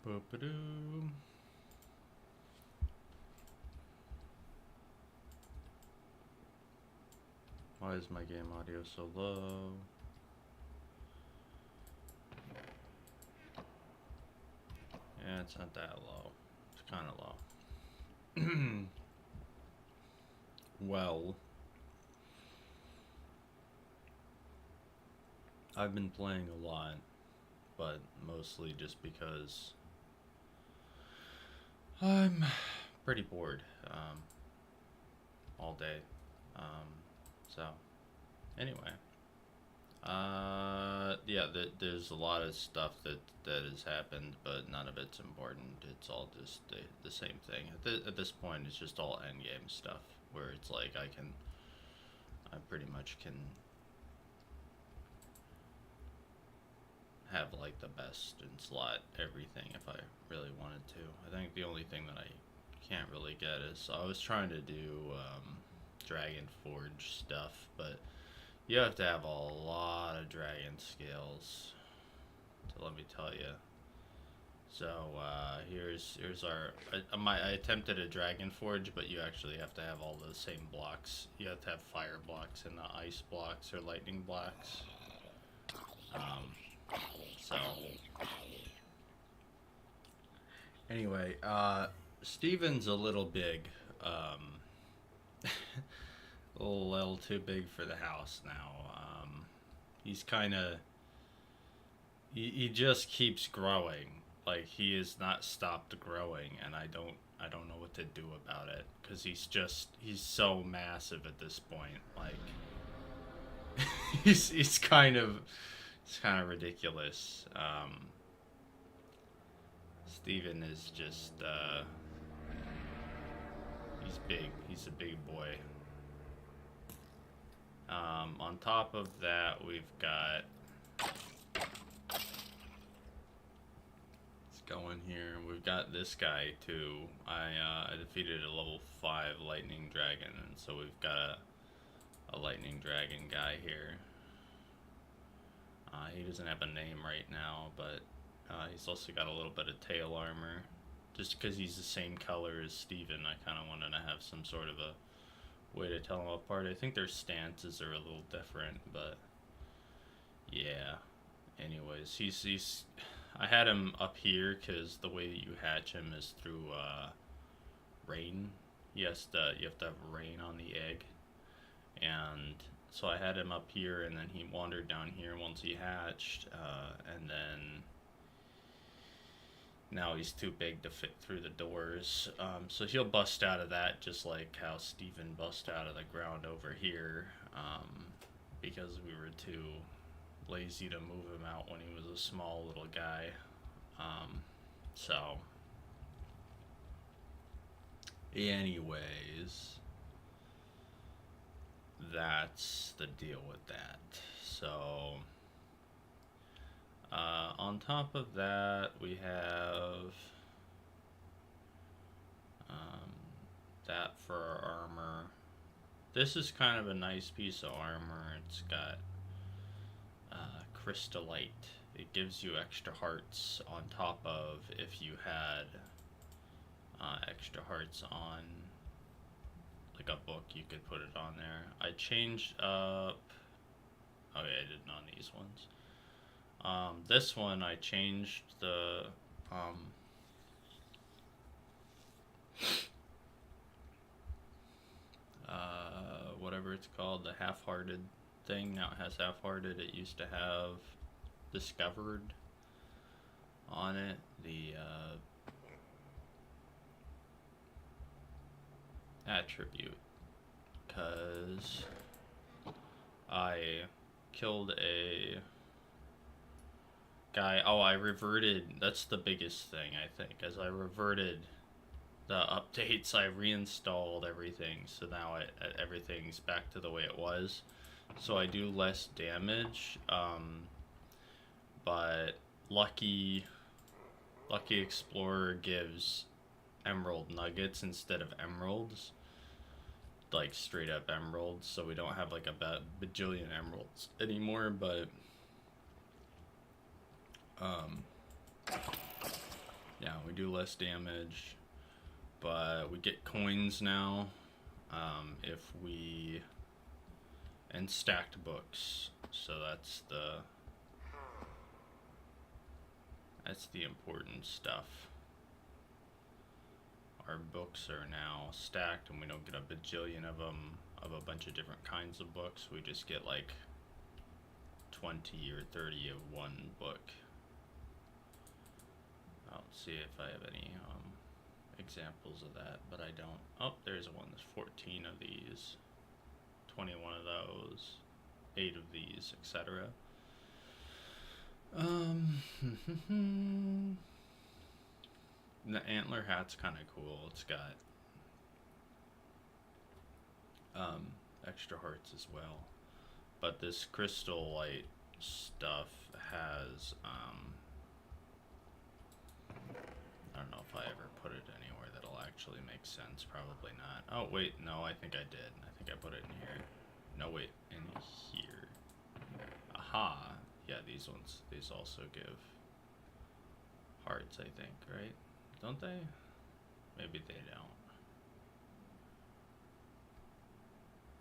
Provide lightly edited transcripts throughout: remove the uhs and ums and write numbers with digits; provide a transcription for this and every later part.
Boop-a-doo. Why is my game audio so low? Yeah, it's not that low. It's kind of low. Well, I've been playing a lot, but mostly just because I'm pretty bored all day. Um, so, anyway, yeah, there's a lot of stuff that has happened, but none of it's important. It's all just the same thing. At this point, it's just all endgame stuff where it's like I pretty much can have like the best and slot everything if I really wanted to. I think the only thing that I can't really get is I was trying to do Dragon Forge stuff, but you have to have a lot of dragon scales to let me tell you. So here's our I attempted a Dragon Forge, but you actually have to have all the same blocks. You have to have fire blocks and the ice blocks or lightning blocks. So anyway, Steven's a little big. A little too big for the house now. He's kind of he just keeps growing. Like he has not stopped growing, and I don't know what to do about it because he's so massive at this point. Like he's kind of it's kind of ridiculous. Steven is just he's big. He's a big boy. On top of that, we've got let's go in here. We've got this guy too. I defeated a level 5 lightning dragon, and so we've got a lightning dragon guy here. He doesn't have a name right now, but he's also got a little bit of tail armor. Just because he's the same color as Steven, I kind of wanted to have some sort of a way to tell them apart. I think their stances are a little different, but yeah. Anyways, he's I had him up here because the way that you hatch him is through rain. You have to have rain on the egg, and so I had him up here, and then he wandered down here once he hatched, and then now he's too big to fit through the doors. So he'll bust out of that just like how Steven bust out of the ground over here, because we were too lazy to move him out when he was a small little guy. So anyways, that's the deal with that. So on top of that, we have that for our armor. This is kind of a nice piece of armor. It's got crystallite. It gives you extra hearts on top of if you had extra hearts on like a book, you could put it on there. I changed up. Oh yeah, I didn't on these ones. This one I changed the whatever it's called, the half-hearted thing. Now it has half-hearted. It used to have discovered on it. The attribute, because I killed a guy. Oh, I reverted. That's the biggest thing, I think. As I reverted the updates, I reinstalled everything, so now everything's back to the way it was. So I do less damage, but Lucky Explorer gives emerald nuggets instead of emeralds, like straight up emeralds. So we don't have like a bajillion emeralds anymore, but Yeah, we do less damage, but we get coins now. If we and stacked books, so that's the important stuff. Our books are now stacked, and we don't get a bajillion of them of a bunch of different kinds of books. We just get like 20 or 30 of one book. I'll see if I have any examples of that, but I don't. Oh, there's one. There's 14 of these, 21 of those, 8 of these, etc. The antler hat's kind of cool. It's got extra hearts as well. But this crystal light stuff has I don't know if I ever put it anywhere that'll actually make sense. Probably not. Oh wait, no, I think I did. I think I put it in here. No wait, in here. Aha. Yeah, these ones. These also give hearts, I think, right? Don't they? Maybe they don't.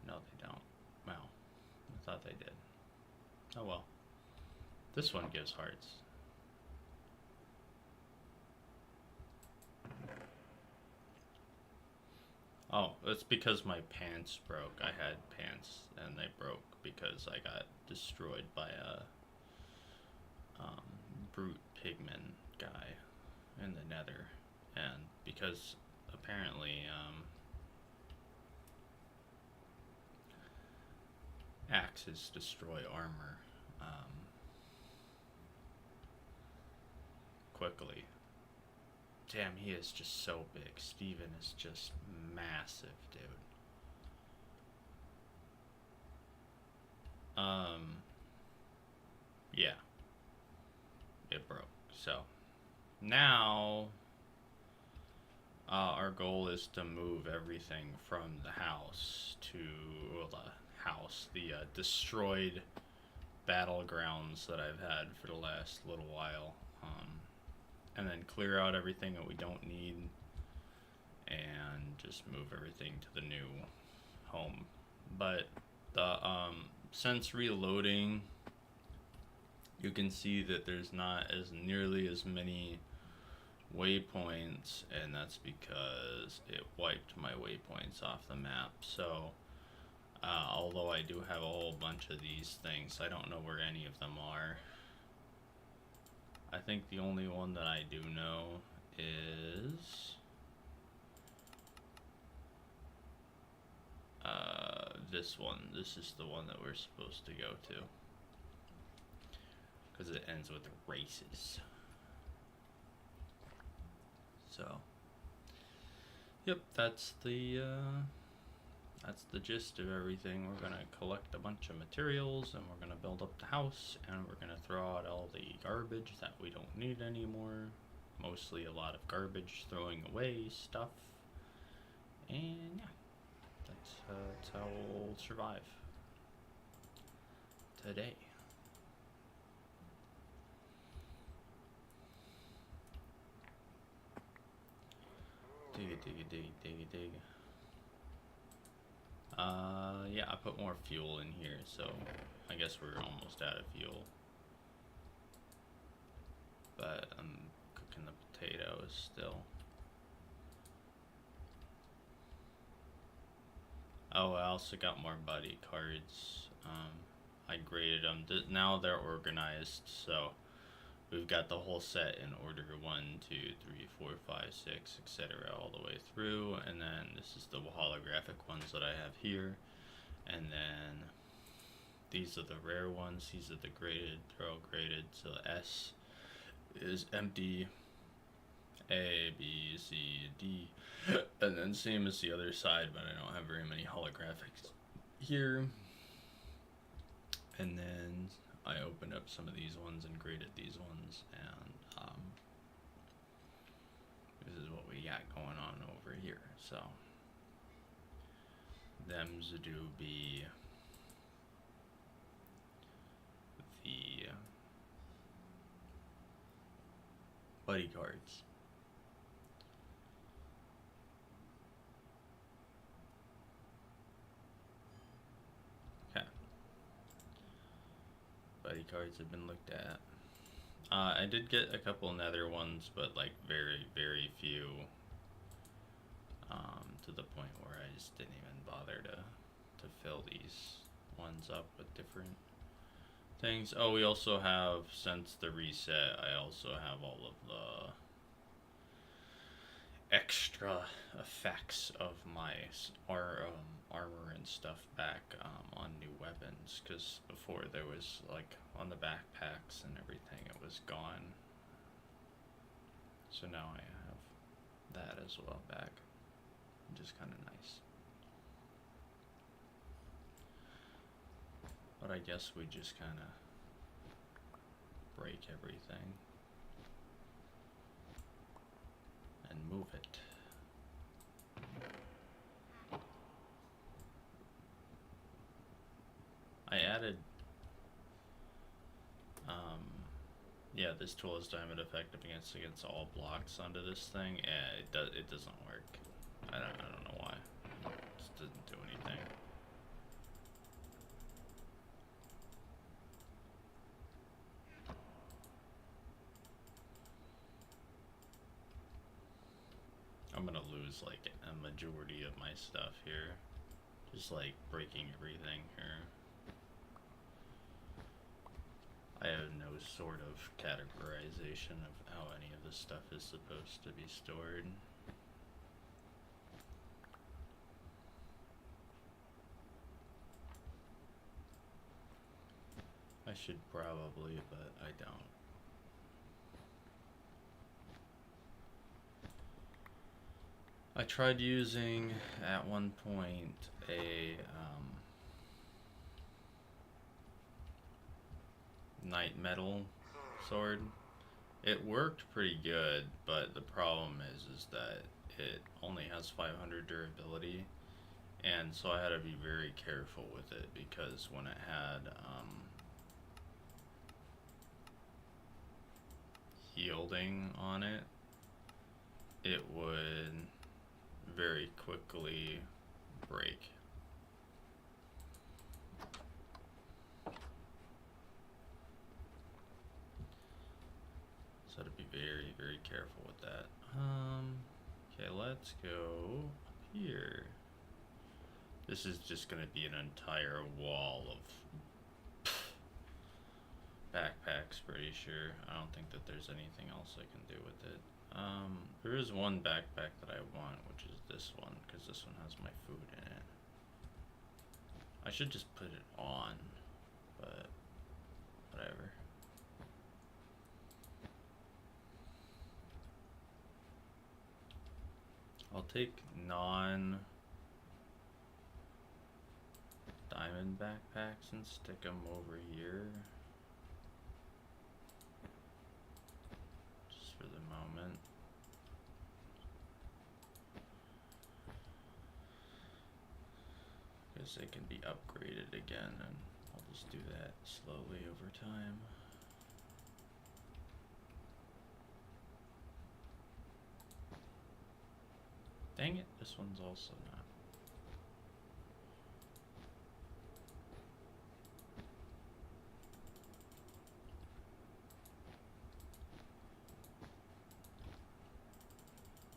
No, they don't. Well, I thought they did. Oh well. This one gives hearts. Oh, it's because my pants broke. I had pants and they broke because I got destroyed by a brute pigman guy in the nether. And because apparently axes destroy armor quickly. Damn, he is just so big. Steven is just massive, dude. Yeah. It broke. So, now, our goal is to move everything from the house to the destroyed battlegrounds that I've had for the last little while. And then clear out everything that we don't need and just move everything to the new home. But the since reloading, you can see that there's not as nearly as many waypoints, and that's because it wiped my waypoints off the map. So although I do have a whole bunch of these things, I don't know where any of them are. I think the only one that I do know is this one. This is the one that we're supposed to go to because it ends with races. So, yep, that's the gist of everything. We're gonna collect a bunch of materials and we're gonna build up the house, and we're gonna throw out all the garbage that we don't need anymore. Mostly a lot of garbage, throwing away stuff. And yeah, that's how we'll survive today. Dig. Yeah, I put more fuel in here, so I guess we're almost out of fuel. But I'm cooking the potatoes still. Oh, I also got more buddy cards. I graded them. Now they're organized, so we've got the whole set in order 1, 2, 3, 4, 5, 6, etc. all the way through. And then this is the holographic ones that I have here. And then these are the rare ones. These are the graded. They're all graded. So S is empty. A, B, C, D. And then same as the other side, but I don't have very many holographics here. And then I opened up some of these ones and graded these ones, and this is what we got going on over here. So them's do be the buddy cards. body cards have been looked at. I did get a couple nether ones, but like very, very few. To the point where I just didn't even bother to fill these ones up with different things. Oh, we also have, since the reset, I also have all of the extra effects of my armor and stuff back on new weapons, because before there was like on the backpacks and everything it was gone, so now I have that as well back, which is kind of nice. But I guess we just kind of break everything and move it. I added, yeah, this tool is diamond effective against all blocks onto this thing. Yeah, it doesn't work. I don't know why. It just doesn't do anything. I'm gonna lose like a majority of my stuff here. Just like breaking everything here. I have no sort of categorization of how any of this stuff is supposed to be stored. I should probably, but I don't. I tried using at one point a night metal sword. It worked pretty good, but the problem is that it only has 500 durability, and so I had to be very careful with it, because when it had yielding on it, it would very quickly break. So to be very, very careful with that. Okay, let's go up here. This is just gonna be an entire wall of backpacks, pretty sure. I don't think that there's anything else I can do with it. There is one backpack that I want, which is this one, because this one has my food in it. I should just put it on, but whatever. I'll take non-diamond backpacks and stick them over here. Just for the moment. Because they can be upgraded again, and I'll just do that slowly over time. Dang it, this one's also not.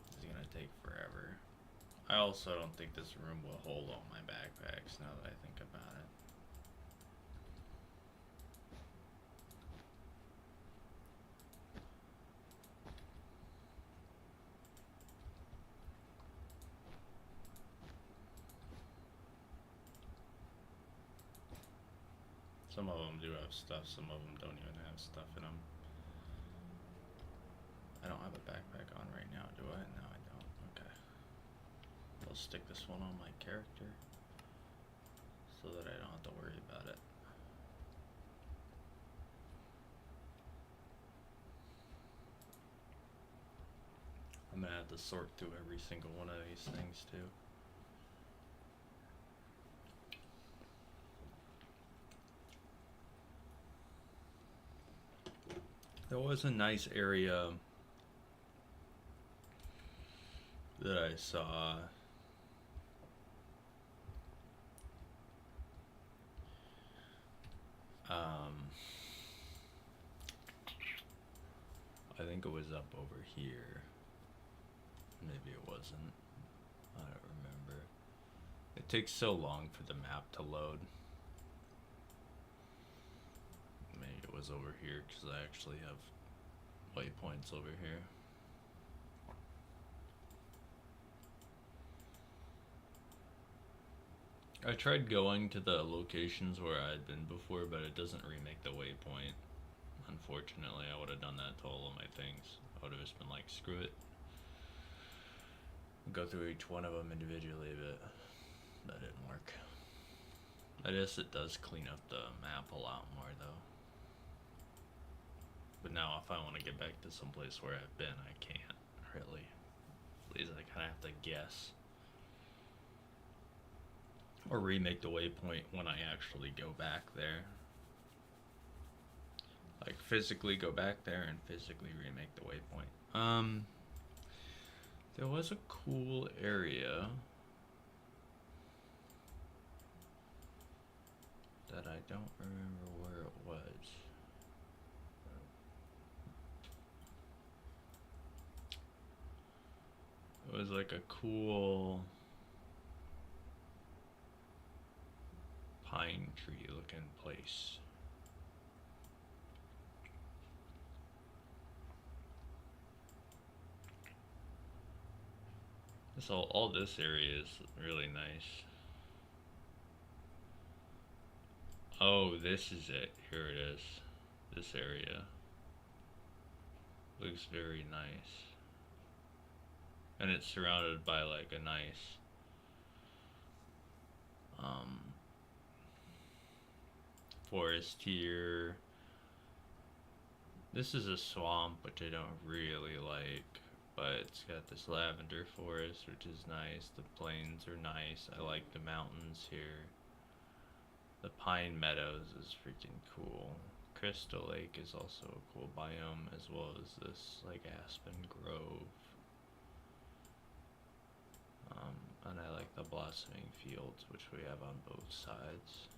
This is gonna take forever. I also don't think this room will hold all my backpacks now that I think about it. Some of them do have stuff, some of them don't even have stuff in them. I don't have a backpack on right now, do I? No, I don't. Okay. I'll stick this one on my character so that I don't have to worry about it. I'm gonna have to sort through every single one of these things too. There was a nice area that I saw. I think it was up over here. Maybe it wasn't. I don't remember. It takes so long for the map to load. Maybe it was over here because I actually have waypoints over here. I tried going to the locations where I'd been before, but it doesn't remake the waypoint. Unfortunately, I would have done that to all of my things. I would have just been like, screw it. Go through each one of them individually, but that didn't work. I guess it does clean up the map a lot more, though. But now, if I want to get back to someplace where I've been, I can't, really. At least I kind of have to guess. Or remake the waypoint when I actually go back there. Like, physically go back there and physically remake the waypoint. There was a cool area that I don't remember where it was. It was like a cool pine tree looking place. So all this area is really nice. Oh, this is it. Here it is. This area looks very nice. And it's surrounded by like a nice forest here. This is a swamp, which I don't really like, but it's got this lavender forest, which is nice. The plains are nice. I like the mountains here. The Pine Meadows is freaking cool. Crystal Lake is also a cool biome, as well as this like Aspen Grove. And I like the blossoming fields, which we have on both sides.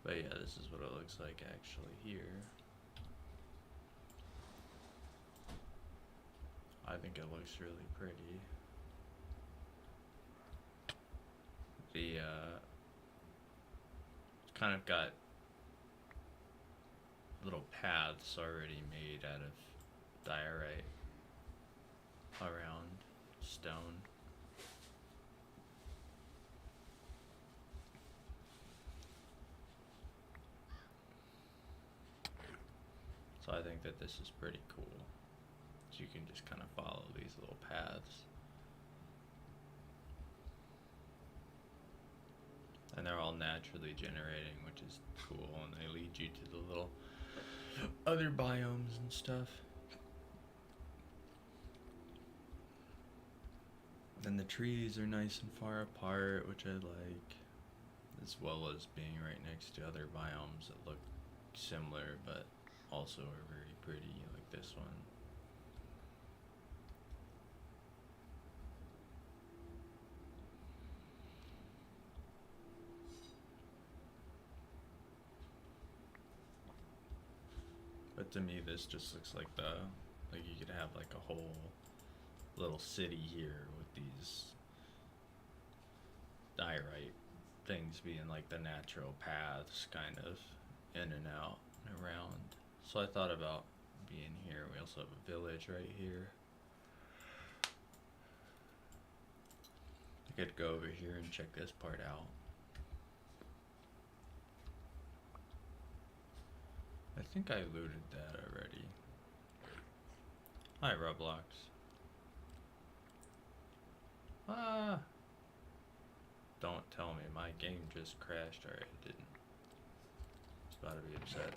But yeah, this is what it looks like actually here. I think it looks really pretty. It's kind of got little paths already made out of diorite around stone. So I think that this is pretty cool. So you can just kind of follow these little paths. And they're all naturally generating, which is cool, and they lead you to the little other biomes and stuff. And the trees are nice and far apart, which I like, as well as being right next to other biomes that look similar, but also are very pretty, like this one. But to me, this just looks like you could have like a whole little city here with these diorite things being like the natural paths kind of in and out and around. So I thought about being here. We also have a village right here. I could go over here and check this part out. I think I looted that already. Hi, Roblox. Ah! Don't tell me my game just crashed. Alright, it didn't. It's about to be upset.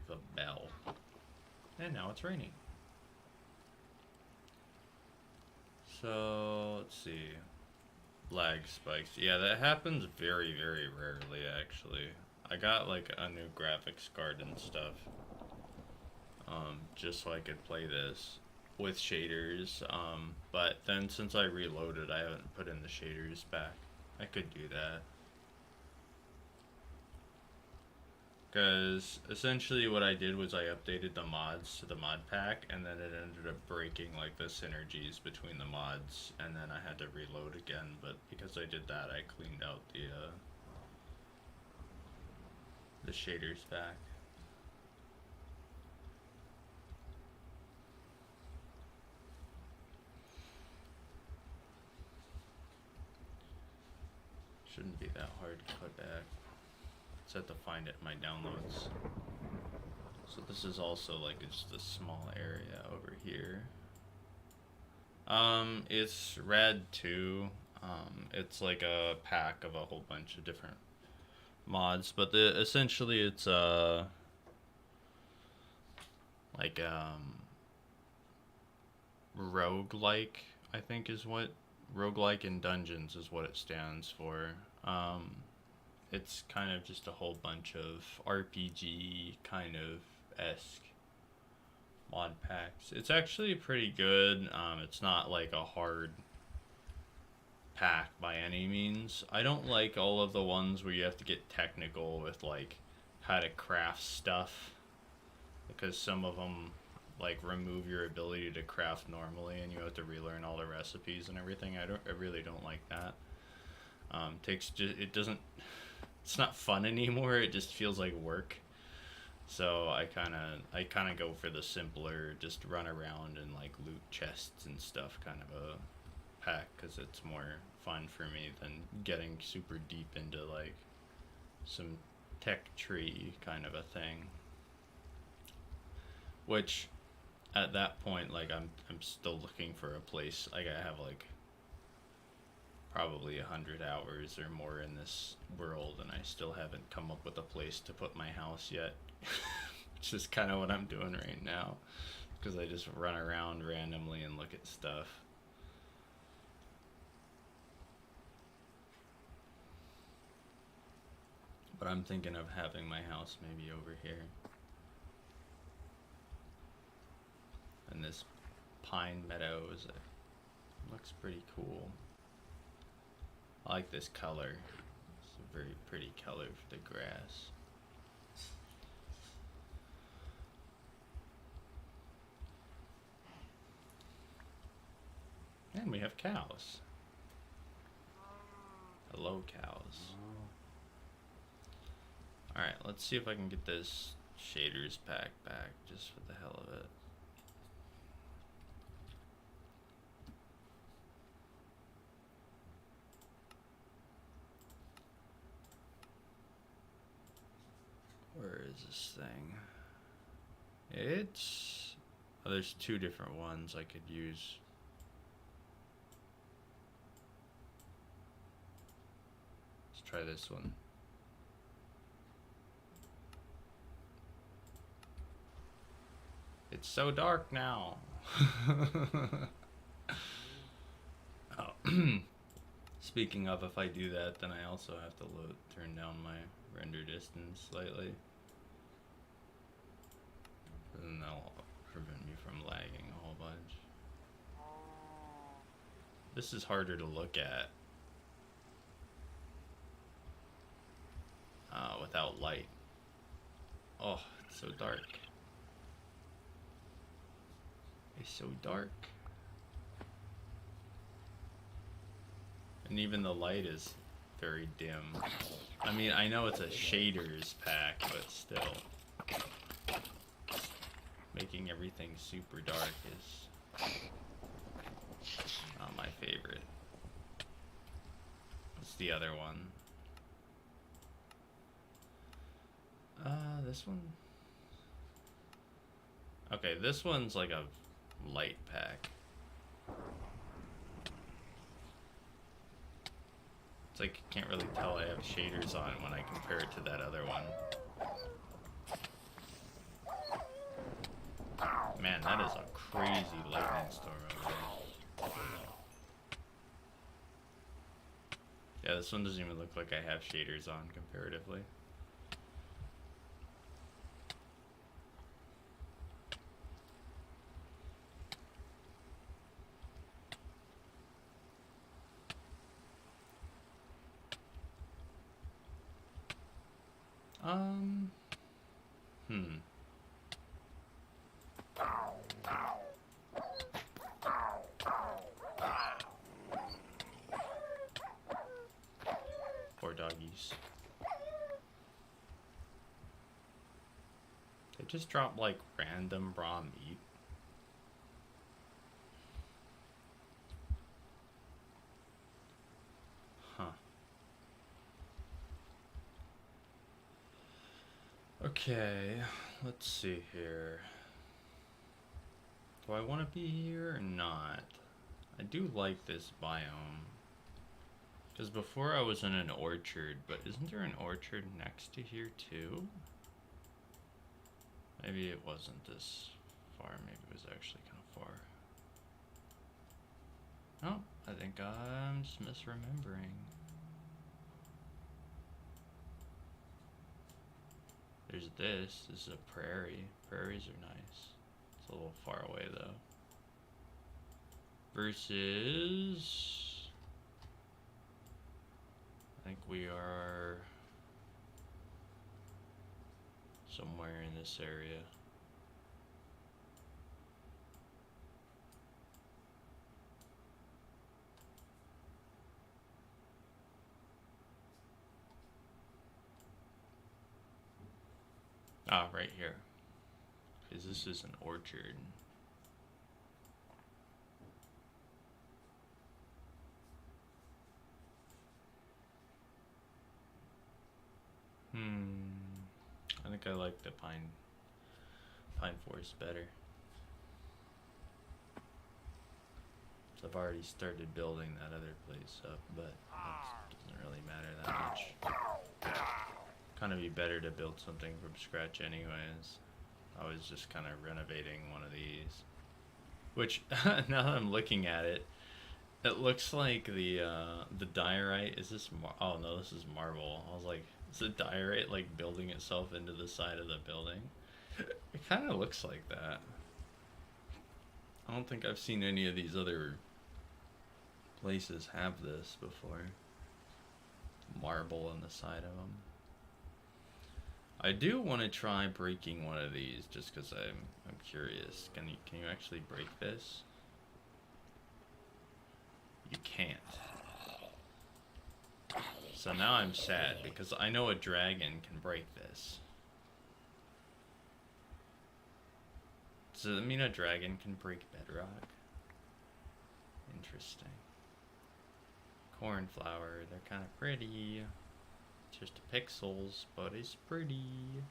The bell. And now it's raining. So, let's see. Lag spikes. Yeah, that happens very, very rarely, actually. I got, like, a new graphics card and stuff. just so I could play this with shaders. But then since I reloaded, I haven't put in the shaders back. I could do that. Because essentially what I did was I updated the mods to the mod pack, and then it ended up breaking like the synergies between the mods, and then I had to reload again. But because I did that, I cleaned out the shaders back. Shouldn't be that hard to put back. Just have to find it in my downloads. So this is also like just a small area over here. It's RAD 2. It's like a pack of a whole bunch of different mods, but essentially it's like roguelike, I think is what roguelike in dungeons is what it stands for. It's kind of just a whole bunch of RPG kind of esque mod packs. It's actually pretty good. It's not like a hard pack by any means. I don't like all of the ones where you have to get technical with like how to craft stuff, because some of them like remove your ability to craft normally and you have to relearn all the recipes and everything. I really don't like that. It's not fun anymore. It just feels like work. So I kind of go for the simpler, just run around and like loot chests and stuff kind of a pack, because it's more fun for me than getting super deep into like some tech tree kind of a thing. Which at that point, like I'm still looking for a place. Like I have like probably 100 hours or more in this world, and I still haven't come up with a place to put my house yet. Which is kind of what I'm doing right now, because I just run around randomly and look at stuff. But I'm thinking of having my house maybe over here. And this pine meadows, it looks pretty cool. I like this color. It's a very pretty color for the grass. And we have cows. Hello, cows. Alright, let's see if I can get this shaders pack back just for the hell of it. Where is this thing? It's... Oh, there's two different ones I could use. Let's try this one. It's so dark now. Oh. Speaking of, if I do that, then I also have to turn down my render distance slightly. And that'll prevent me from lagging a whole bunch. This is harder to look at without light. Oh, it's so dark. It's so dark. And even the light is very dim. I mean, I know it's a shaders pack, but still. Making everything super dark is not my favorite. What's the other one? This one? Okay, this one's like a light pack. It's like, you can't really tell I have shaders on when I compare it to that other one. Man, that is a crazy lightning storm over there. Yeah, this one doesn't even look like I have shaders on comparatively. Um, hmm. Poor doggies. They just drop like random raw meat. Huh. Okay, let's see here. Do I want to be here or not? I do like this biome. Because before I was in an orchard, but isn't there an orchard next to here too? Maybe it wasn't this far, maybe it was actually kind of far. Oh, I think I'm just misremembering. There's this is a prairie. Prairies are nice. It's a little far away though. Versus, I think we are somewhere in this area. Ah, right here. Because this is an orchard. I think I like the pine forest better. So I've already started building that other place up, but that doesn't really matter that much. Kind of be better to build something from scratch anyways. I was just kind of renovating one of these. Which, now that I'm looking at it, it looks like the diorite, is this, oh no, this is marble. I was like, is the diorite like building itself into the side of the building? It kind of looks like that. I don't think I've seen any of these other places have this before. Marble on the side of them. I do want to try breaking one of these just because I'm curious. Can you actually break this? You can't. So now I'm sad because I know a dragon can break this. Does that mean a dragon can break bedrock? Interesting. Cornflower, they're kind of pretty. Just pixels, but it's pretty.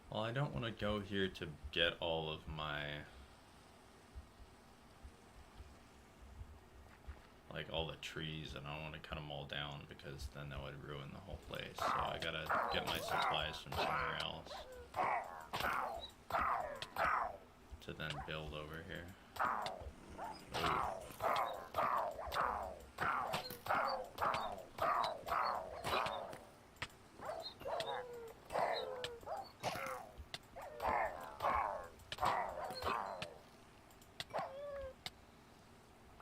Well, I don't want to go here to get all of my, like, all the trees, and I don't want to cut them all down because then that would ruin the whole place. So I gotta get my supplies from somewhere else to then build over here. Ooh.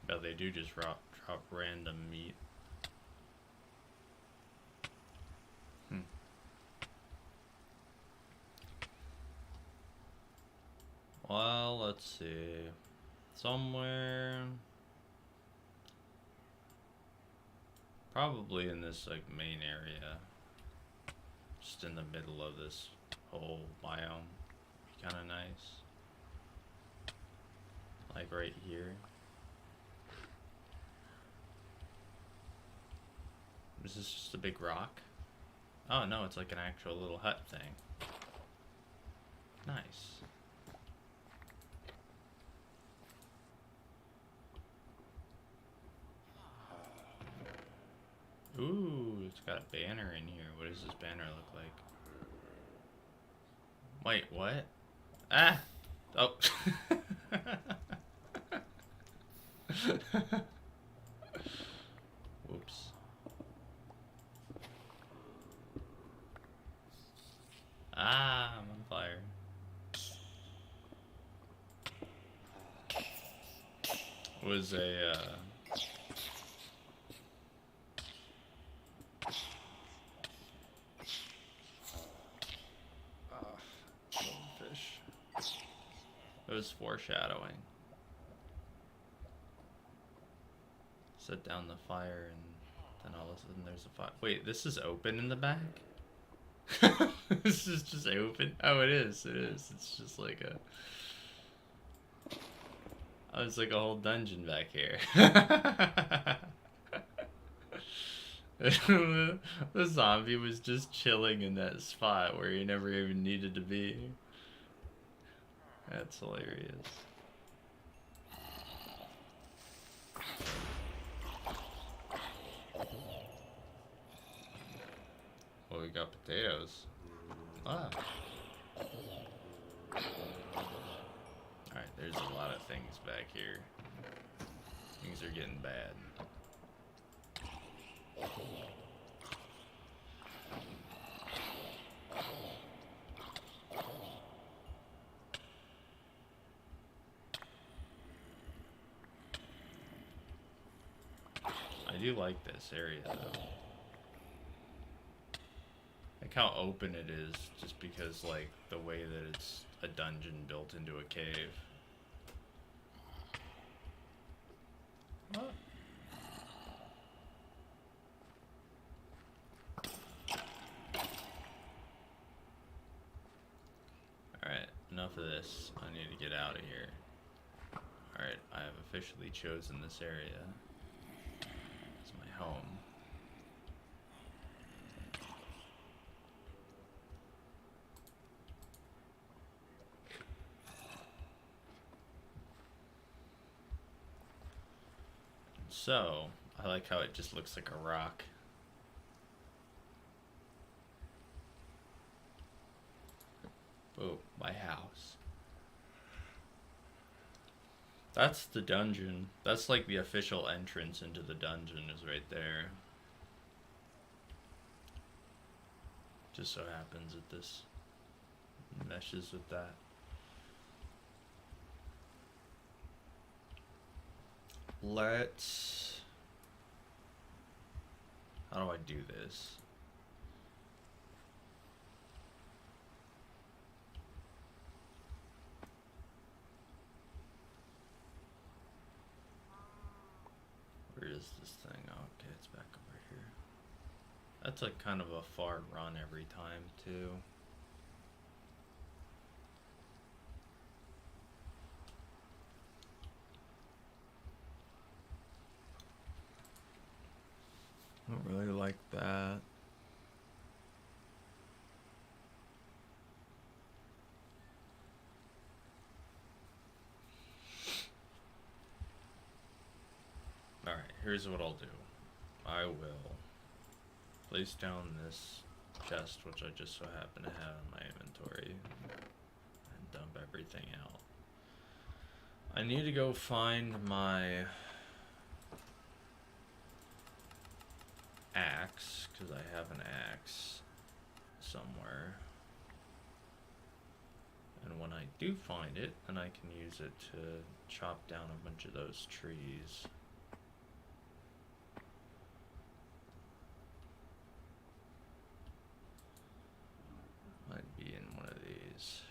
Yeah, they do just drop random meat. Well, let's see. Somewhere, probably in this like main area, just in the middle of this whole biome. Be kind of nice. Like right here. Is this just a big rock? Oh no, it's like an actual little hut thing. Nice. Ooh, it's got a banner in here. What does this banner look like? Wait, what? Ah! Oh. Whoops. Ah, I'm on fire. was a fish. It was foreshadowing. Set down the fire and then all of a sudden there's a fire. Wait, this is open in the back? This is just open? Oh, it is. It is. It's just like a... Oh, it's like a whole dungeon back here. The zombie was just chilling in that spot where he never even needed to be. That's hilarious. Well, we got potatoes. Ah. Alright, there's a lot of things back here. Things are getting bad. I do like this area though. Like how open it is, just because like the way that it's a dungeon built into a cave. What? Alright, enough of this. I need to get out of here. Alright, I have officially chosen this area as my home. So, I like how it just looks like a rock. Oh, my house. That's the dungeon. That's like the official entrance into the dungeon is right there. Just so happens that this meshes with that. Let's... How do I do this? Where is this thing? Oh, okay, it's back over here. That's like kind of a far run every time, too. I don't really like that. Alright, here's what I'll do. I will place down this chest, which I just so happen to have in my inventory, and dump everything out. I need to go find my axe, because I have an axe somewhere. And when I do find it, then I can use it to chop down a bunch of those trees. Might be in one of these.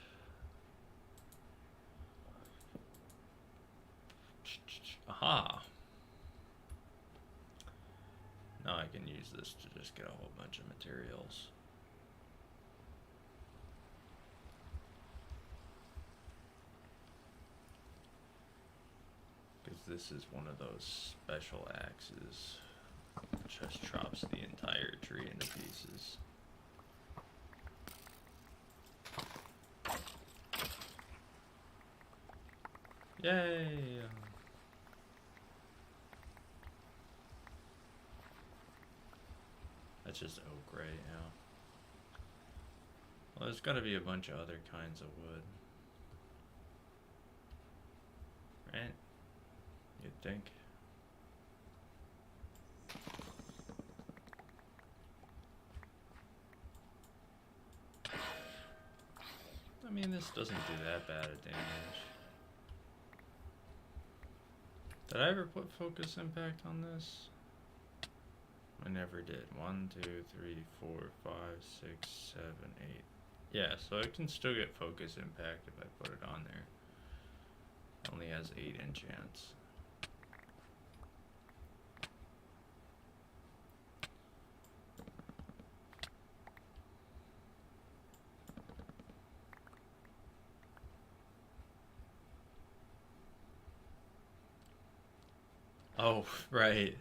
Aha! Now I can use this to just get a whole bunch of materials. Because this is one of those special axes which just chops the entire tree into pieces. Yay! That's just oak, right? Yeah. Well, there's got to be a bunch of other kinds of wood. Right? You'd think. I mean, this doesn't do that bad of damage. Did I ever put focus impact on this? I never did. 1, 2, 3, 4, 5, 6, 7, 8. Yeah, so I can still get focus impact if I put it on there. It only has 8 enchants. Oh, right.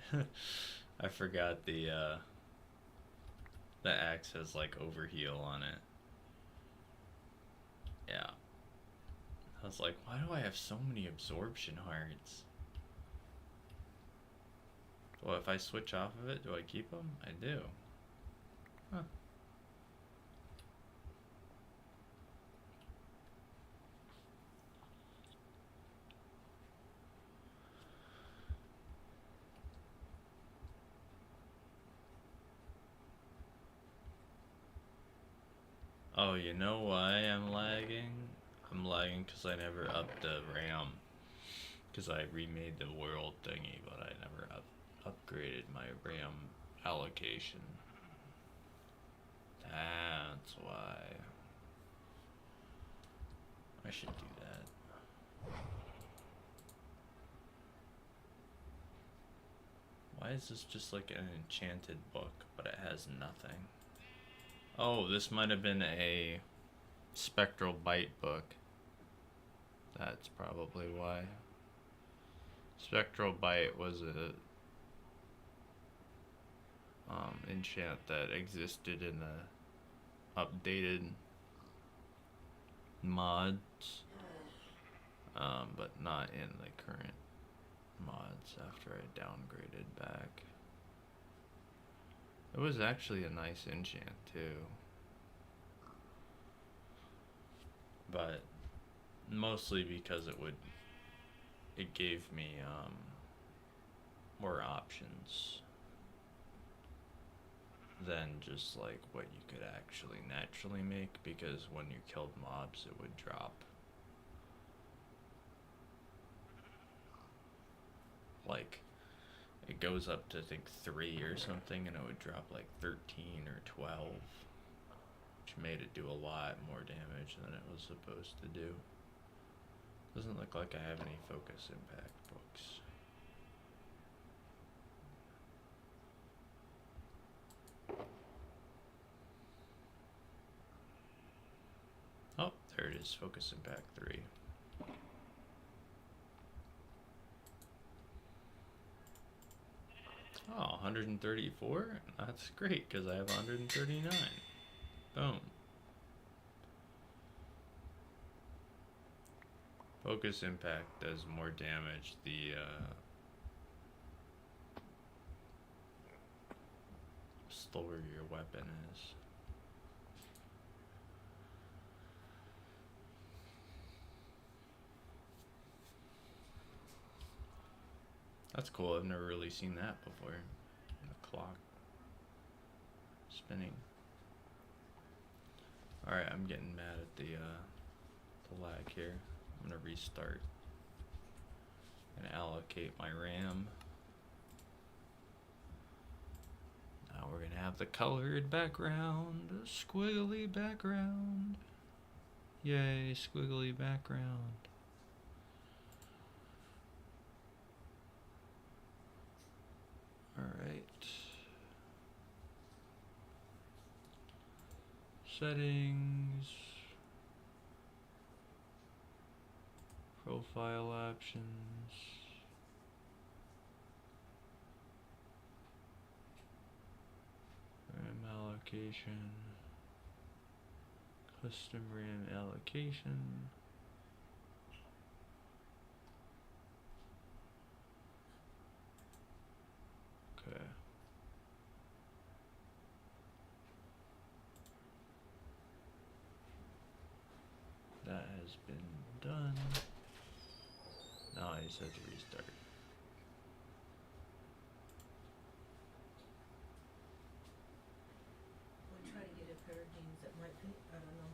I forgot the axe has like overheal on it. Yeah. I was like, why do I have so many absorption hearts? Well, if I switch off of it, do I keep them? I do. Huh. Oh, you know why I'm lagging? I'm lagging because I never upped the RAM. Because I remade the world thingy, but I never upgraded my RAM allocation. That's why. I should do that. Why is this just like an enchanted book, but it has nothing? Oh, this might have been a Spectral Bite book. That's probably why. Spectral Bite was a enchant that existed in the updated mods, but not in the current mods after I downgraded back. It was actually a nice enchant too, but mostly because it gave me more options than just like what you could actually naturally make, because when you killed mobs it would drop like, it goes up to I think 3 or something, and it would drop like 13 or 12, which made it do a lot more damage than it was supposed to do. Doesn't look like I have any focus impact books. Oh, there it is, focus impact 3. Oh, 134? That's great, because I have 139. Boom. Focus impact does more damage the slower your weapon is. That's cool, I've never really seen that before. The clock spinning. Alright, I'm getting mad at the lag here. I'm gonna restart and allocate my RAM. Now we're gonna have the colored background, a squiggly background. Yay, squiggly background. Alright. Settings. Profile options. RAM allocation. Custom RAM allocation. Okay. That has been done. Now I just have to restart. We'll try to get a pair of jeans that might fit, I don't know.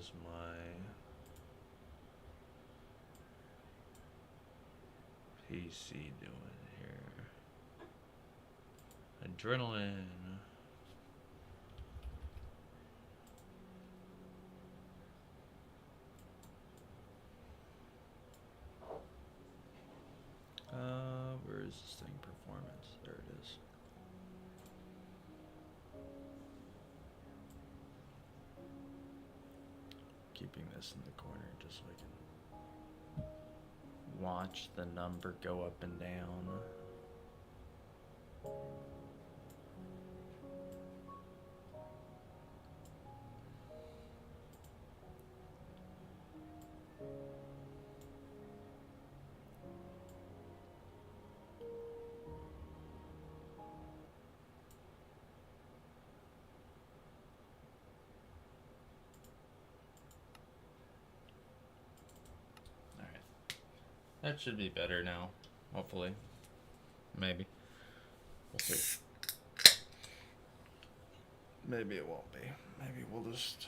is my PC doing here? Adrenaline. Where is this thing? Performance. There it is. Keeping this in the corner just so I can watch the number go up and down. That should be better now, hopefully. Maybe. We'll see. Maybe it won't be. Maybe we'll just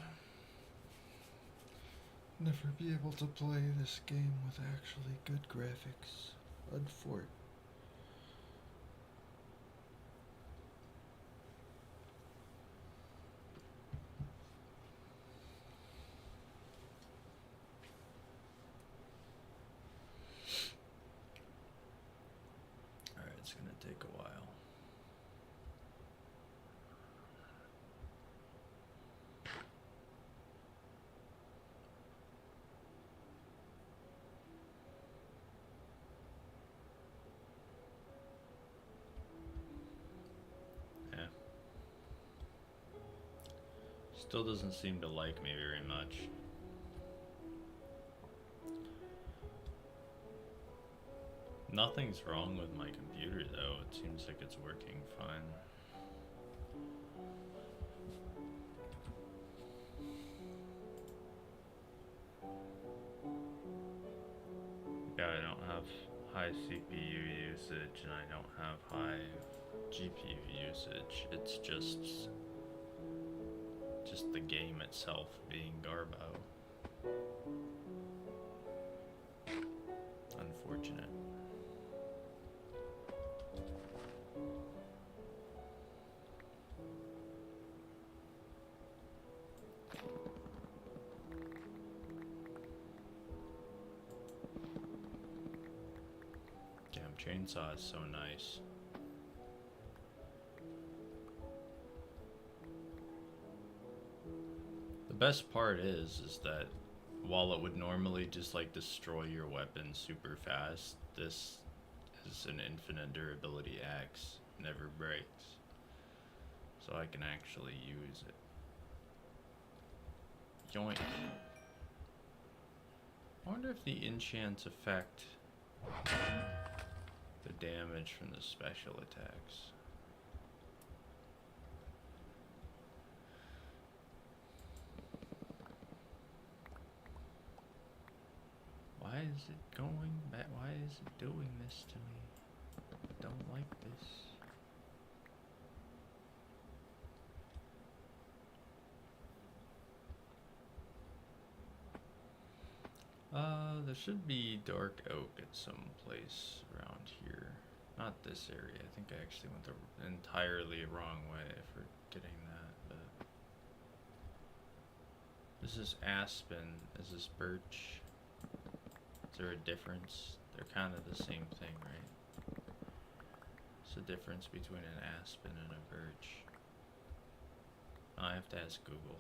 never be able to play this game with actually good graphics. Unfortunately. It's going to take a while. Yeah. Still doesn't seem to like me very much. Nothing's wrong with my computer though, it seems like it's working fine. Yeah, I don't have high CPU usage and I don't have high GPU usage. It's just the game itself being garbo. Unfortunate. Chainsaw is so nice. The best part is that while it would normally just like destroy your weapon super fast, this is an infinite durability axe, never breaks. So I can actually use it. Yoink. I wonder if the enchants affect the damage from the special attacks. Why is it going back? Why is it doing this to me? I don't like this. There should be dark oak at some place around here. Not this area. I think I actually went the entirely wrong way for getting that, but this is aspen. Is this birch? Is there a difference? They're kind of the same thing, right? What's the difference between an aspen and a birch? Oh, I have to ask Google.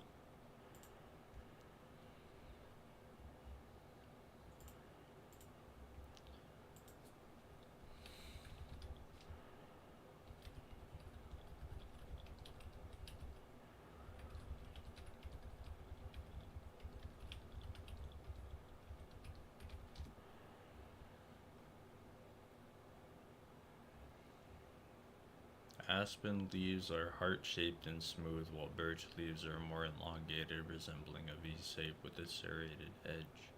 Aspen leaves are heart-shaped and smooth, while birch leaves are more elongated, resembling a V-shape with a serrated edge.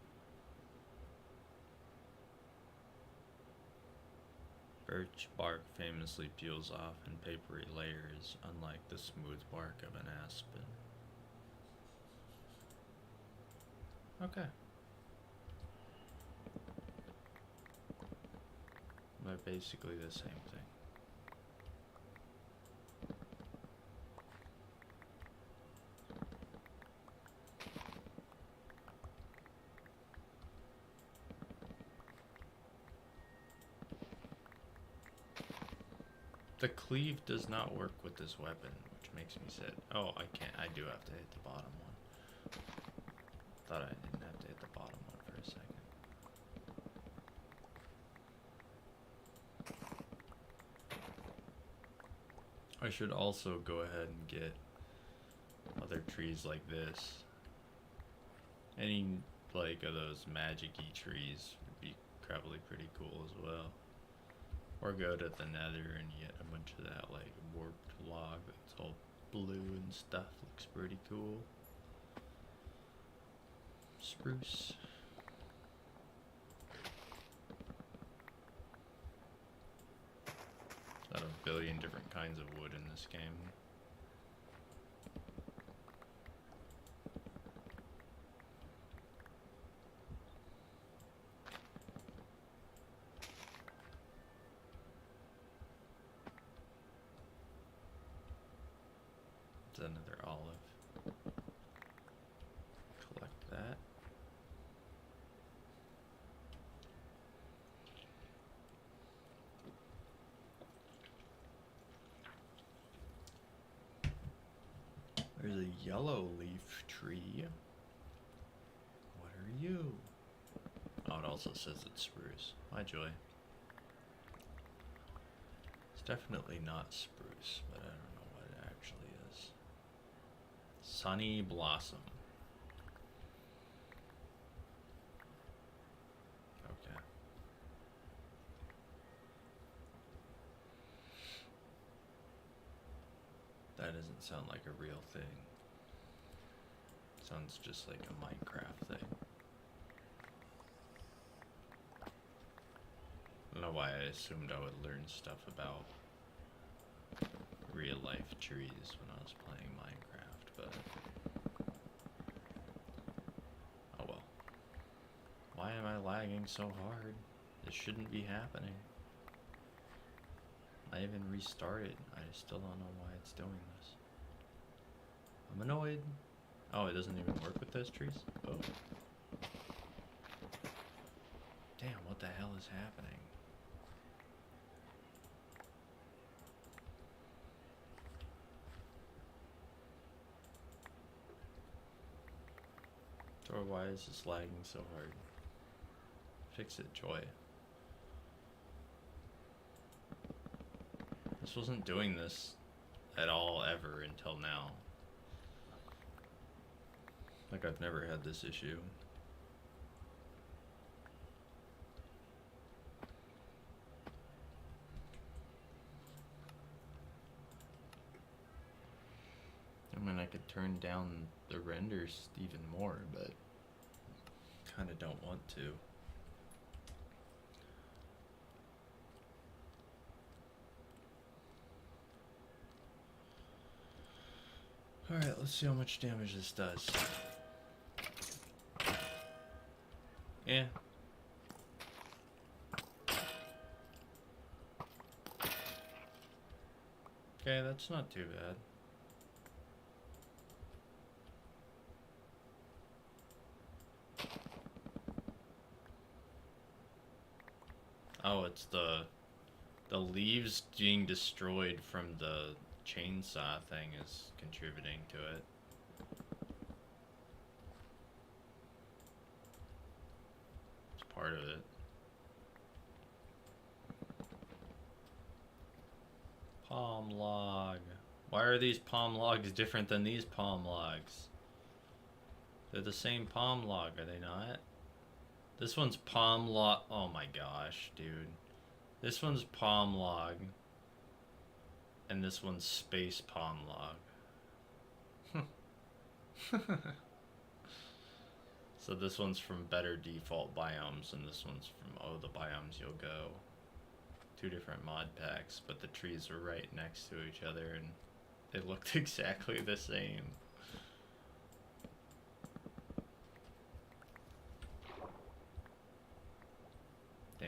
Birch bark famously peels off in papery layers, unlike the smooth bark of an aspen. Okay. They're basically the same thing. The cleave does not work with this weapon, which makes me sad. Oh, I can't. I do have to hit the bottom one. Thought I didn't have to hit the bottom one for a second. I should also go ahead and get other trees like this. Any like of those magic-y trees would be probably pretty cool as well. Or go to the nether and get a bunch of that like warped log that's all blue and stuff. Looks pretty cool. Spruce. Got a billion different kinds of wood in this game. It's another olive. Collect that. There's a yellow leaf tree. What are you? Oh, it also says it's spruce. My joy. It's definitely not spruce, but I don't know what it actually is. Sunny blossom. Okay. That doesn't sound like a real thing. Sounds just like a Minecraft thing. I don't know why I assumed I would learn stuff about real life trees when I was playing Minecraft, but oh well. Why am I lagging so hard? This shouldn't be happening. I even restarted. I still don't know why it's doing this. I'm annoyed. Oh, it doesn't even work with those trees? Oh. Damn, what the hell is happening? Or why is this lagging so hard? Fix it, Joy. This wasn't doing this at all ever until now. Like I've never had this issue. I mean, I could turn down the renders even more, but kind of don't want to. Alright, let's see how much damage this does. Yeah. Okay, that's not too bad. Oh, it's the leaves being destroyed from the chainsaw thing is contributing to it. It's part of it. Palm log. Why are these palm logs different than these palm logs? They're the same palm log, are they not? This one's palm log. Oh my gosh, dude. This one's palm log. And this one's space palm log. So this one's from better default biomes, and this one's from, oh, the biomes you'll go. Two different mod packs, but the trees are right next to each other, and they looked exactly the same.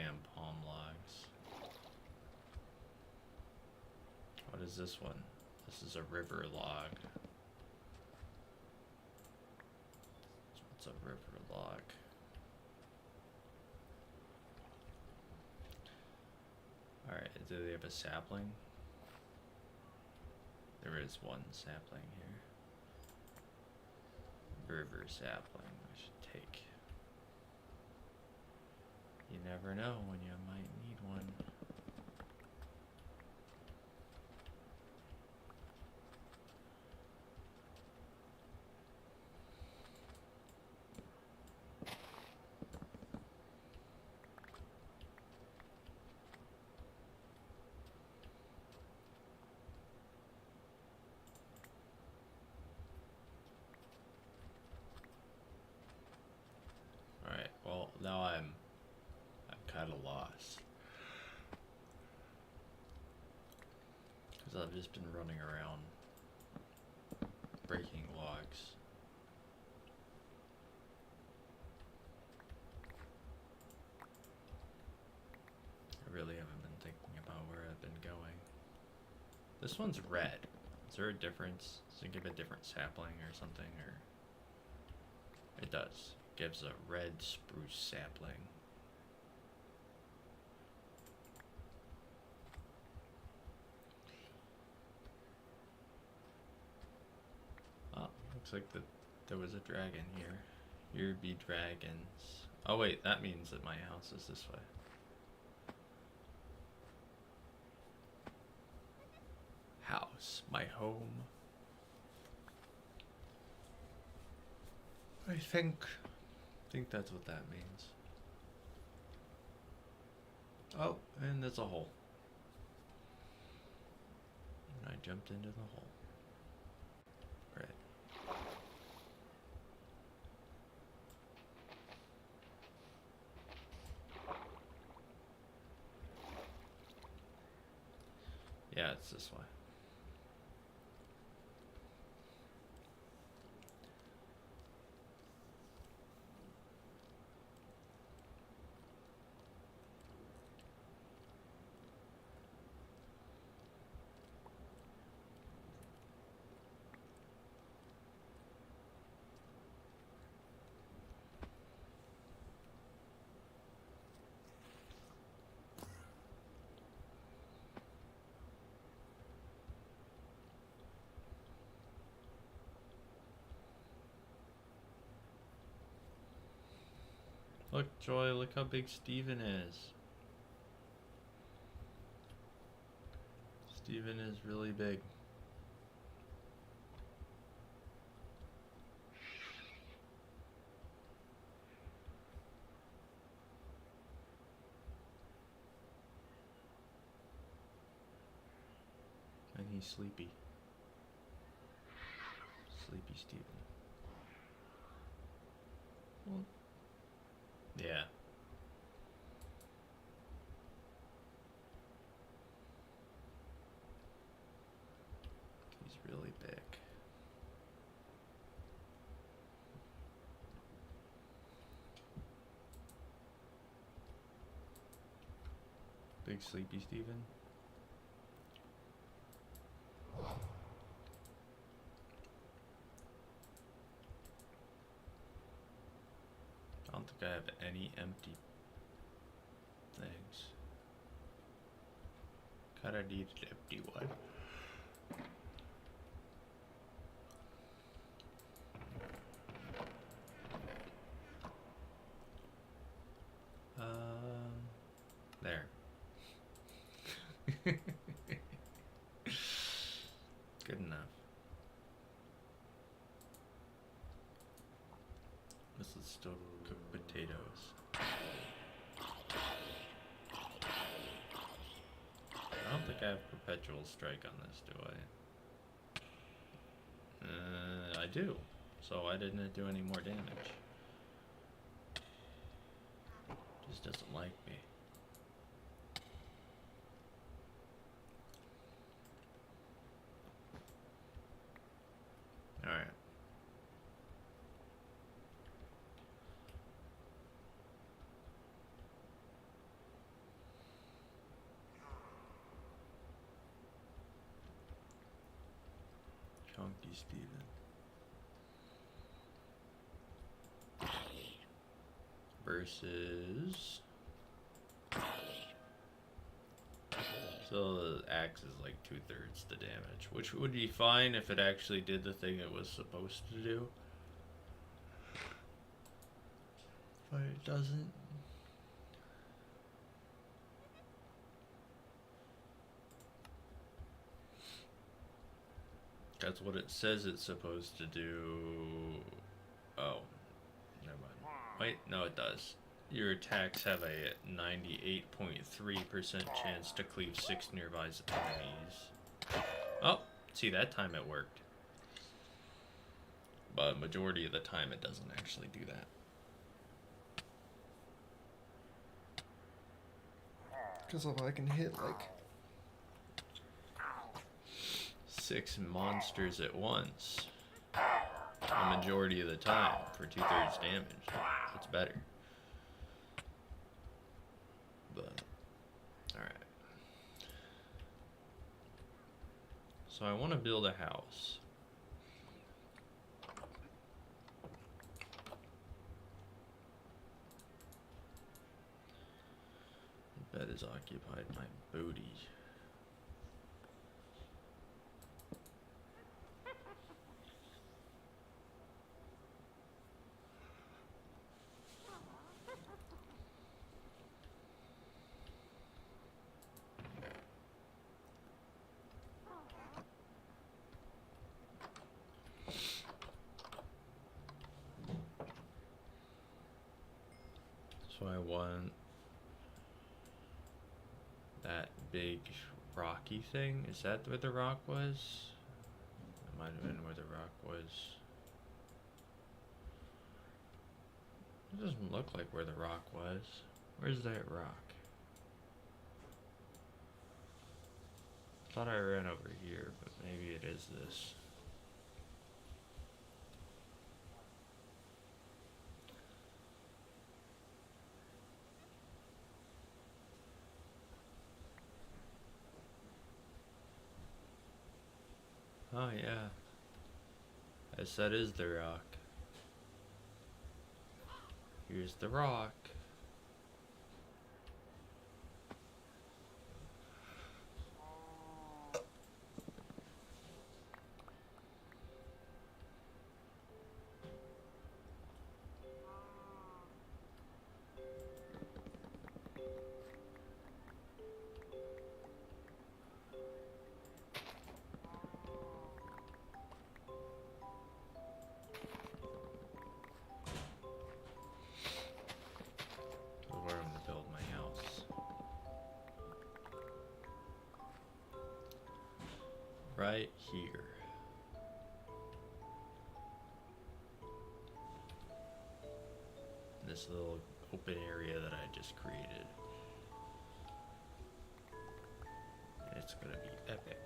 damn palm logs. What is this one? This is a river log. What's a river log? Alright, do they have a sapling? There is one sapling here. River sapling I should take. You never know when you might need one. Alright, well now I'm kind of lost. Because I've just been running around breaking logs. I really haven't been thinking about where I've been going. This one's red. Is there a difference? Does it give a different sapling or something? Or it does. It gives a red spruce sapling. Looks like there was a dragon here. Here be dragons. Oh wait, that means that my house is this way. House, my home. I think that's what that means. Oh, and there's a hole. And I jumped into the hole. Right. Yeah, it's this way. Look, Joy, look how big Steven is. Steven is really big. And he's sleepy. Sleepy Steven. Well, yeah. He's really big. Big sleepy Steven. I don't think I have any empty things. Kinda need an empty one. There. Good enough. This is still cooked potatoes. I don't think I have perpetual strike on this, do I? I do. So why didn't it do any more damage? Just doesn't like me. Alright. Rocky Steven. Versus. So the axe is like 2/3 the damage, which would be fine if it actually did the thing it was supposed to do. But it doesn't. That's what it says it's supposed to do. Oh, never mind. Wait, no, it does. Your attacks have a 98.3% chance to cleave 6 nearby enemies. Oh, see, that time it worked. But majority of the time it doesn't actually do that. Because if I can hit like 6 monsters at once, the majority of the time for 2/3 damage, it's better. But, alright. So I want to build a house. The bed has occupied my booty. So I want that big rocky thing. Is that where the rock was? It might have been where the rock was. It doesn't look like where the rock was. Where's that rock? Thought I ran over here, but maybe it is this. Oh yeah. Yes, that is the rock. Here's the rock. Where I'm gonna build my house. Right here. This little open area that I just created. It's gonna be epic.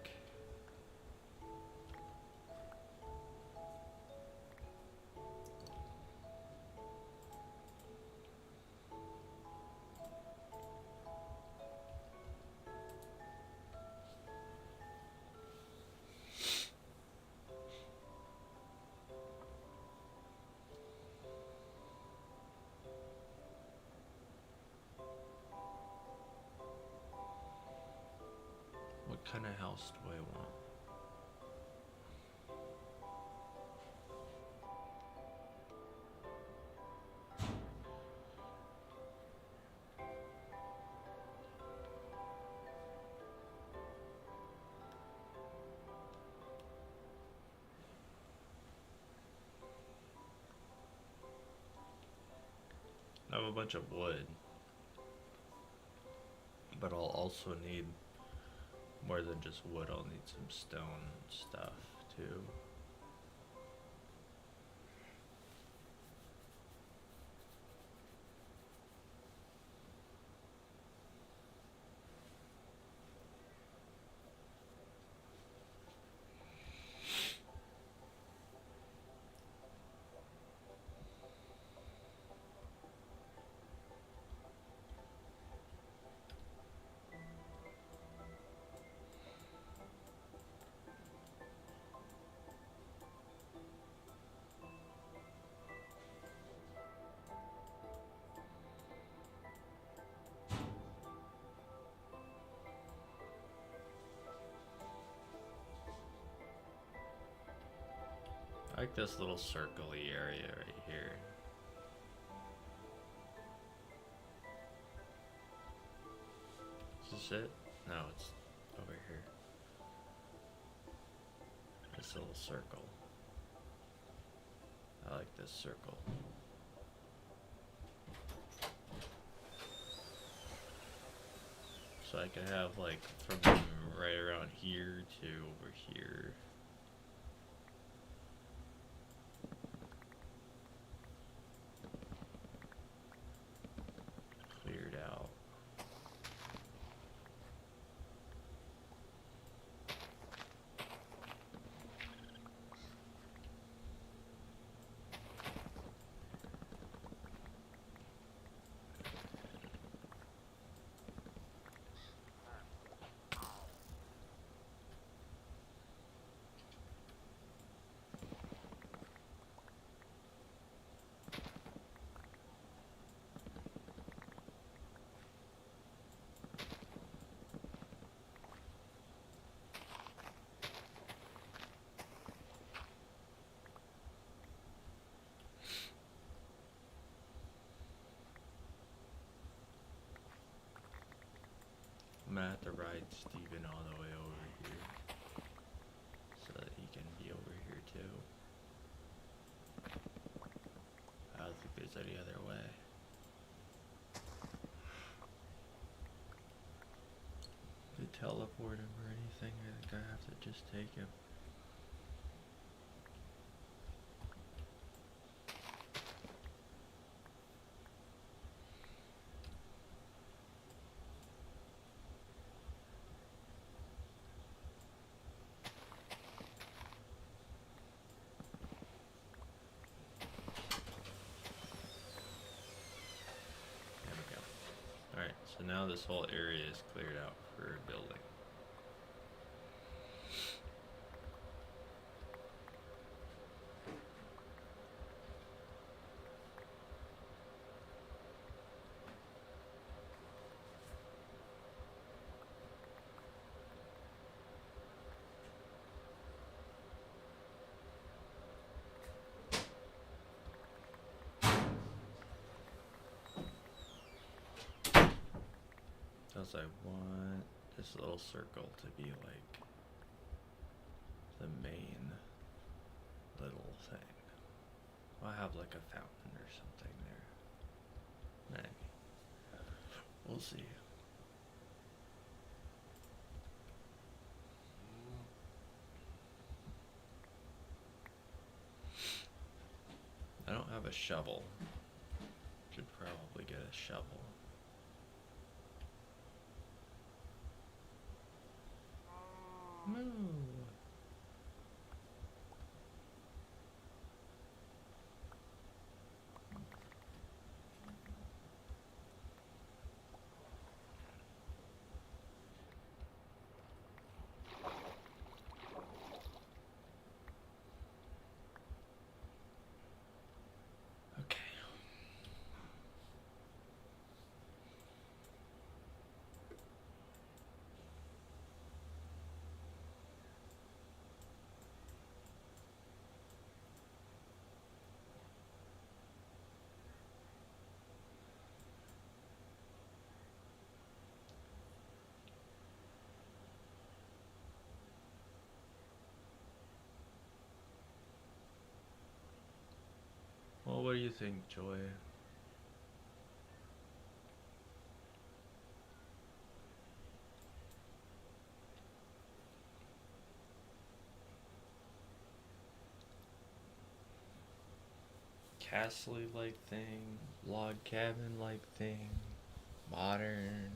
What kind of house do I want? I have a bunch of wood, but I'll also need more than just wood. I'll need some stone stuff too. like this little circle-y area right here. Is this it? No, it's over here. This little circle. I like this circle. So I could have like from right around here to over here. Cleared out. I'm gonna have to ride Steven all the way over here so that he can be over here too. I don't think there's any other way. To teleport him or anything, I think I have to just take him. There we go. Alright, so now this whole area is cleared out for building. Because I want this little circle to be like the main little thing. I'll have like a fountain or something there. Maybe. We'll see. I don't have a shovel. Should probably get a shovel. Moo. Okay. Well, what do you think, Joy? Castle-like thing, log cabin-like thing, modern.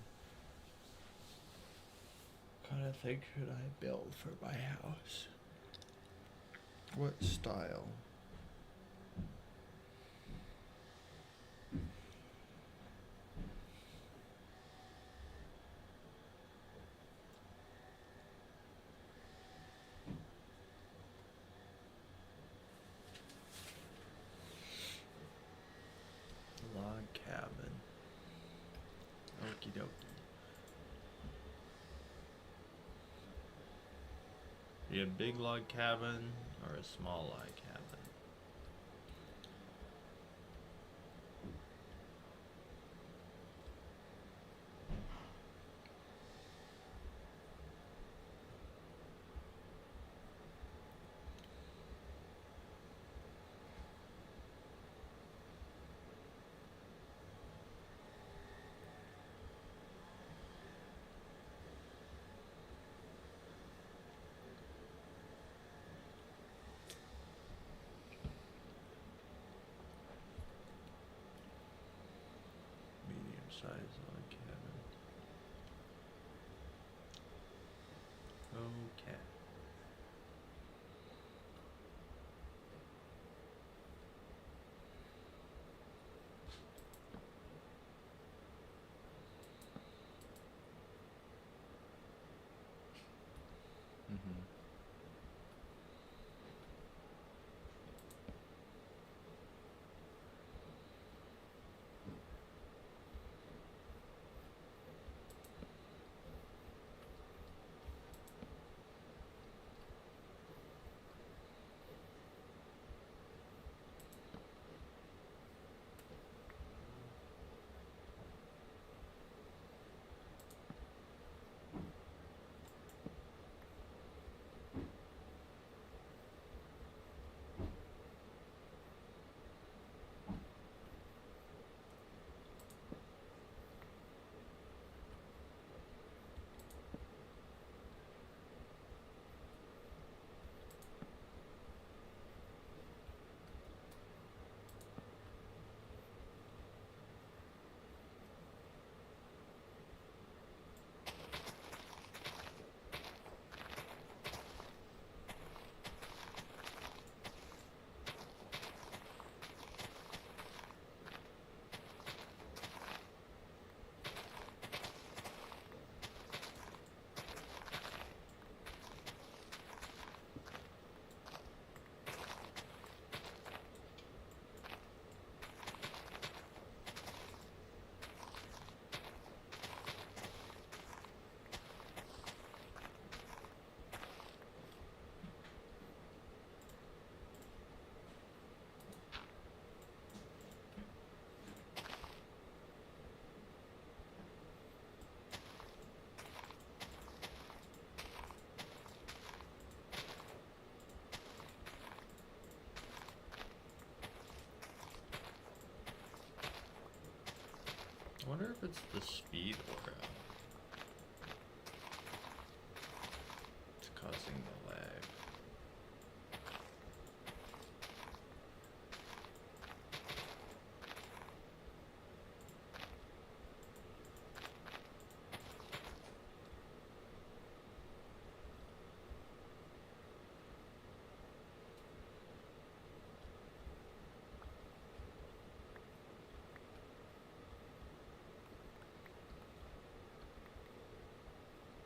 What kind of thing should I build for my house? What style? Log cabin. Okie dokie. Be a big log cabin or a small log cabin? size log cabin. Okay. Mm-hmm. I wonder if it's the speed aura. It's causing the lag.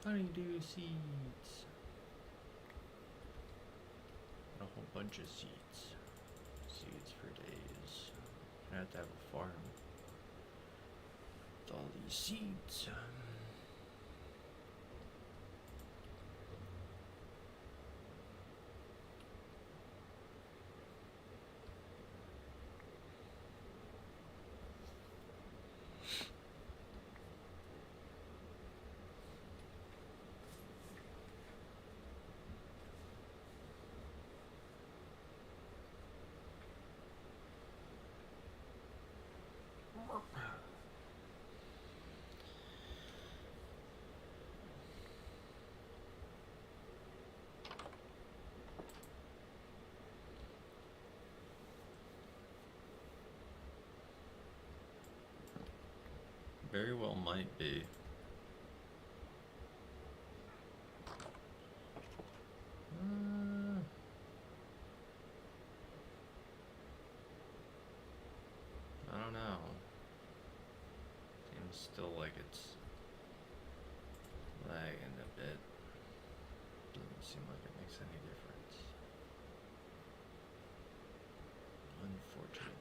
Honeydew seeds. A whole bunch of seeds. Seeds for days. I have to have a farm with all these seeds. Very well might be. I don't know. Seems still like it's lagging a bit. Doesn't seem like it makes any difference. Unfortunate.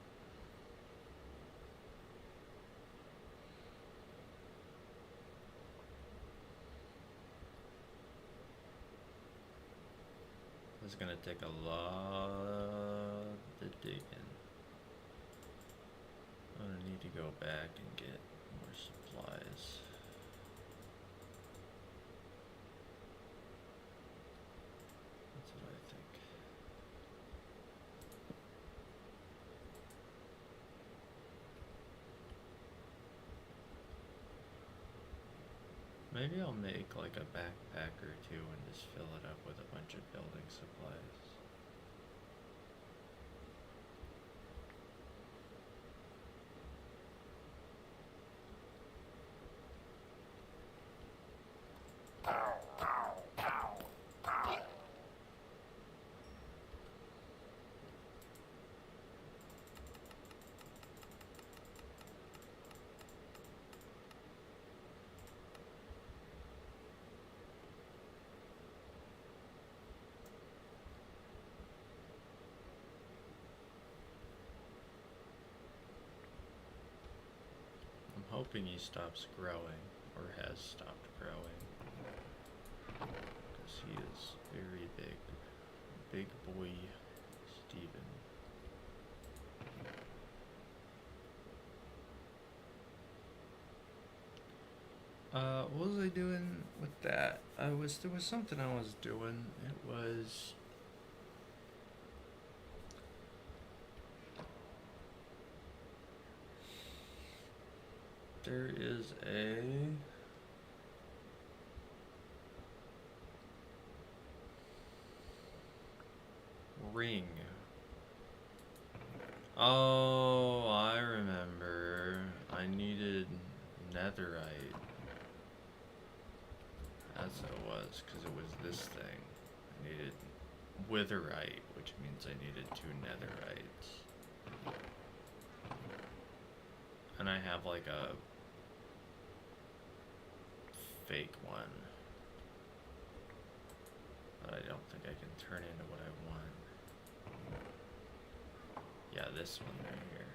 This is gonna take a lot of digging. I'm gonna need to go back and get more supplies. That's what I think. Maybe I'll make like a backpack or two and just fill it up with a bunch of building supplies. hoping he stops growing, or has stopped growing. Because he is very big. Big boy Steven. What was I doing with that? There was something I was doing. It was there is a ring. Oh, I remember. I needed netherite. That's what it was, because it was this thing. I needed witherite, which means I needed 2 netherites. And I have like a fake one. But I don't think I can turn into what I want. Yeah, this one right here.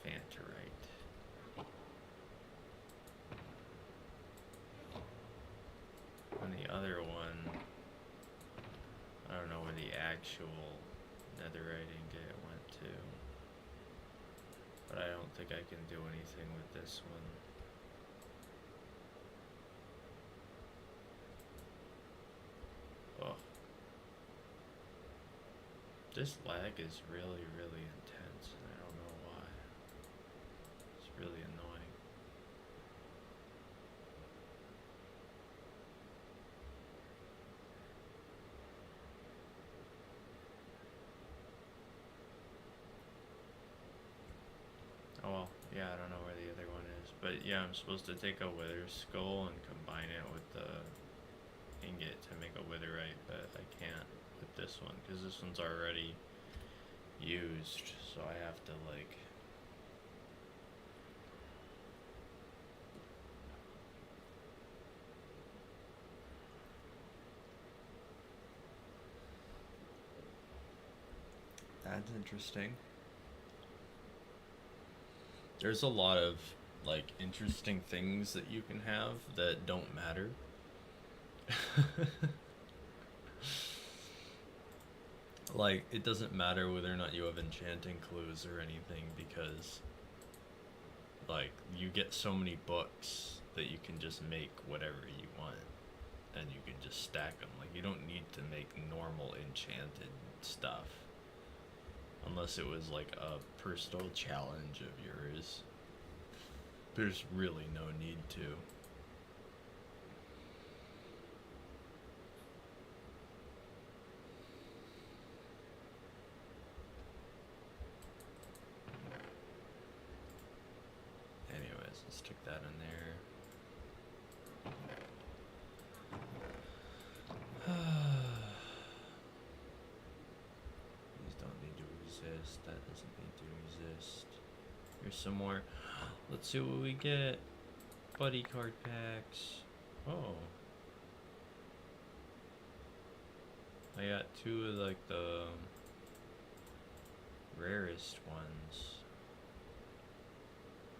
Phanterite. And the other one, I don't know where the actual netherite ingot went to. But I don't think I can do anything with this one. Oh. This lag is really, really intense, and I don't know why. It's really annoying. Oh well, yeah, I don't know where the other one is. But yeah, I'm supposed to take a wither skull and combine it with the ingot to make a witherite, but I can't with this one because this one's already used, so I have to like that's interesting. There's a lot of like interesting things that you can have that don't matter. Like, it doesn't matter whether or not you have enchanting clues or anything, because like you get so many books that you can just make whatever you want, and you can just stack them. Like, you don't need to make normal enchanted stuff unless it was like a personal challenge of yours. There's really no need to. Anyways, let's stick that in there. These don't need to resist. That doesn't need to resist. Here's some more. Let's see what we get. Buddy card packs. Oh. I got 2 of like the rarest ones.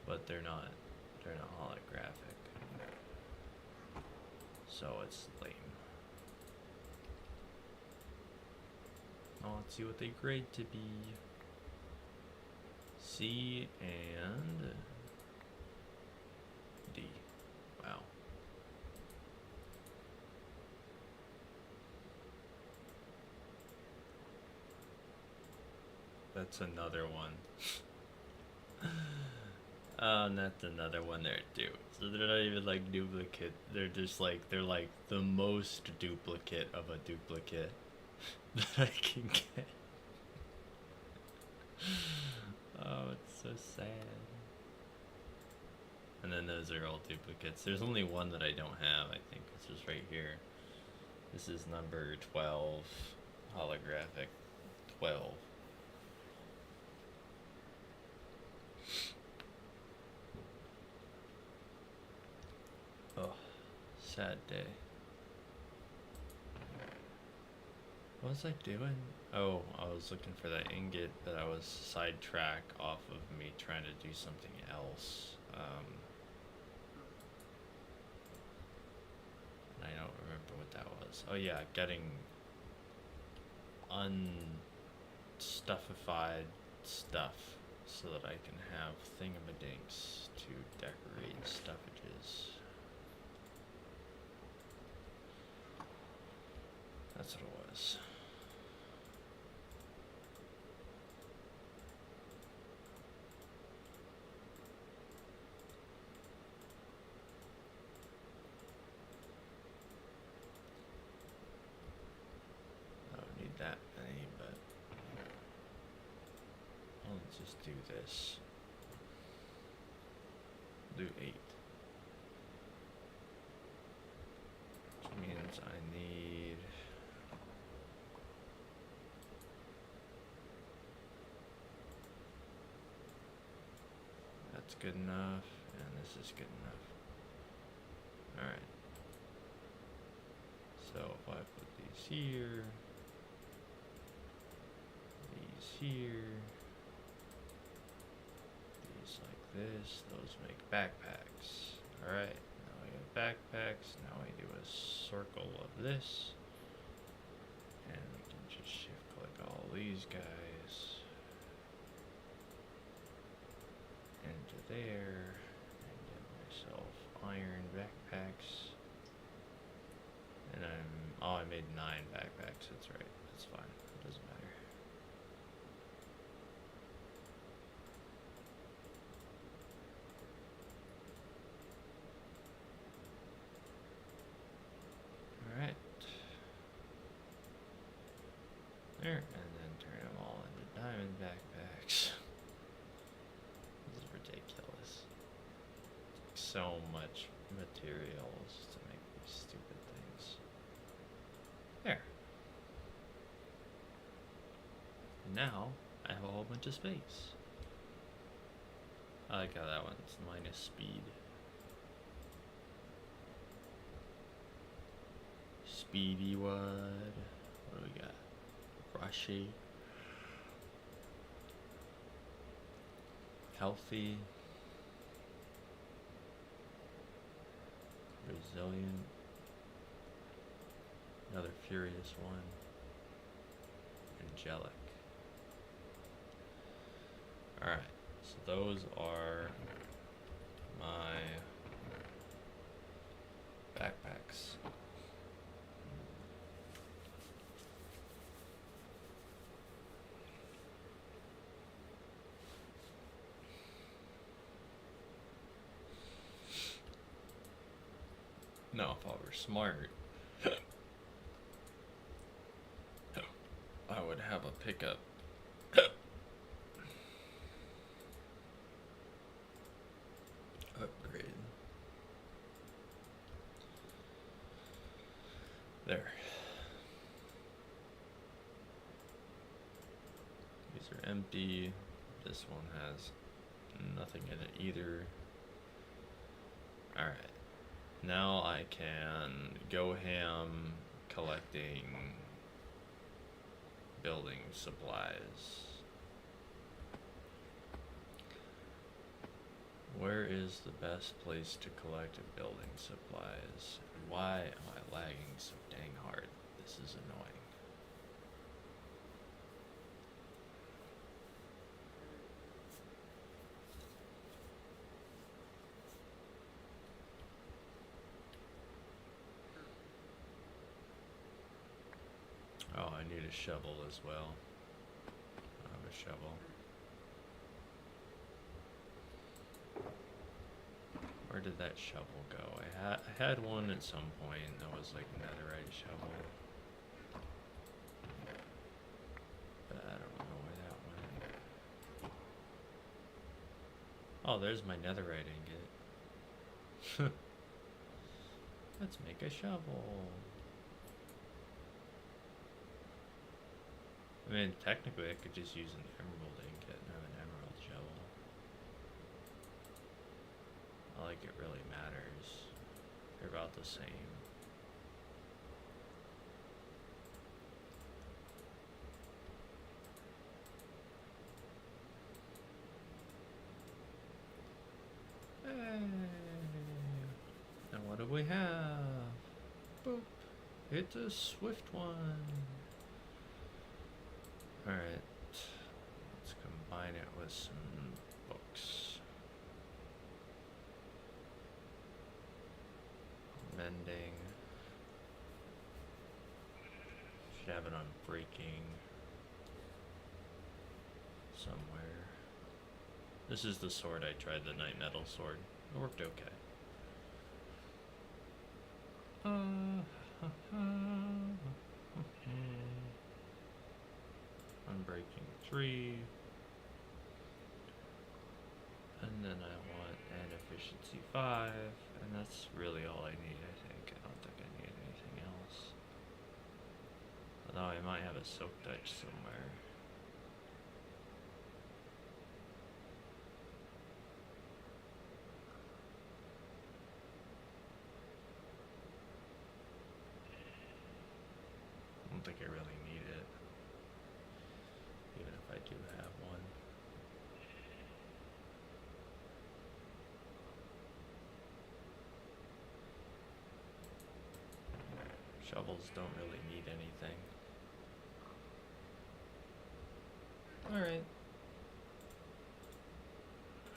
But they're not holographic. So it's lame. Oh, let's see what they grade to be. C and D. Wow. That's another one. And that's another one there too. So they're not even like duplicate. They're just like, they're like the most duplicate of a duplicate that I can get. Oh, it's so sad. And then those are all duplicates. There's only one that I don't have, I think. It's just right here. This is number 12. Holographic 12. Oh, sad day. What was I doing? Oh, I was looking for that ingot, but I was sidetracked off of me trying to do something else. I don't remember what that was. Oh yeah, getting unstuffified stuff so that I can have thingamadinks to decorate stuffages. That's what it was. I don't need that many, but let's just do this. Do 8. Which means I need that's good enough, and this is good enough. Alright. So if I put these here, these here, these like this, those make backpacks. Alright, now we have backpacks, now we do a circle of this, and we can just shift click all these guys into there, and get myself iron backpacks. And I made 9 backpacks, that's right, that's fine, it doesn't matter. Alright. There, and then turn them all into diamond backpacks. This is ridiculous. So much materials to make these stupid things. There. Now, I have a whole bunch of space. I like how that one's minus speed. Speedy wood. What do we got? Brushy. Healthy. Resilient. Another furious one. Angelic. Alright, so those are my backpacks. Now, if I were smart, I would have a pickup. Upgrade. There. These are empty. This one has nothing in it either. Alright. Now I can go ham collecting building supplies. Where is the best place to collect building supplies? Why am I lagging so dang hard? This is annoying. Oh, I need a shovel as well. I have a shovel. Where did that shovel go? I had one at some point that was like netherite shovel. But I don't know where that went. Oh, there's my netherite ingot. Let's make a shovel. I mean, technically I could just use an emerald ingot and have an emerald shovel. Not like it really matters. They're about the same. we have? Boop. It's a swift one. Alright. Let's combine it with some books. Mending. Should have it on breaking somewhere. This is the sword I tried, the Night Metal sword. It worked okay. Unbreaking 3. And then I want an efficiency 5. And that's really all I need, I think. I don't think I need anything else. Although I might have a Silk Touch somewhere. I don't think I really need it, even if I do have one. Shovels don't really need anything. Alright.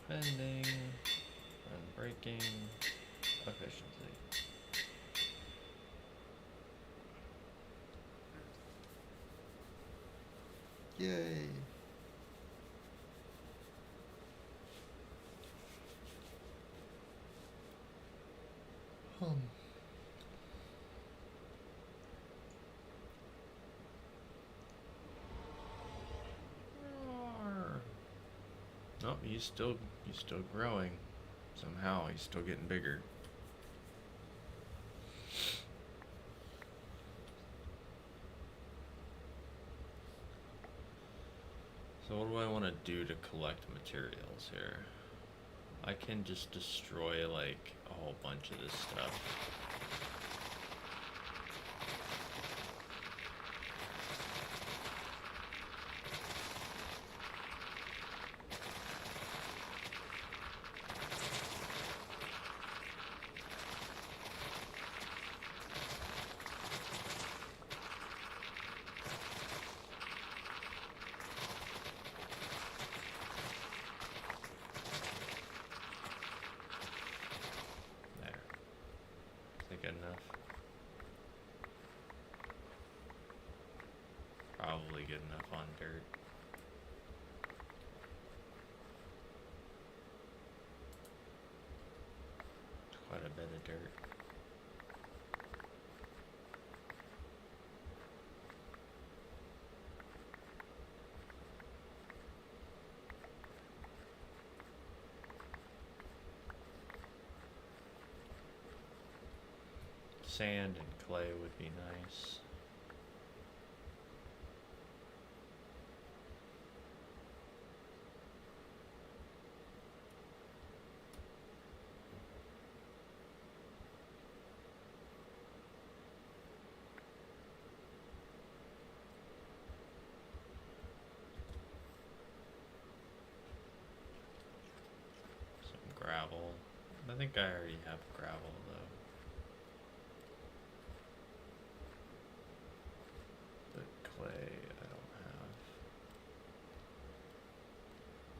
Bending, unbreaking, efficiency. Yay! Nope, he's still growing. Somehow he's still getting bigger. So what do I want to do to collect materials here? I can just destroy like a whole bunch of this stuff. Good enough. Probably good enough on dirt. Quite a bit of dirt. Sand and clay would be nice. Some gravel. I think I already have gravel though. Clay, I don't have.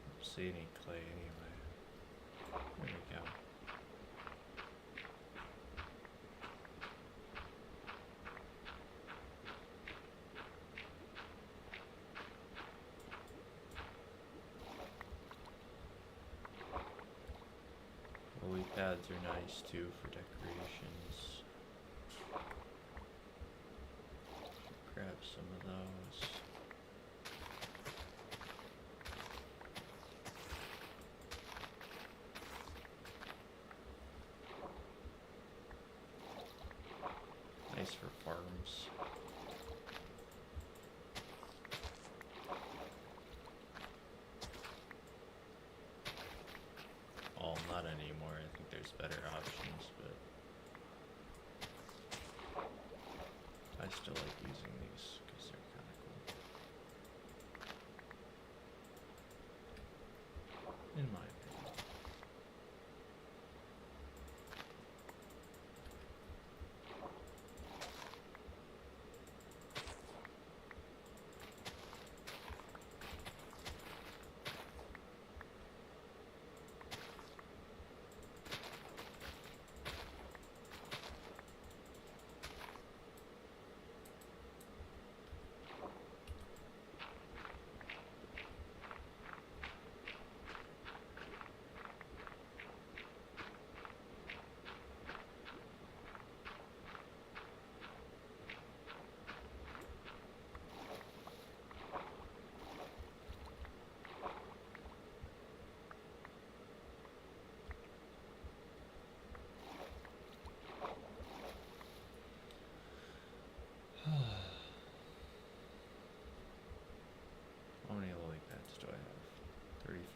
Don't see any clay anyway. There we go. Lily pads are nice too for decorations. Grab some of those. Nice for farms. Oh, not anymore. I think there's better options, but I still like using these because they're kind of cool. In my opinion.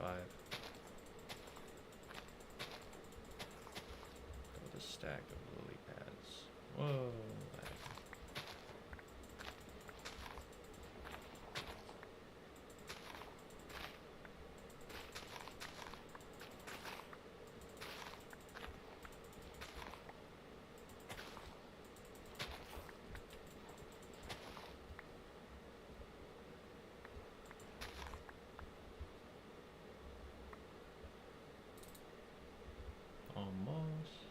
5. Go with a stack of lily pads. Whoa. Almost.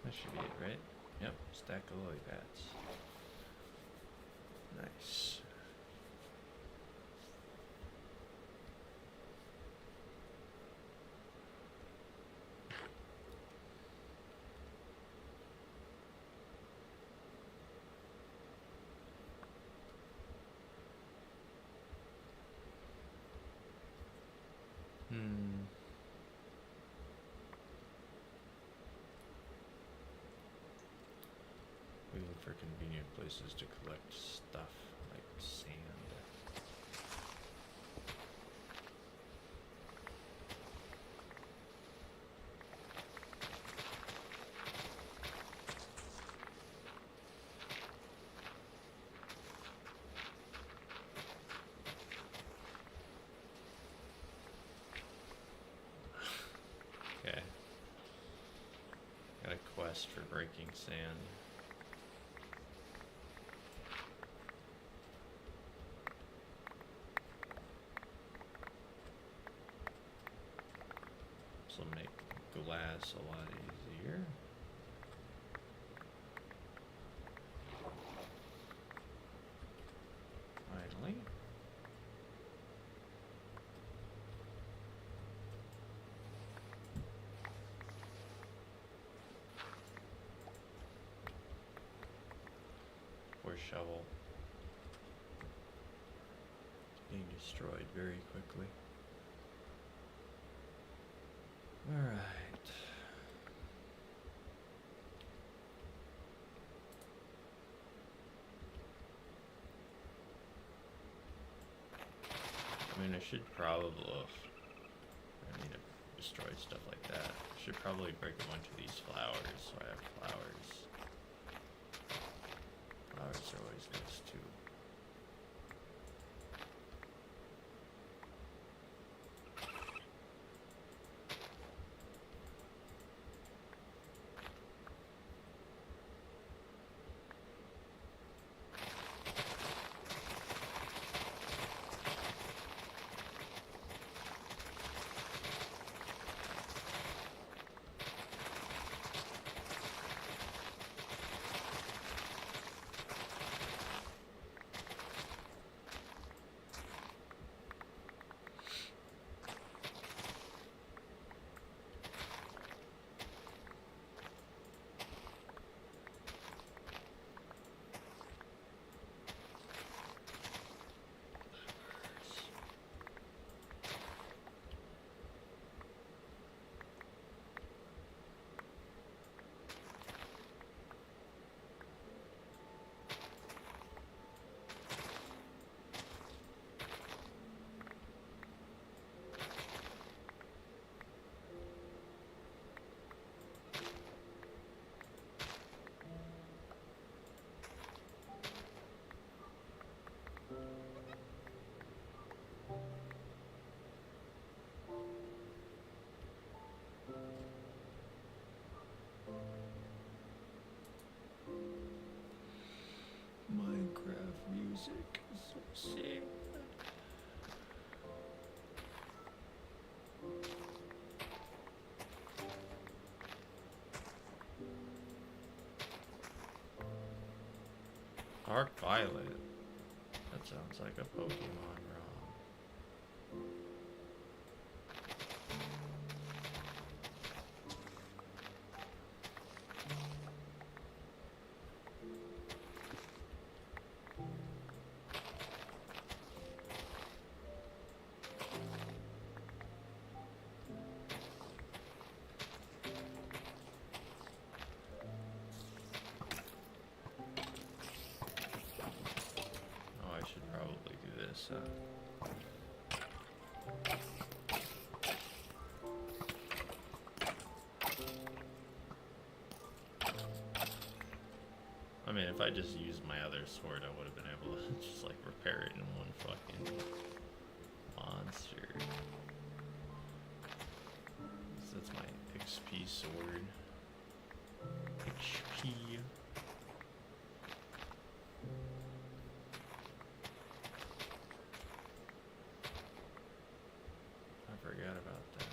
That should be it, right? Yep, stack of lily pads. Nice. We look for convenient places to collect stuff like sand. Okay. Got a quest for breaking sand. This will make glass a lot easier. Finally. Poor shovel. Being destroyed very quickly. Alright. I mean, I should probably, I need to destroy stuff like that. I should probably break a bunch of these flowers so I have flowers. Flowers are always nice too. Minecraft music is so sick. Dark Violet. That sounds like a Pokemon ROM. so. I mean, if I just used my other sword, I would have been able to just like repair it in one fucking monster. So that's my XP sword. XP. I forgot about that.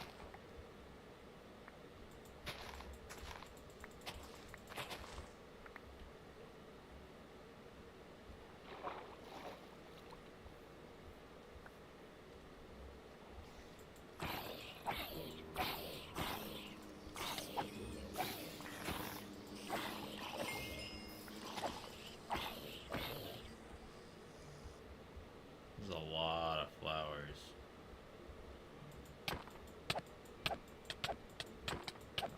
There's a lot of flowers.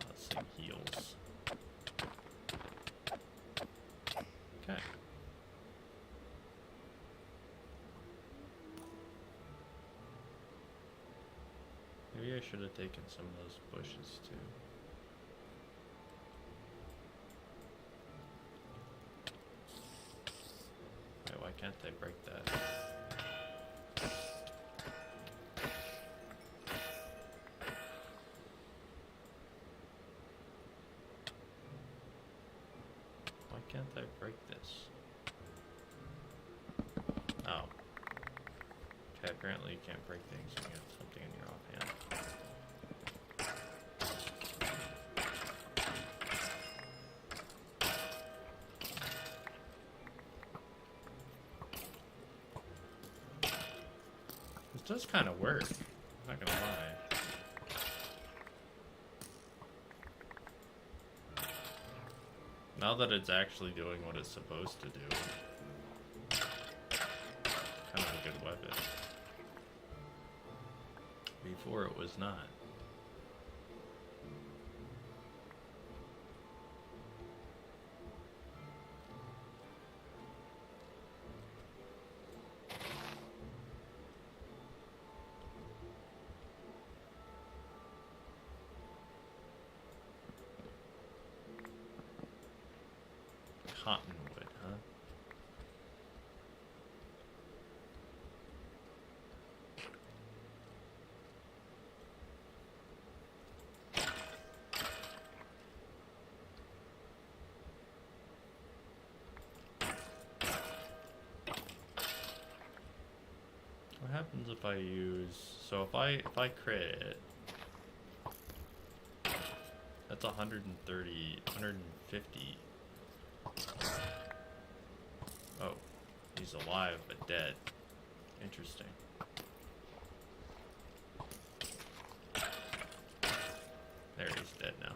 Let's see, heals. Okay. Maybe I should have taken some of those bushes too. Wait, why can't I break that? Why can't I break this? Oh. Okay, apparently you can't break things when you have something in your offhand. This does kind of work, I'm not gonna lie. Now that it's actually doing what it's supposed to do. Kind of a good weapon. Before it was not. Cottonwood, huh? What happens if I use, so if I crit it, that's 130, 150. Oh, he's alive but dead. Interesting. There, he's dead now.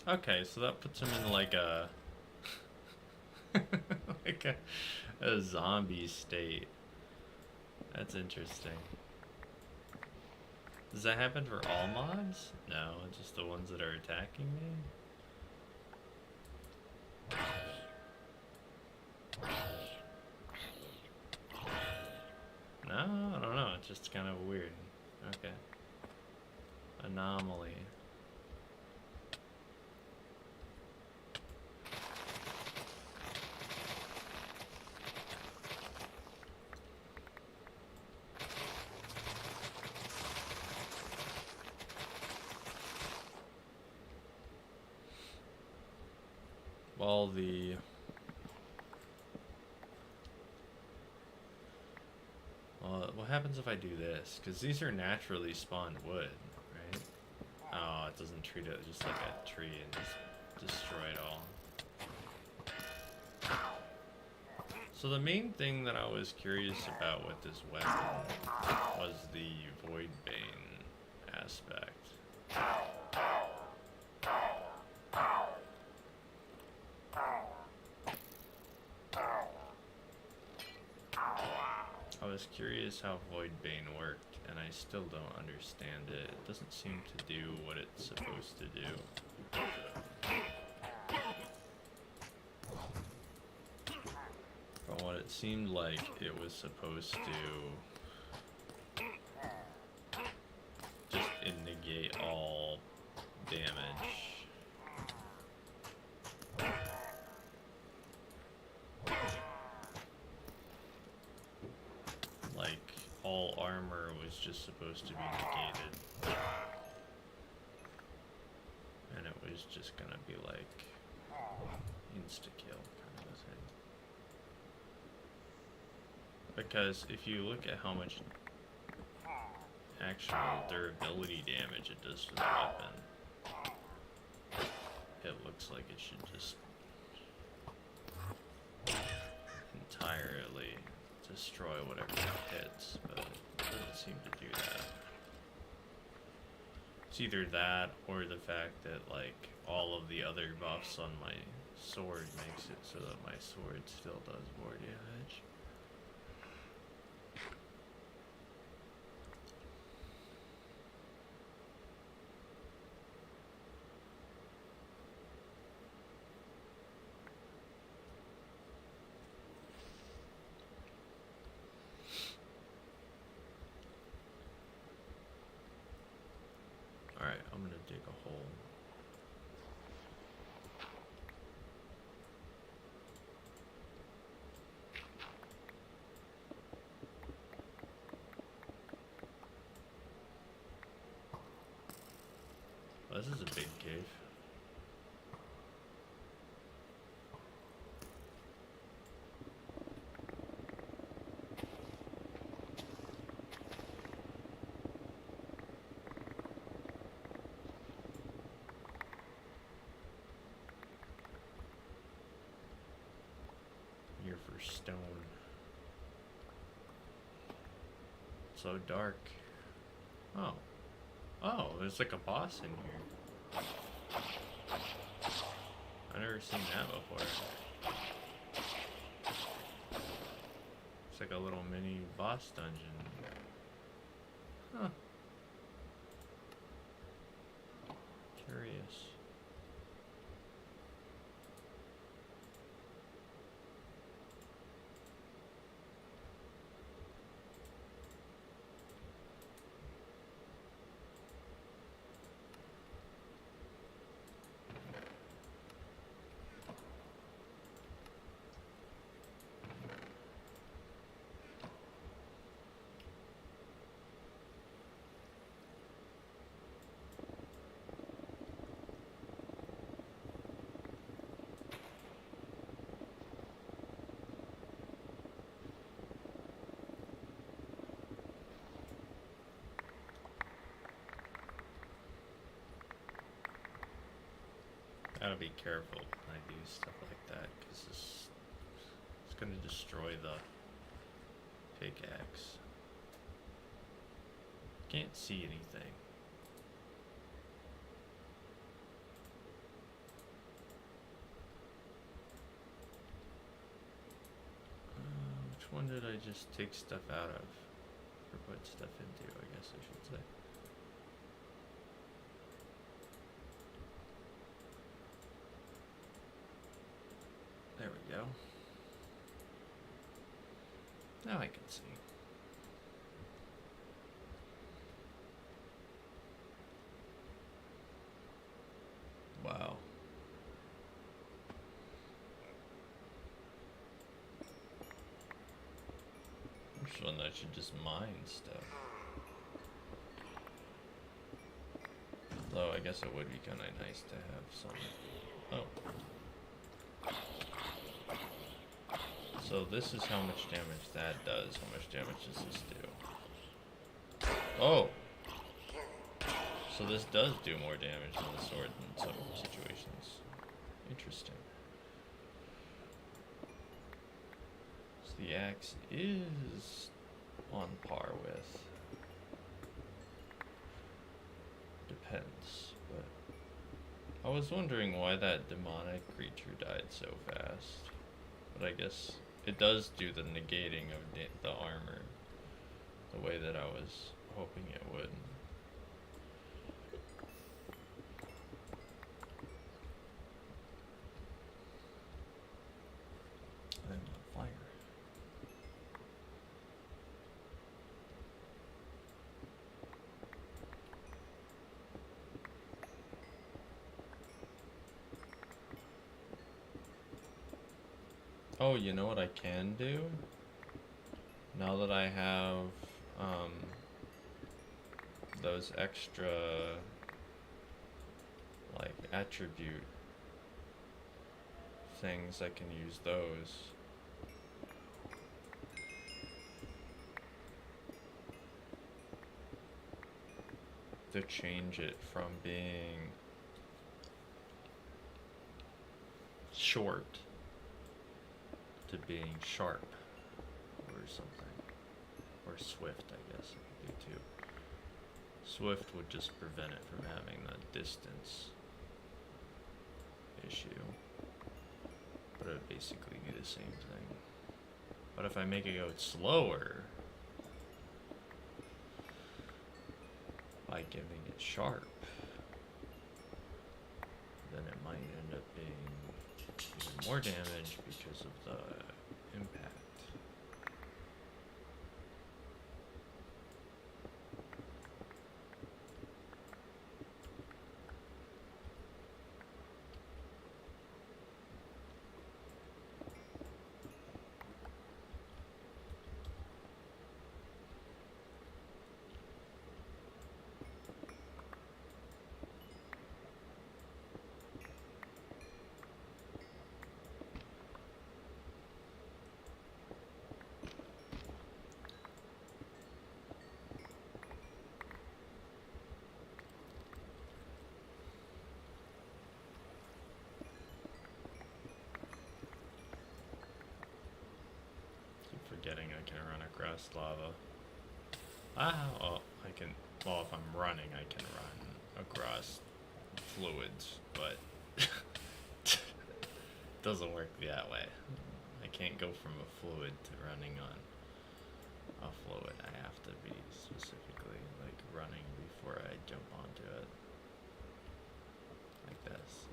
Okay, so that puts him in like a like a zombie state. That's interesting. Does that happen for all mobs? No, just the ones that are attacking me? No, I don't know. It's just kind of weird. Okay. Anomaly. Well, what happens if I do this? Because these are naturally spawned wood, right? Oh, it doesn't treat it just like a tree and just destroy it all. So the main thing that I was curious about with this weapon was the Voidbane aspect. I was curious how Voidbane worked, and I still don't understand it. It doesn't seem to do what it's supposed to do. it seemed like it was supposed to just negate all damage. Like, all armor was just supposed to be negated. And it was just gonna be like insta-kill kind of a thing. Because if you look at how much actual durability damage it does to the weapon, it looks like it should just entirely destroy whatever it hits, but it doesn't seem to do that. It's either that or the fact that like all of the other buffs on my sword makes it so that my sword still does more damage. Alright, I'm gonna dig a hole. Oh, this is a big cave. Here for stone. So dark. Oh. Oh, there's like a boss in here. I've never seen that before. It's like a little mini boss dungeon. Huh. Curious. Gotta be careful when I do stuff like that, because it's gonna destroy the pickaxe. Can't see anything. Which one did I just take stuff out of? Or put stuff into, I guess I should say. There we go. Now I can see. Wow. There's one that should just mine stuff. Though I guess it would be kind of nice to have some. Oh. So this is how much damage that does. How much damage does this do? Oh! So this does do more damage than the sword in some situations. Interesting. So the axe is on par with. Depends, but I was wondering why that demonic creature died so fast. But I guess it does do the negating of the armor the way that I was hoping it would. I'm on fire. Oh, you know what I can do? Now that I have those extra like attribute things, I can use those. To change it from being short to being sharp or something. Or swift, I guess I could do too. Swift would just prevent it from having the distance issue. But it would basically be the same thing. But if I make it go slower by giving it sharp, then it might end up being even more damage because of the impact. Forgetting I can run across lava. Oh, I can. Well, if I'm running, I can run across fluids, but doesn't work that way. I can't go from a fluid to running on a fluid. I have to be specifically like running before I jump onto it, like this.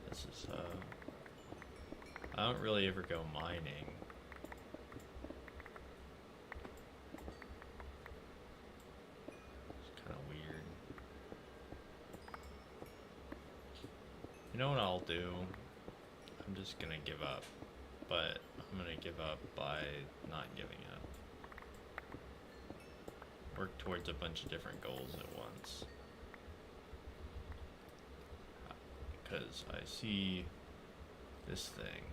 This is, I don't really ever go mining. It's kind of weird. You know what I'll do? I'm just gonna give up. But I'm gonna give up by not giving up. Work towards a bunch of different goals at once. Because I see this thing,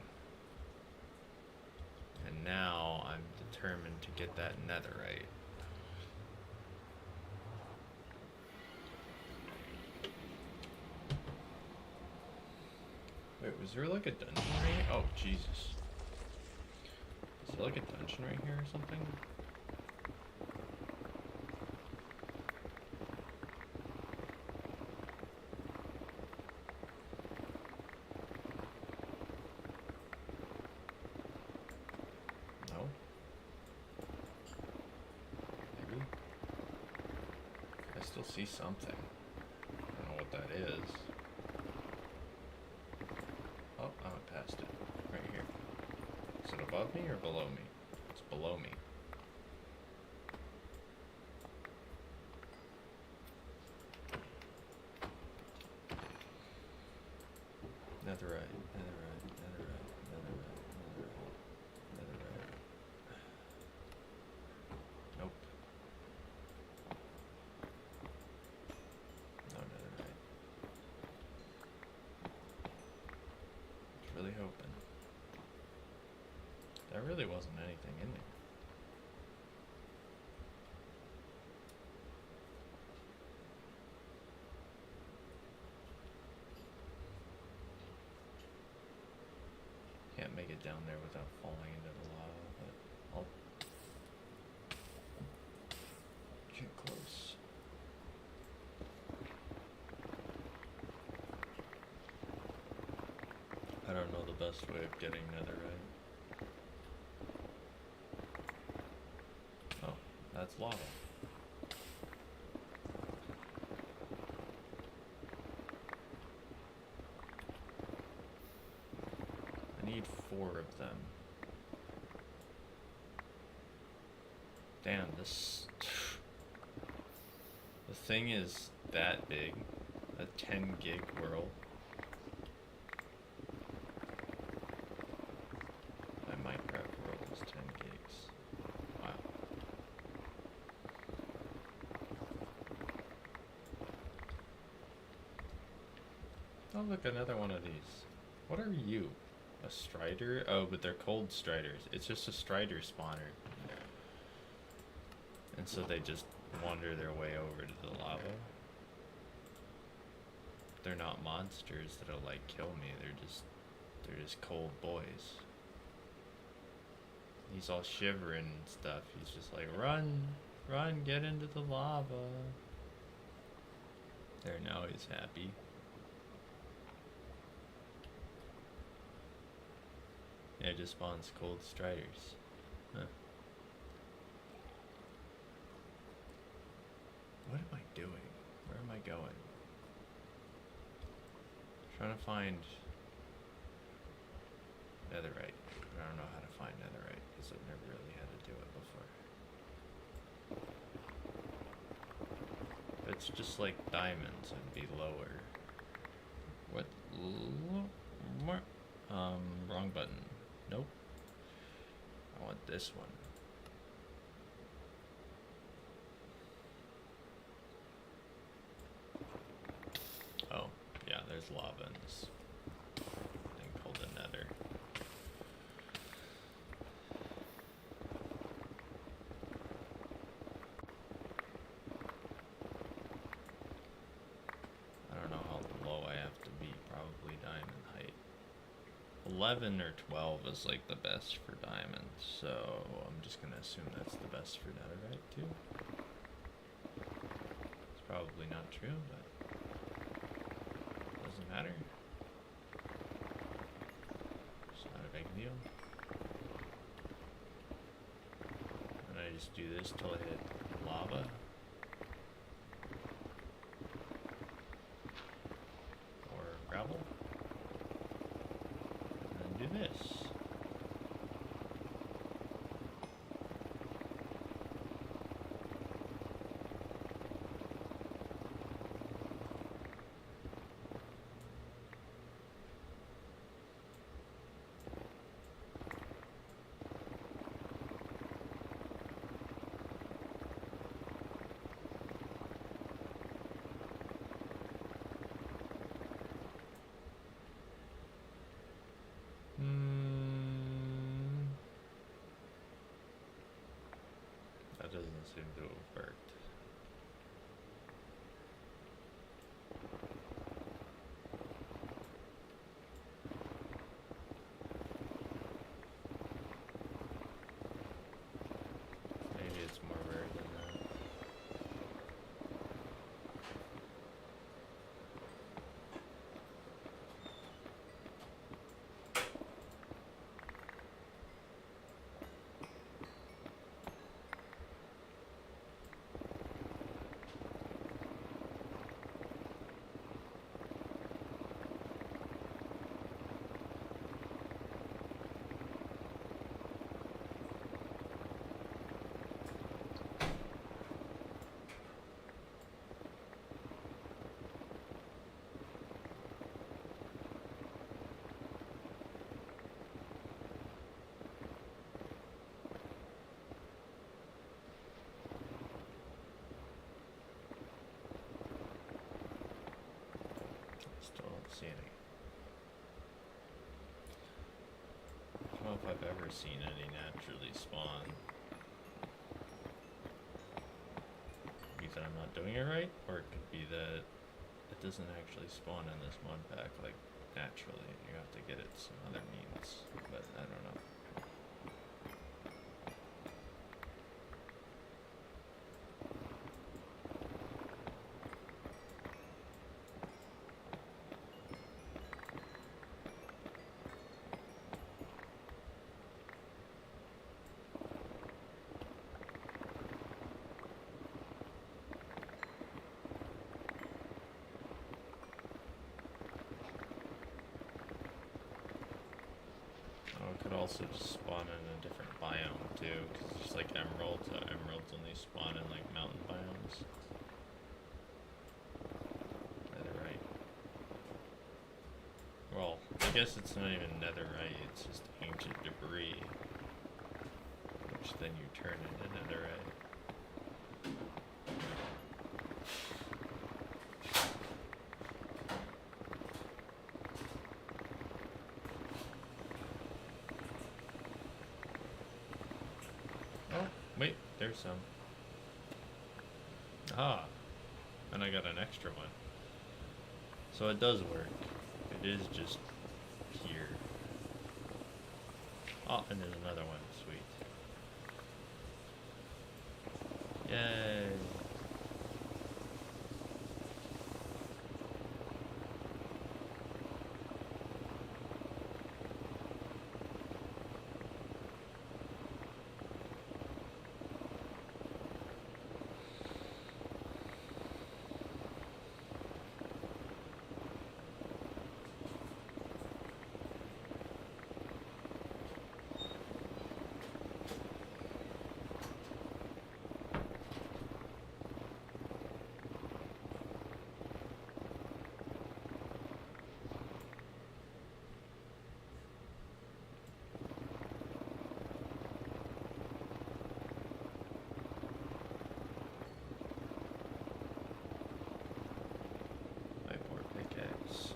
and now I'm determined to get that netherite. Wait, was there like a dungeon right here? Oh, Jesus. Is there like a dungeon right here or something? See something. I don't know what that is. Oh, I went past it. Right here. Is it above me or below me? It's below me. Netherite, netherite, netherite, netherite, netherite, netherite. Nope. Really hoping. There really wasn't anything in there. Can't make it down there without falling into the lava, but I'll get close. I don't know the best way of getting netherite. Oh, that's lava. 4 of them. Damn, this... The thing is that big. A 10 gig world. My Minecraft world is 10 gigs. Wow. Oh look, another one of these. What are you? A strider? Oh, but they're cold striders. It's just a strider spawner. And so they just wander their way over to the lava. They're not monsters that'll like kill me. They're just cold boys. He's all shivering and stuff. He's just like, run, run, get into the lava. There, now he's happy. Yeah, it just spawns cold striders. Huh. What am I doing? Where am I going? Trying to find netherite. I don't know how to find netherite because I've never really had to do it before. If it's just like diamonds, it'd be lower. What? Wrong button. Nope. I want this one. Oh, yeah, there's lava in this thing called the nether. I don't know how low I have to be, probably diamond height. 11 or 12 is like the best for diamonds, so I'm just gonna assume that's the best for netherite too. It's probably not true, but doesn't matter. It's not a big deal. And I just do this till I hit lava. Or gravel. And then do this. That doesn't seem to have worked. Maybe it's more rare than that. Still don't see any. I don't know if I've ever seen any naturally spawn. Either I'm not doing it right, or it could be that it doesn't actually spawn in this Modpack like naturally. You have to get it some other means, but I don't know. also just spawn in a different biome too, because it's just like emeralds. Emeralds only spawn in like mountain biomes. Netherite. Well, I guess it's not even netherite, it's just ancient debris, which then you turn into netherite. Oh, wait, there's some. Ah, and I got an extra one. So it does work. It is just here. Oh, and there's another one. Sweet. Yay. My poor pickaxe.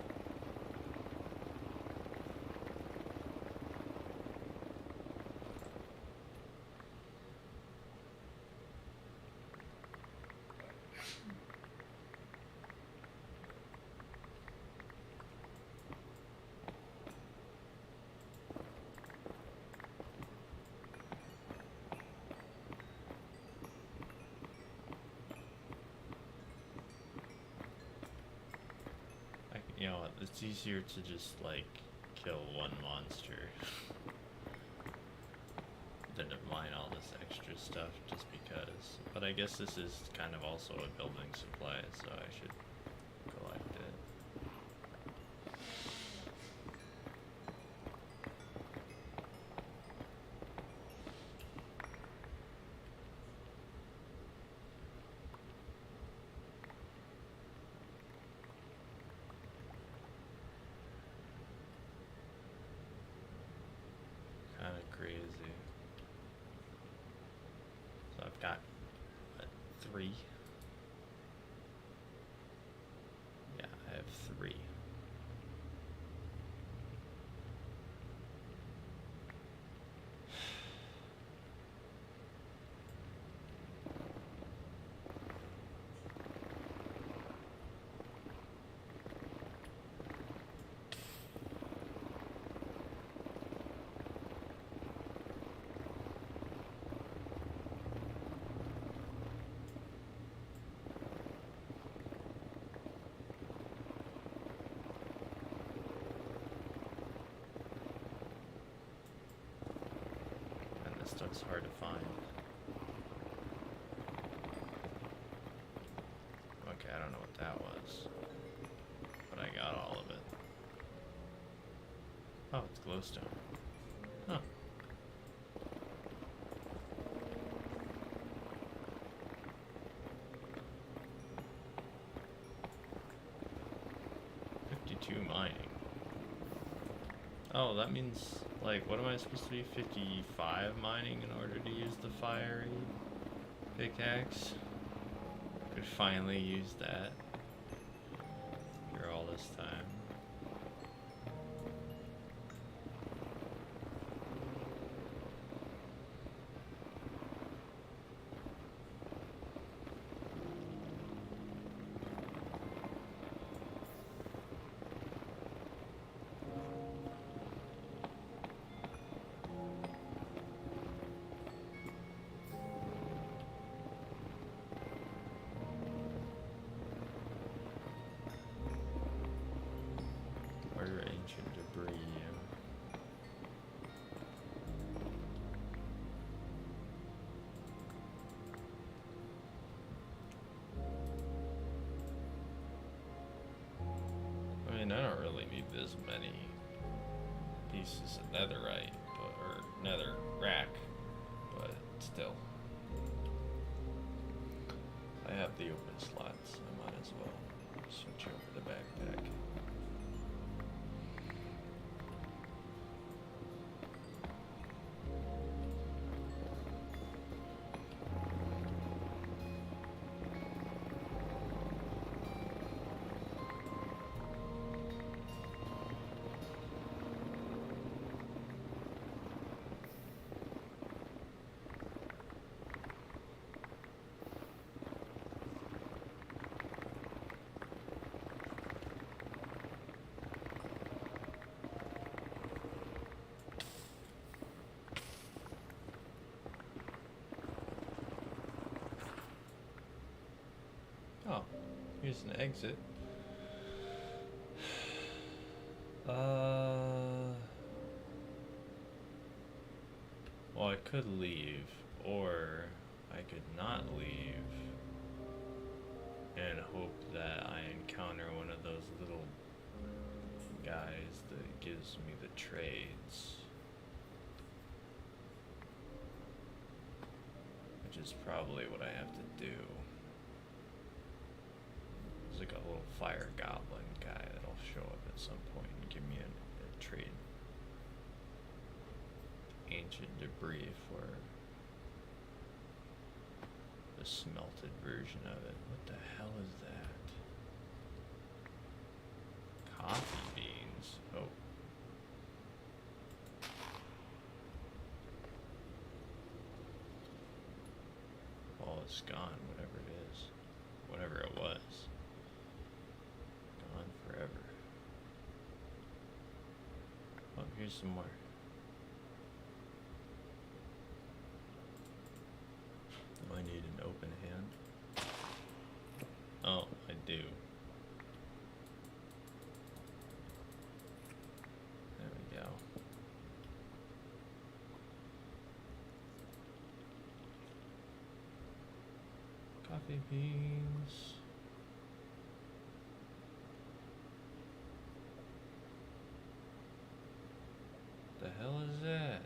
You know what, it's easier to just like kill one monster than to mine all this extra stuff just because. But I guess this is kind of also a building supply, so I should collect it. Kind of crazy. So I've got what, 3. Yeah, I have 3. And this stuff's hard to find. Okay, I don't know what that was, but I got all of it. Oh, it's glowstone. Huh. Mining. Oh, that means, like, what am I supposed to be? 55 mining in order to use the fiery pickaxe? Could finally use that after all this time. Ancient debris. I mean, I don't really need this many pieces of netherite, but, or nether rack, but still. I have the open slots, I might as well switch over the backpack. Oh, here's an exit. Well, I could leave, or I could not leave and hope that I encounter one of those little guys that gives me the trades. Which is probably what I have to do. There's like a little fire goblin guy that'll show up at some point and give me a trade. Ancient debris for the smelted version of it. What the hell is that? Coffee beans. Oh. All it's gone, whatever it is. Whatever it was. Gone forever. Oh, here's some more. Do I need an open hand? Oh, I do. There we go. Coffee beans. The hell is that?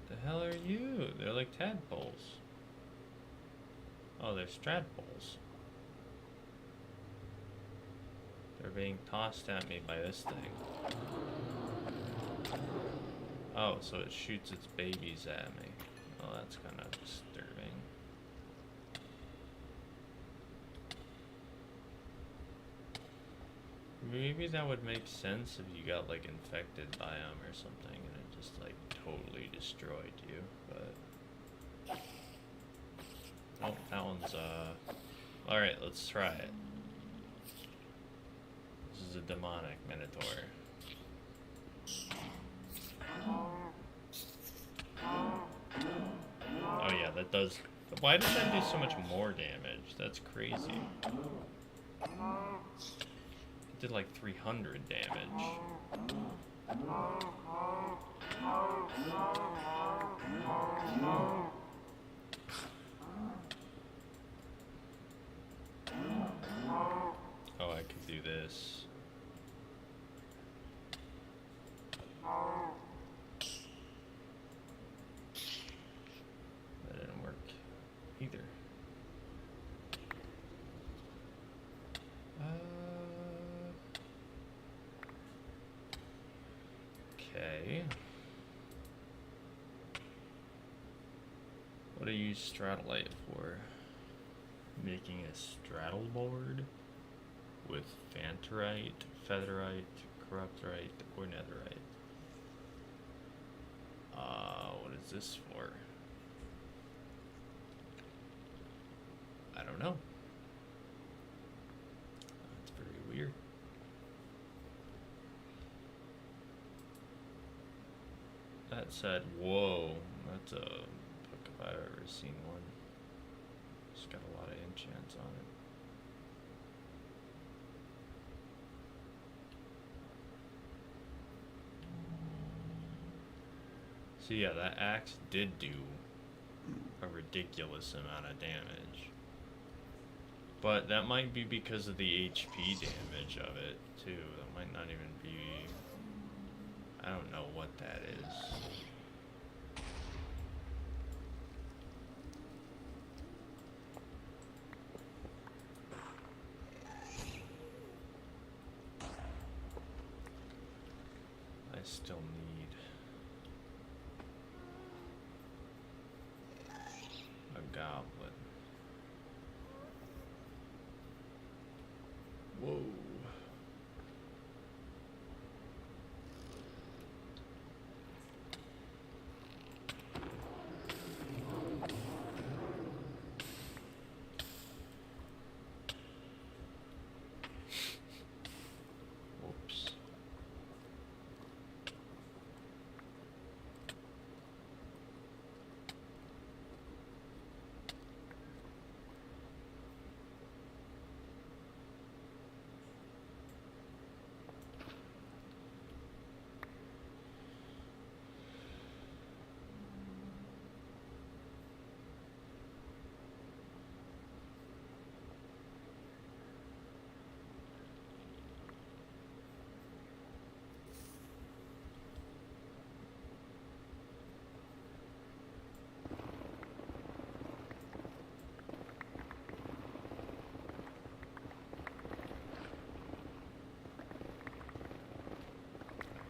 The hell are you? They're like tadpoles. Oh, they're stradpoles. They're being tossed at me by this thing. Oh, so it shoots its babies at me. Oh, that's kind of disturbing. Maybe that would make sense if you got like infected by them or something and it just like totally destroyed you, but... Oh, that one's, alright, let's try it. This is a demonic minotaur. Oh yeah, that does... Why does that do so much more damage? That's crazy. It did like 300 damage. Oh, I could do this. That didn't work either. Okay. What do you use Stratolite for? Making a straddle board with Phanterite, Featherite, Corruptorite, or Netherite. What is this for? I don't know. That's very weird. That said, whoa, that's a book if I've ever seen one. It's got a lot of enchants on it. So yeah, that axe did do a ridiculous amount of damage. But that might be because of the HP damage of it, too. That might not even be... I don't know what that is. I still need a goblin. Whoa. Whoops.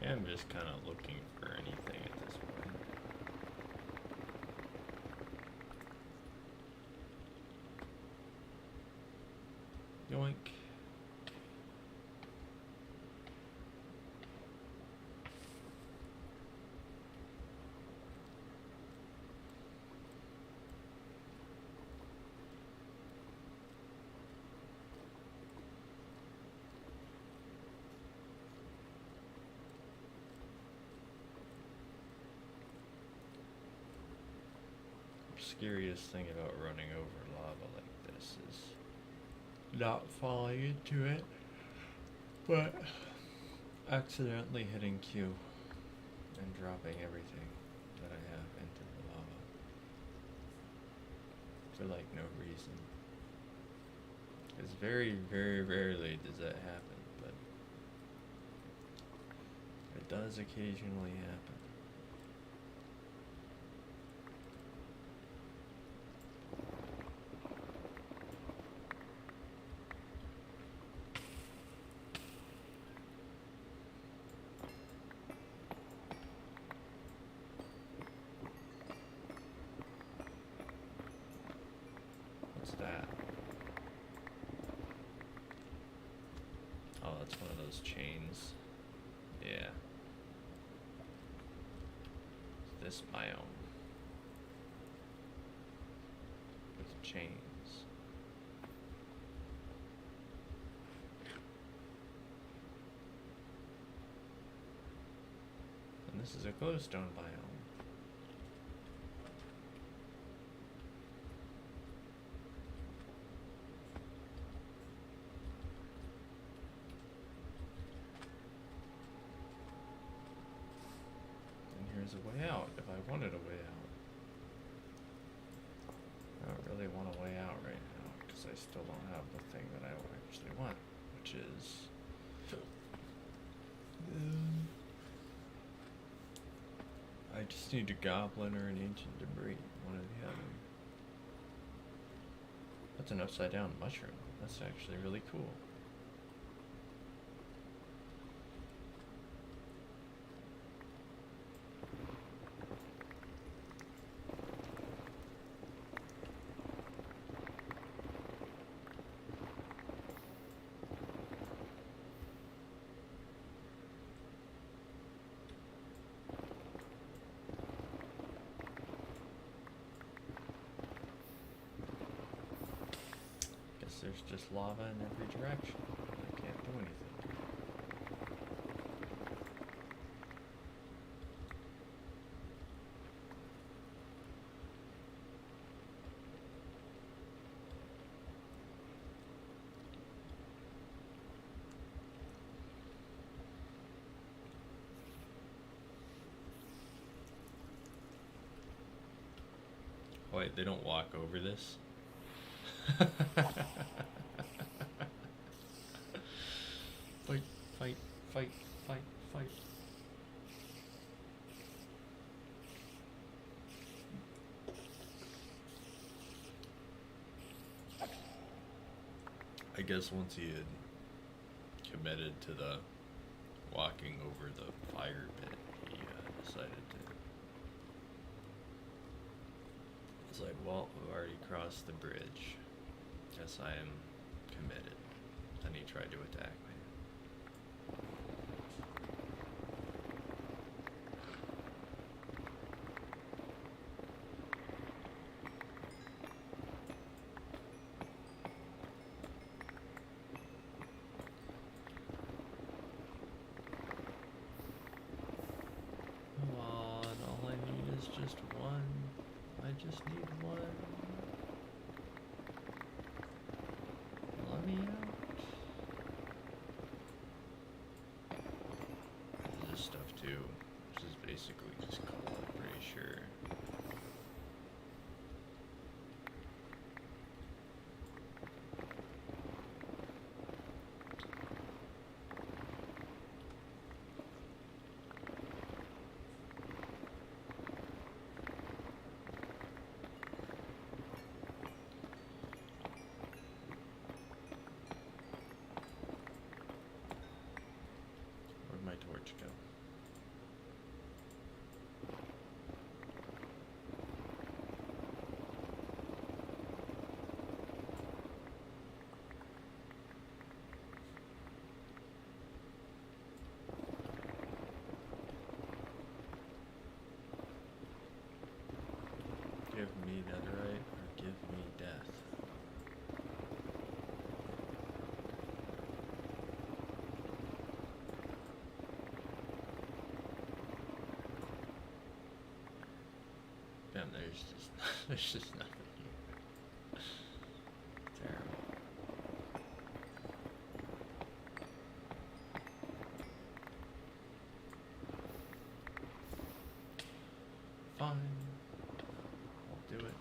I'm just kind of looking for anything at this point. Yoink. Scariest thing about running over lava like this is not falling into it, but accidentally hitting Q and dropping everything that I have into the lava for like no reason. Because very, very rarely does that happen, but it does occasionally happen. That? Oh, that's one of those chains. Yeah. This biome with chains. And this is a glowstone biome. There's a way out if I wanted a way out. I don't really want a way out right now because I still don't have the thing that I actually want, which is I just need a goblin or an ancient debris, one or the other. That's an upside down mushroom. That's actually really cool. There's just lava in every direction. I can't do anything. Wait, they don't walk over this? Fight, fight, fight, fight, fight. I guess once he had committed to the walking over the fire pit, he decided to. It's like, well, we've already crossed the bridge. Guess I am committed. Then he tried to attack me. Come on, all I need is just one. I just need one. Let me out. This stuff too. This is basically just coal, I'm pretty sure. Where'd my torch go? Give me netherite or give me death. Damn, there's just nothing here. Terrible. Fine. I'll do it.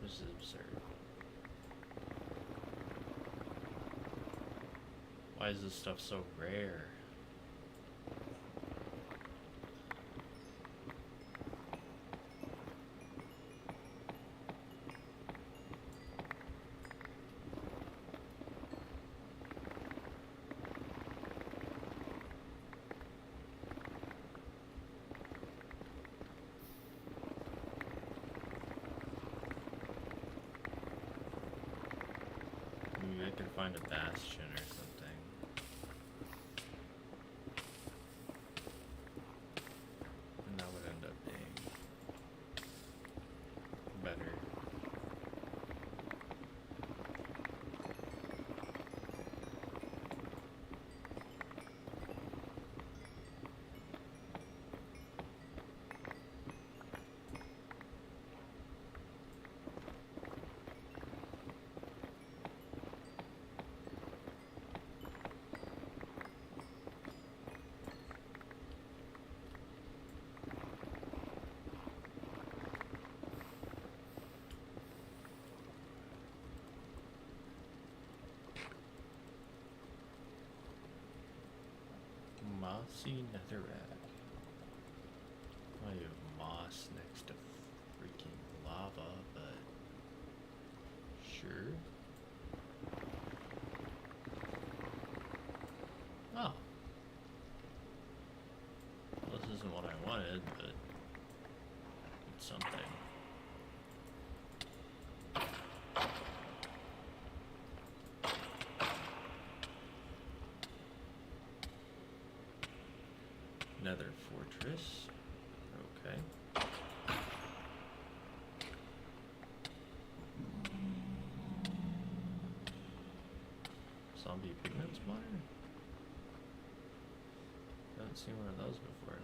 This is absurd. Why is this stuff so rare? Maybe I can find a bastion or something. And that would end up being better. Mossy netherrack. I have moss next to freaking lava, but sure. Oh. Well, this isn't what I wanted, but something. Nether fortress. Okay. Zombie pigment spawner? Haven't seen one of those before.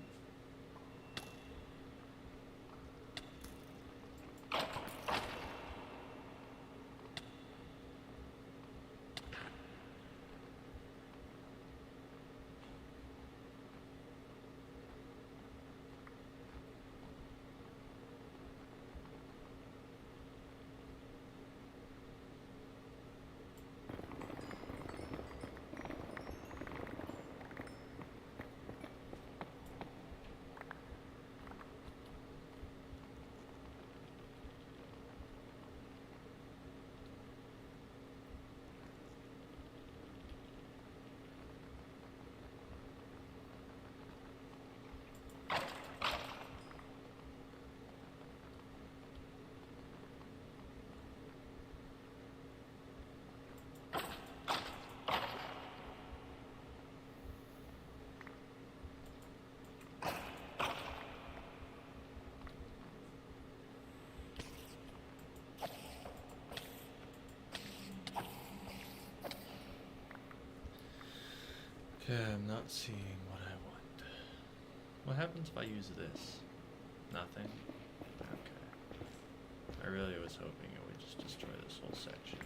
Okay, I'm not seeing what I want. What happens if I use this? Nothing? Okay. I really was hoping it would just destroy this whole section.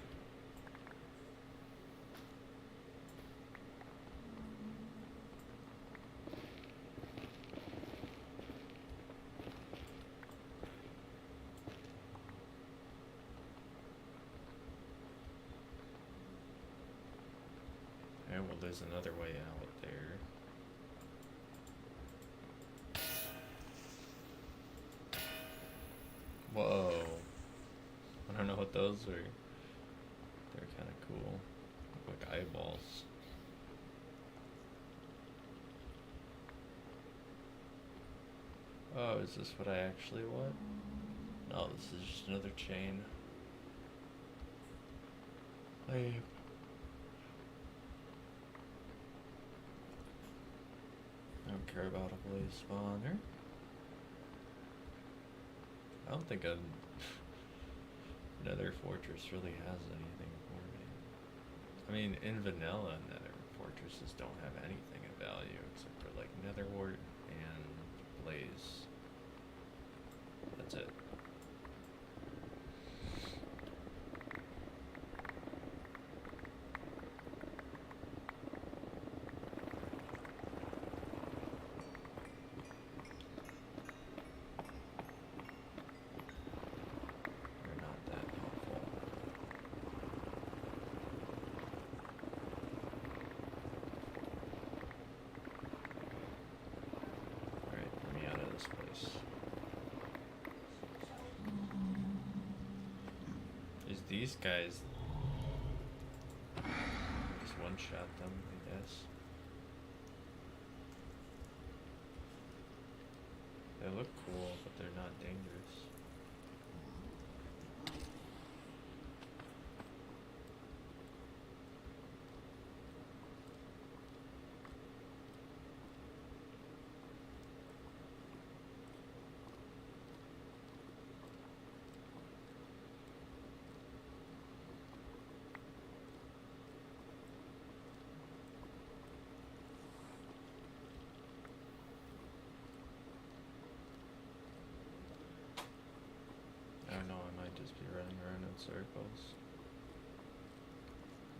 Okay, well there's another way out there. Whoa. I don't know what those are. They're kind of cool. Look like eyeballs. Oh, is this what I actually want? No, this is just another chain. I don't care about a blaze spawner. I don't think Nether Fortress really has anything for me. I mean, in vanilla, Nether Fortresses don't have anything of value except for like Nether Wart and Blaze. That's it. These guys just one-shot them, I guess. They look cool, but they're not dangerous. I don't know, I might just be running around in circles.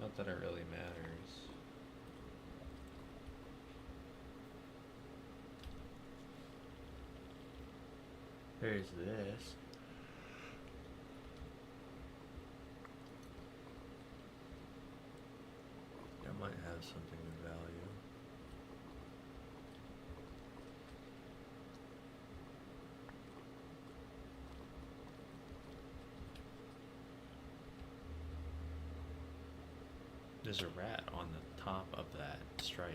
Not that it really matters. There's this. I might have something of value. There's a rat on the top of that strider.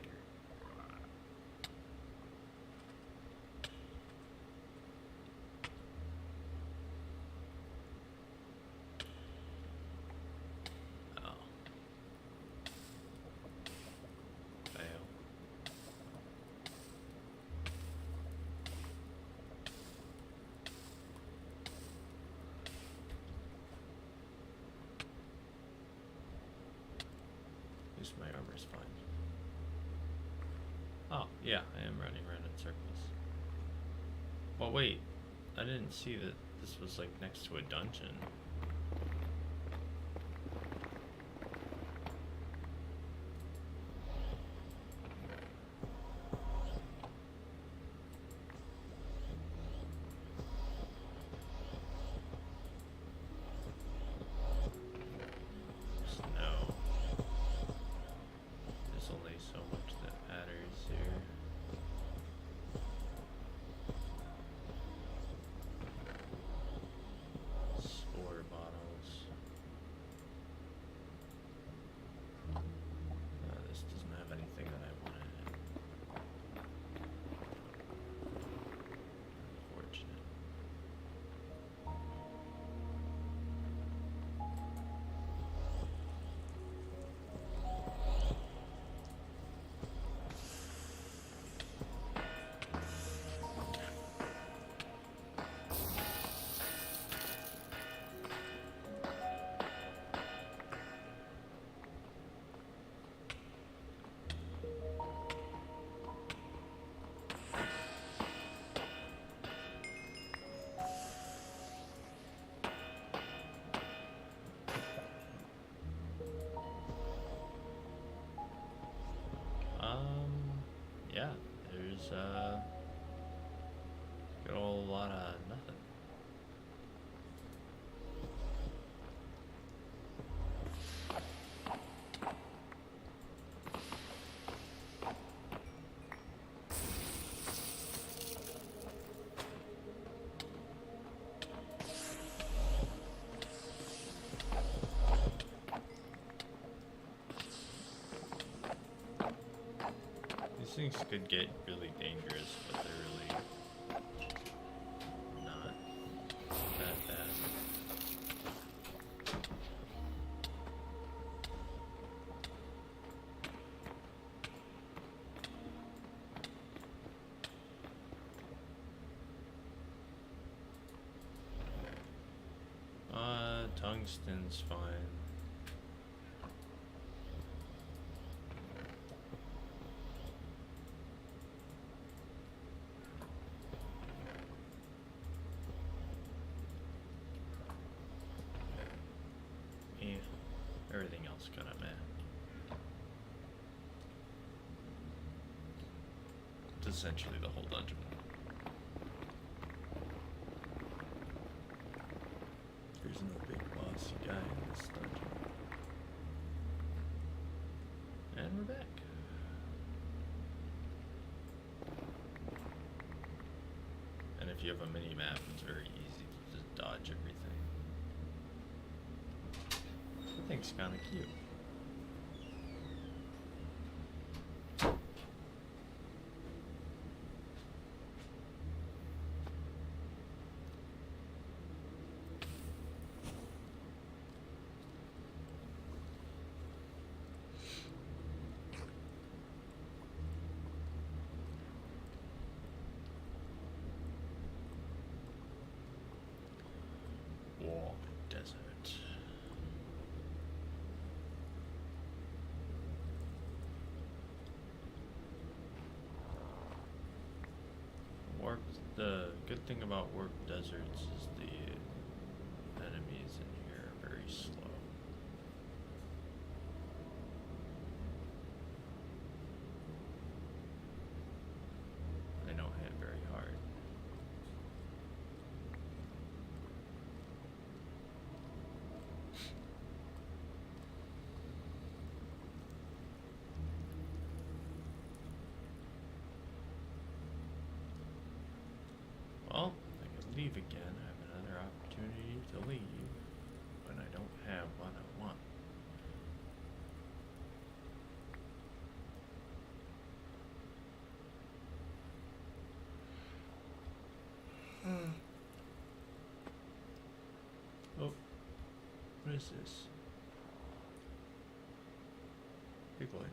Whatever's fine. Oh, yeah, I am running around in circles. Well, wait. I didn't see that this was, like, next to a dungeon. No. There's only so much that matters here. Spore bottles. This doesn't have anything that I wanted. Unfortunate. Yeah, there's got a whole lot of nothing. These things could get really dangerous, but they're really not that bad. Tungsten's fine. Everything else kind of meh. It's essentially the whole dungeon. There's no big bossy guy in this dungeon. And we're back. And if you have a mini map, it's very easy to just dodge everything. I think it's kind of cute. War desert. The good thing about warp deserts is the enemies in here are very slow. They don't hit very hard. Well, I could leave again. I have another opportunity to leave when I don't have what I want. Oh, what is this? Piglin.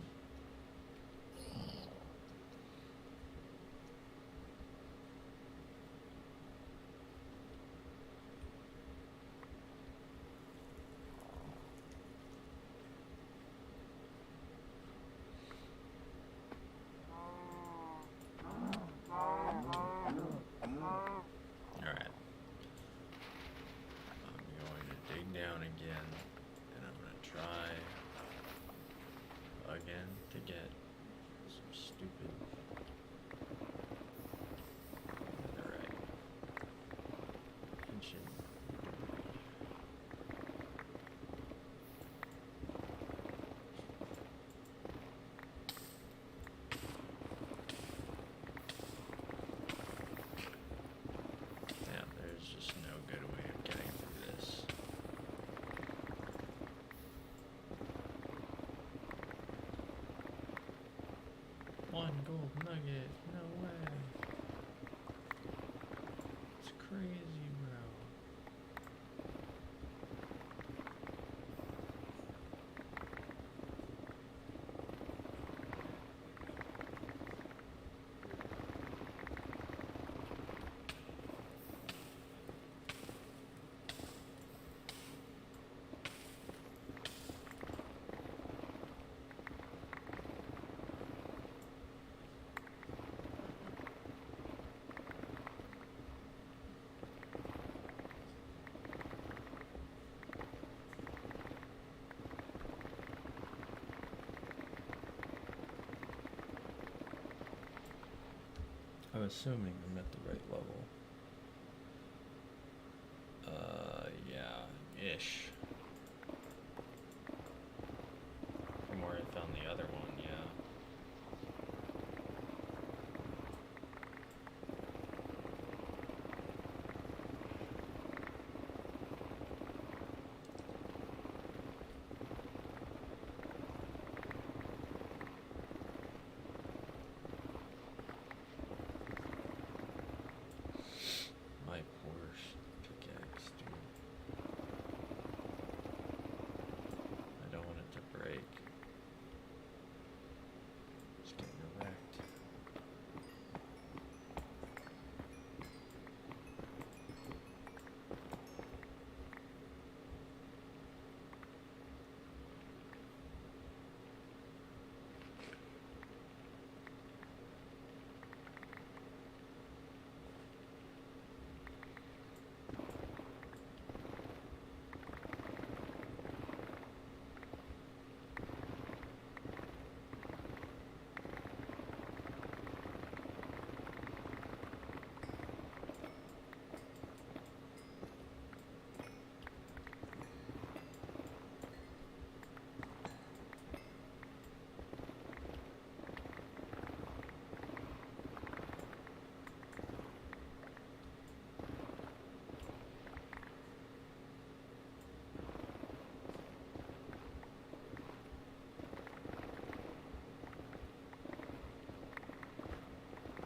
crazy, bro. I'm assuming I'm at the right level. Yeah, ish. From where I found the other one, yeah. My poor pickaxe, dude. I don't want it to break. It's getting wrecked.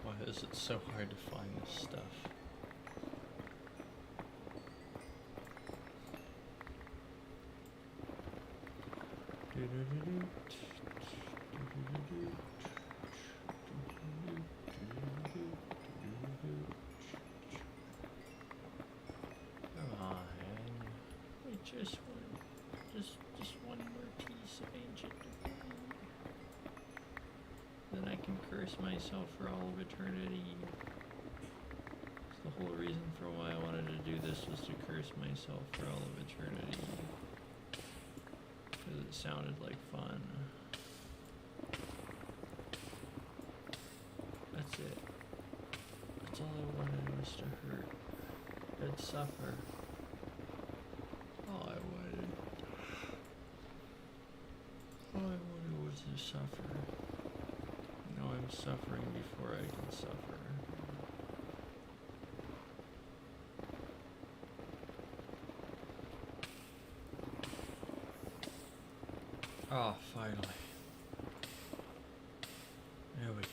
Why is it so hard to find this stuff? Come on, just one more piece of ancient debris. Then I can curse myself for all of eternity. The whole reason for why I wanted to do this was to curse myself for all of eternity. Because it sounded like fun. That's it. That's all I wanted was to hurt. And suffer. All I wanted. All I wanted was to suffer. Now I'm suffering before I can suffer. Oh, finally. There we go.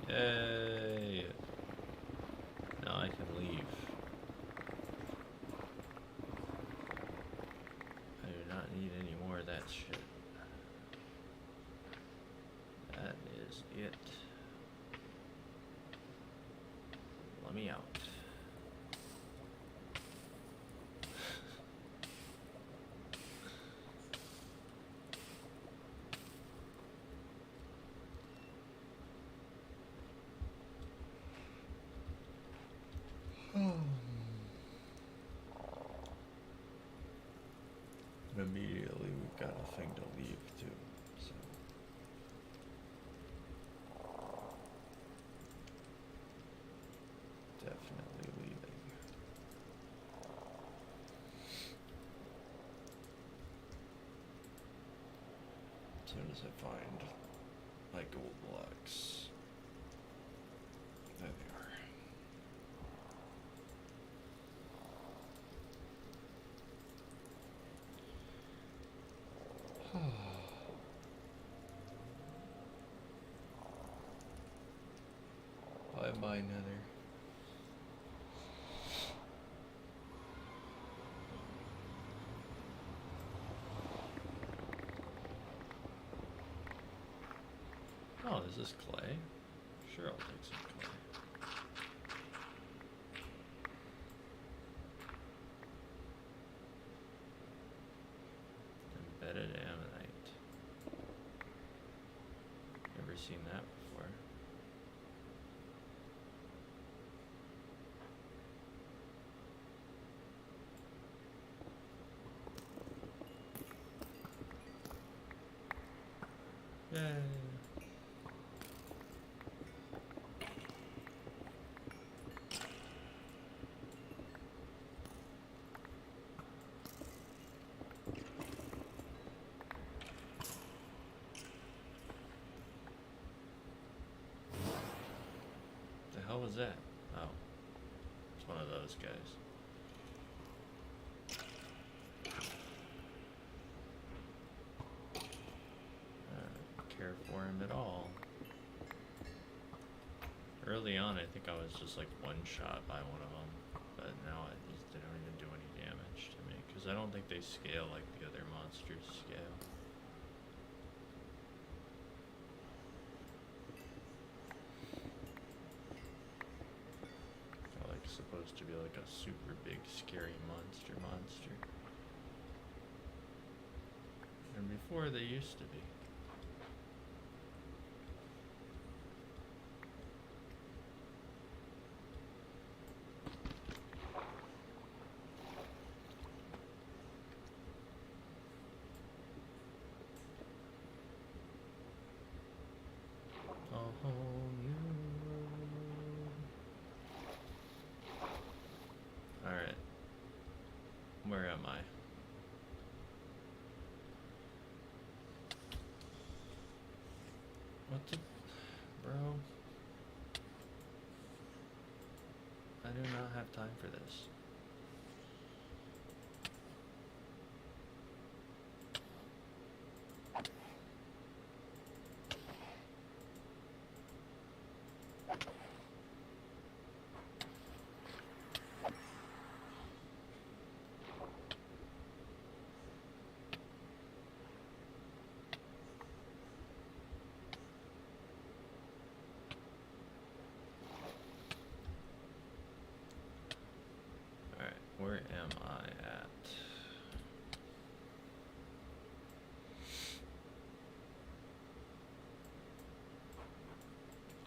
Yay! Now I can leave. I do not need any more of that shit. That is it. Let me out. Immediately we've got a thing to leave too, so. Definitely soon as I find my gold blocks. There they are. Bye-bye, Nether. Oh, is this clay? Sure, I'll take some clay. Embedded ammonite. Never seen that before. Yay. The hell was that? Oh, it's one of those guys. Care for him at all. Early on, I think I was just like one shot by one of them, but now they don't even do any damage to me because I don't think they scale like the other monsters scale. They're like supposed to be like a super big scary monster. And before they used to be. A whole new world. Alright. Where am I? What the... Bro? I do not have time for this. Where am I at?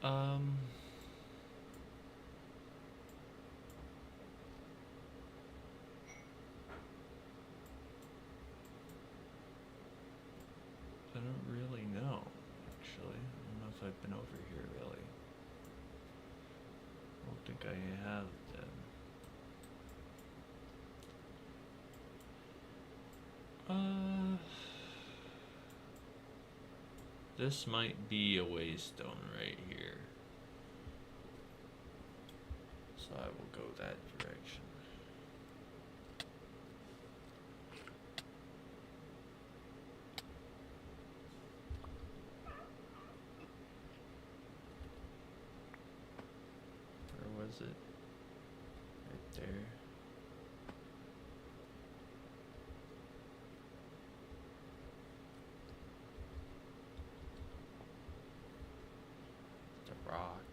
I don't really know, actually. I don't know if I've been over here, really. I don't think I have then. This might be a waystone right here. So I will go that direction. Where was it? Right there. Rock.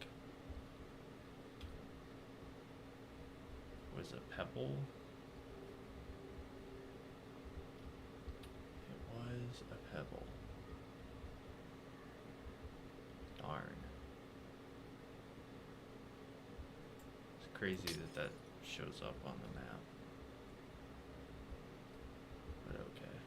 Was a pebble? It was a pebble. Darn. It's crazy that that shows up on the map. But okay.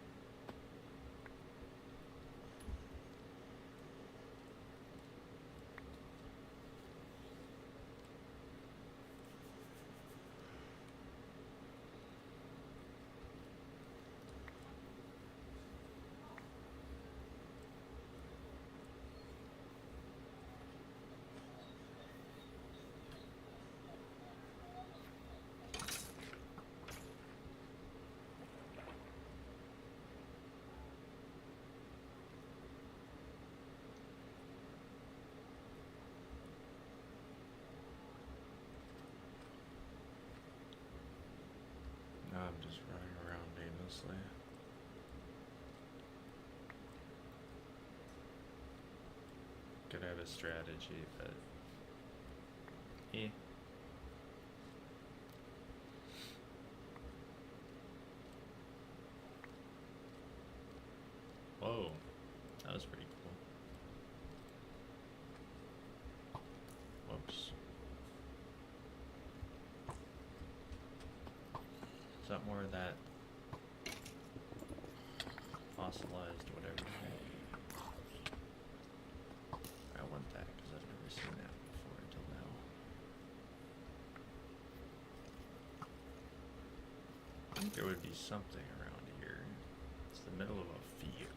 I'm just running around aimlessly. Could have a strategy, but eh. Whoa, that was pretty cool. Whoops. Is that more of that fossilized whatever? I want that because I've never seen that before until now. I think there would be something around here. It's the middle of a field.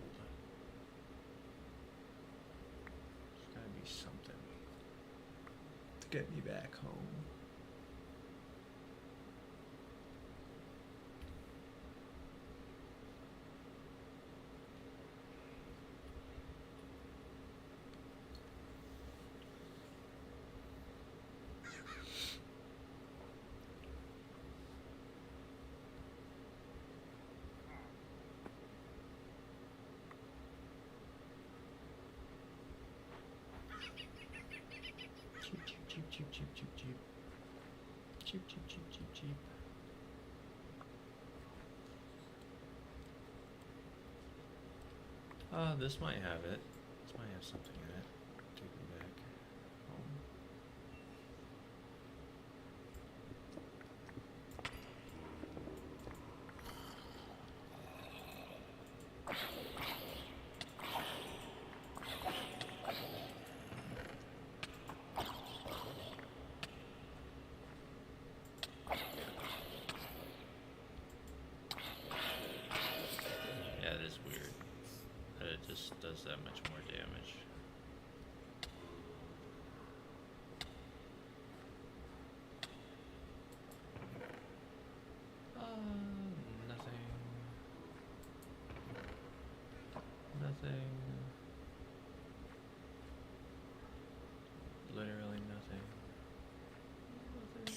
There's gotta be something to get me back home. Cheep, cheep, cheep, cheep, cheep, cheep, cheep. Cheep, cheep, cheep, cheep, cheep. This might have it. This might have something in it. Take me back home. Yeah, it is weird that it just does that much more damage. Nothing. Nothing. Literally nothing. Nothing.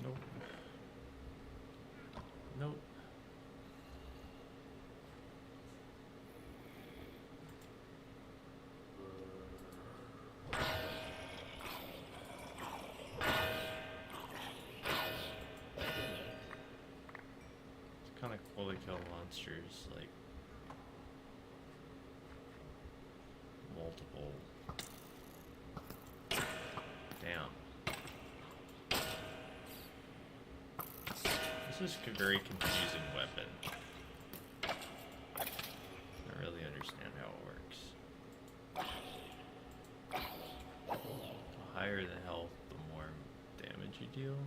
Nope. Nope. It's kind of cool to kill monsters, like multiple. Damn. This is a very confusing weapon. I don't really understand how it works. The higher the health, the more damage you deal.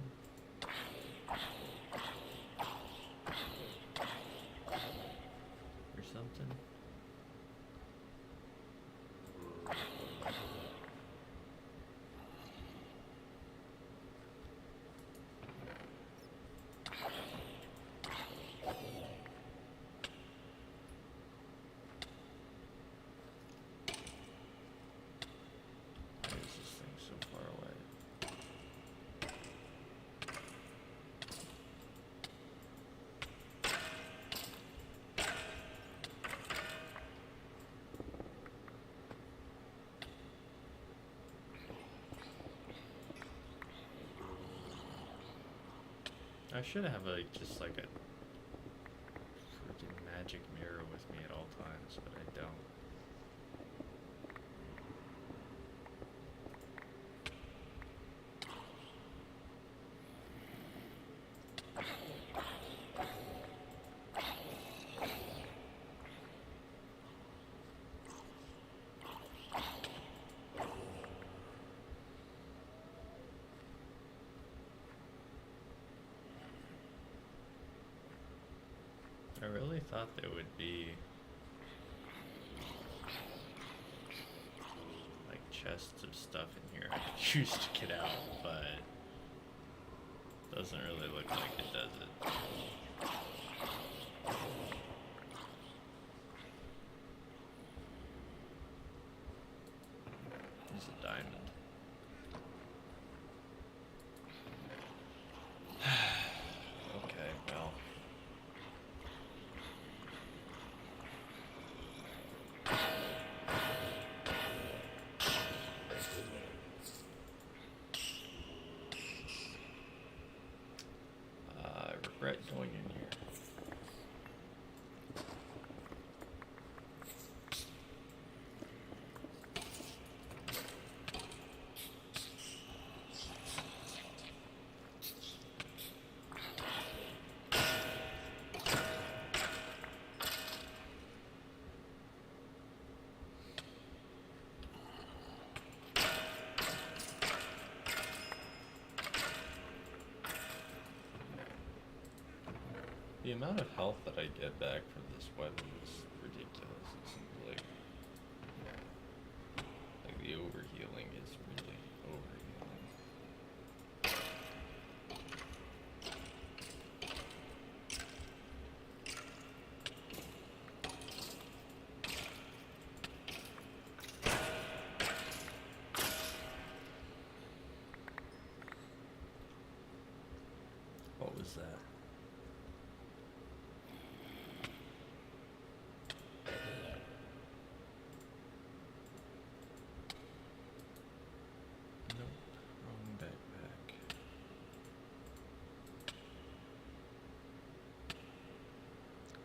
Or something. Why is this thing so far away? I should have just like a freaking magic mirror with me at all times, but I don't. I really thought there would be chests of stuff in here I could use to get out, but doesn't really look like it does it. There's a diamond. Okay, well. I regret going in here. The amount of health that I get back from this weapon is ridiculous. It seems like the overhealing is really overhealing. What was that? Nope, wrong backpack.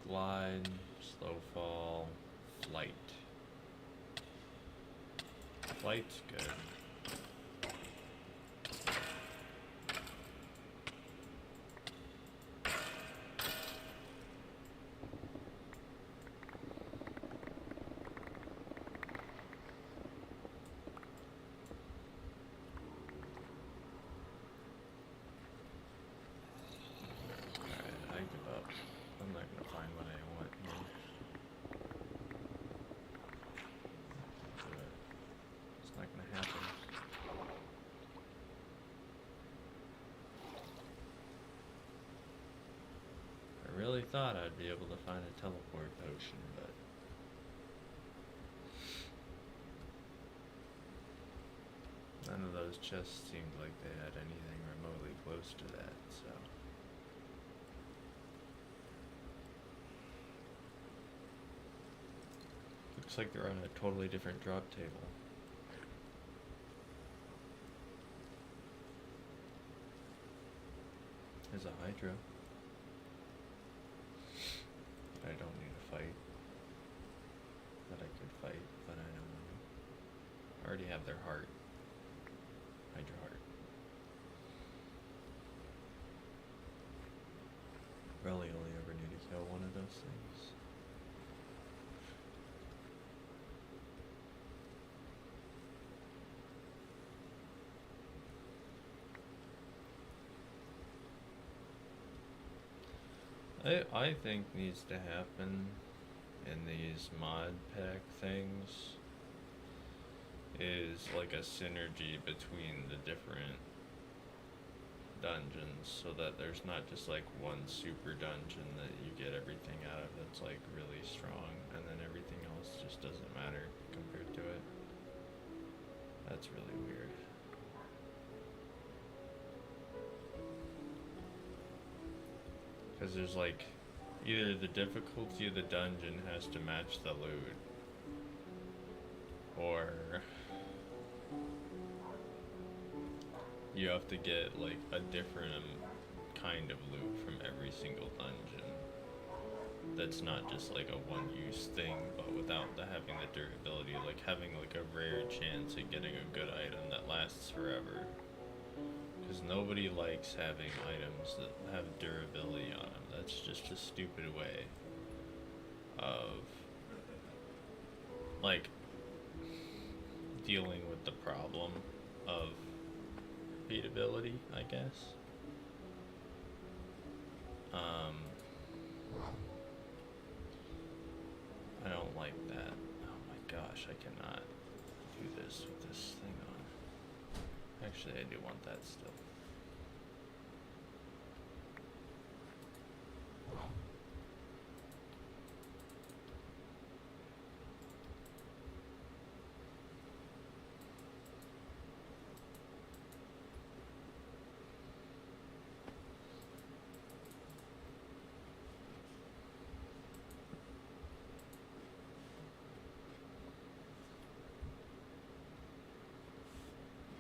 Glide, slow fall, flight. Flight's good. Alright, I give up. I'm not gonna find what I want here. Do it. It's not gonna happen. I really thought I'd be able to find a teleport potion, but none of those chests seemed like they had anything remotely close to that, so. Looks like they're on a totally different drop table. There's a Hydra. I don't need to fight. But I could fight, but I don't want to. I already have their heart. Hydra heart. Probably only ever need to kill one of those things. I think needs to happen in these mod pack things is like a synergy between the different dungeons, so that there's not just like one super dungeon that you get everything out of that's like really strong, and then everything else just doesn't matter compared to it. That's really weird. Because there's like, either the difficulty of the dungeon has to match the loot, or you have to get like a different kind of loot from every single dungeon. That's not just like a one-use thing, but without having the durability, like having like a rare chance at getting a good item that lasts forever. Because nobody likes having items that have durability on them. That's just a stupid way of like dealing with the problem of repeatability, I guess. I don't like that. Oh my gosh, I cannot do this with this thing on. Actually, I do want that still.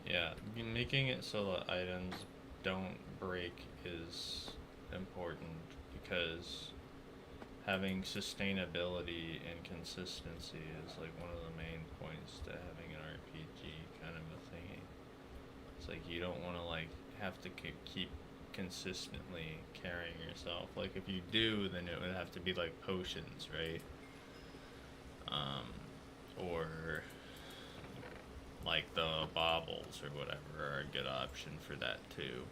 Yeah, making it so that items don't break is important because having sustainability and consistency is like one of the main points to having an RPG kind of a thingy. It's like you don't want to like have to keep consistently carrying yourself. Like if you do, then it would have to be like potions, right? Or like the baubles or whatever are a good option for that too.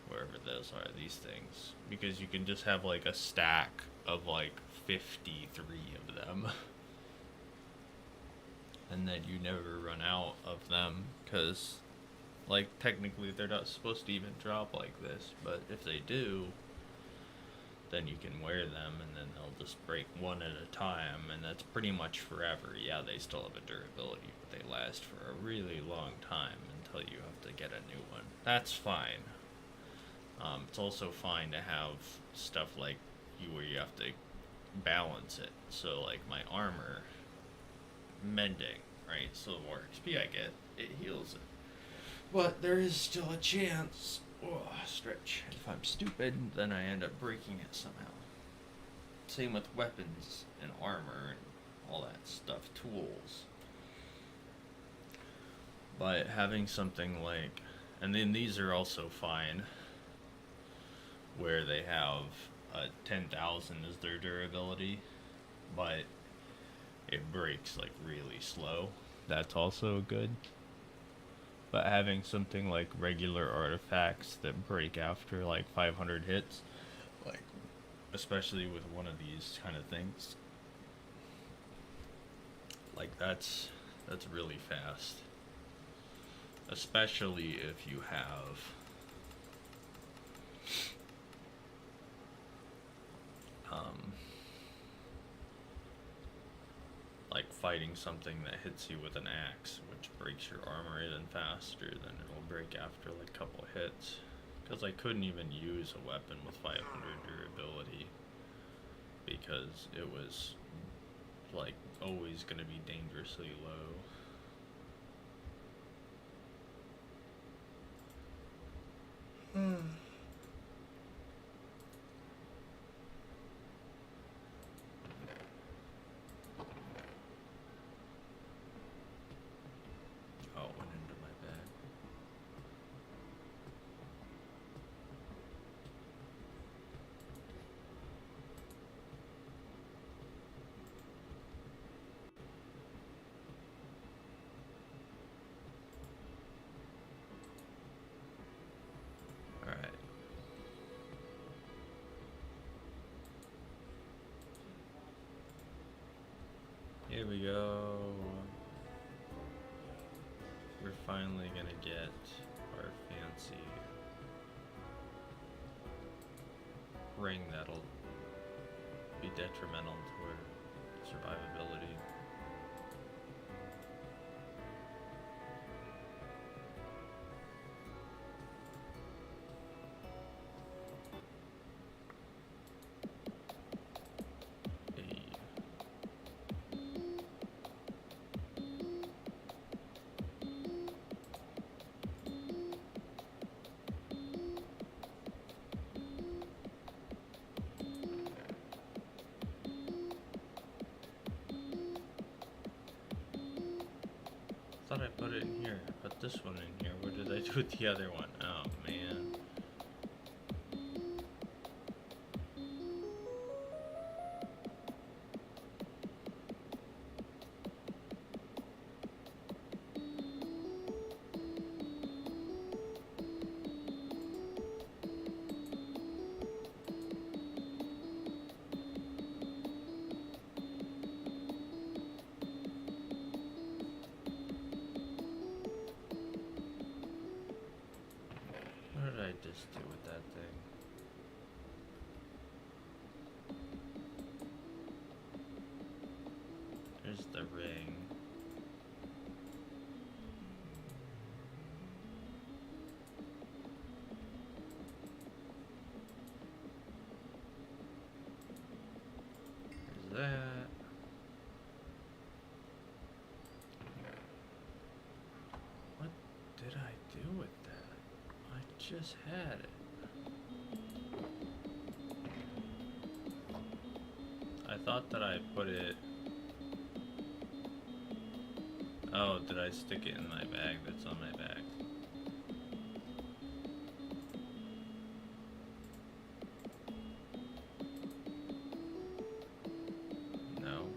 Wherever those are, these things. Because you can just have like a stack of like 53 of them. And then you never run out of them. Because, like, technically they're not supposed to even drop like this. But if they do, then you can wear them and then they'll just break one at a time. And that's pretty much forever. Yeah, they still have a durability, but they last for a really long time until you have to get a new one. That's fine. It's also fine to have stuff like where you have to balance it. So like my armor, mending, right? So the more XP I get, it heals it. But there is still a chance, stretch, if I'm stupid, then I end up breaking it somehow. Same with weapons and armor and all that stuff, tools. But having something like, and then these are also fine, where they have 10,000 as their durability, but it breaks like really slow. That's also good. But having something like regular artifacts that break after like 500 hits, like especially with one of these kind of things, like that's really fast. Especially if you have like fighting something that hits you with an axe, which breaks your armor even faster than it'll break after like a couple hits. Because I couldn't even use a weapon with 500 durability because it was like always going to be dangerously low. Oh, it went into my bag. Alright. Here we go. We're finally gonna get our fancy ring that'll be detrimental to our survivability. Hey. Thought I put it in here. Put this one in here. What did I do with the other one? Oh man. There's the ring. There's that. What did I do with that? I just had it. I thought that I put it... Oh, did I stick it in my bag that's on my back? No.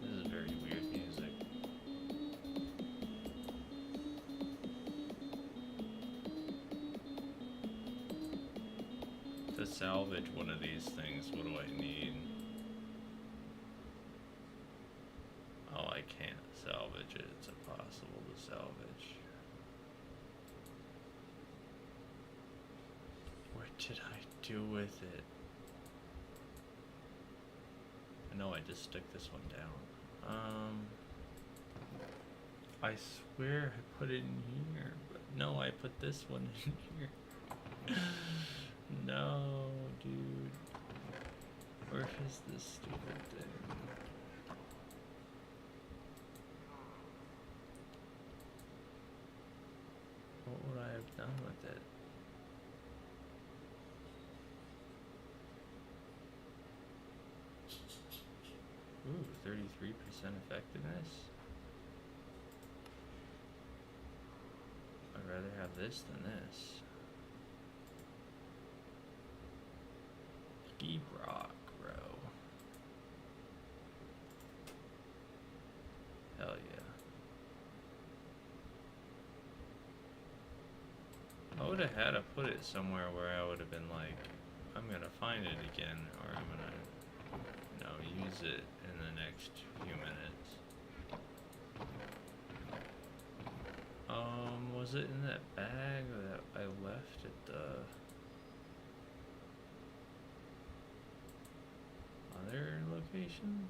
This is very weird music. To salvage one of these things, what do I need? Oh, I can't salvage it. It's impossible to salvage. What did I do with it? I know I just stuck this one down. I swear I put it in here, but no, I put this one in here. No, dude. Where is this stupid thing? What would I have done with it? Ooh, 33% effectiveness. I'd rather have this than this. Ski rock, bro. Hell yeah. I would have had to put it somewhere where I would have been like, I'm gonna find it again, or I'm gonna, use it in the next few minutes. Was it in that bag that I left at the other location?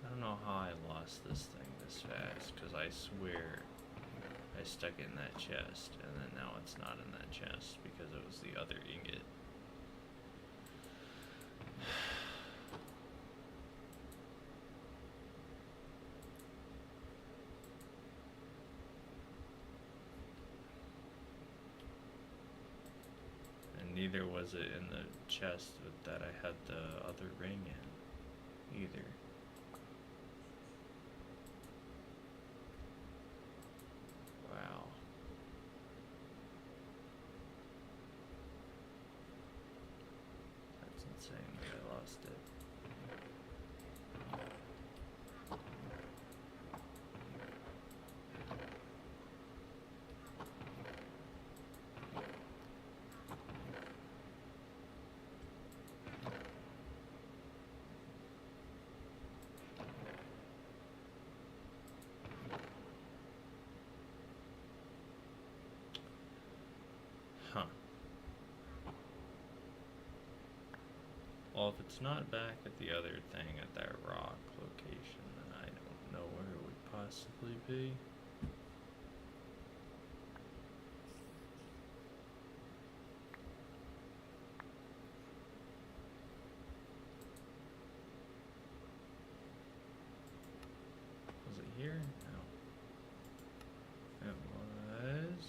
I don't know how I lost this thing this fast, because I swear I stuck it in that chest, and then now it's not in that chest because it was the other ingot. And neither was it in the chest that I had the other ring in, either. Wow. That's insane that I lost it. Huh. Well, if it's not back at the other thing at that rock location, then I don't know where it would possibly be. Was it here? No. It was...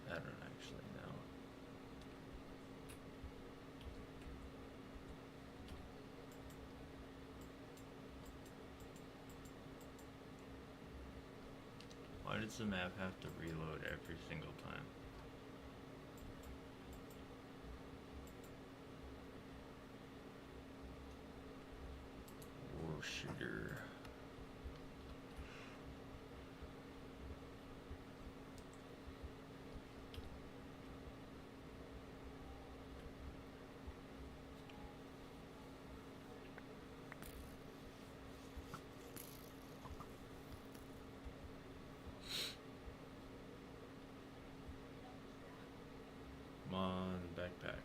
I don't actually know. Why does the map have to reload every single time? backpack.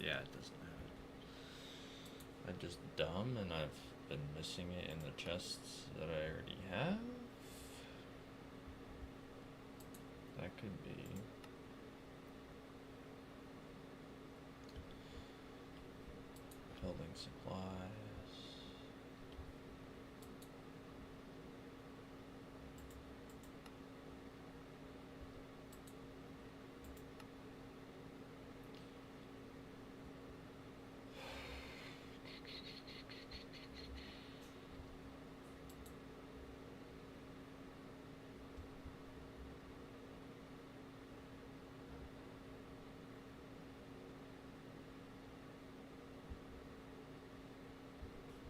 Yeah, it doesn't have it. I'm just dumb and I've been missing it in the chests that I already have. That could be. Building supplies.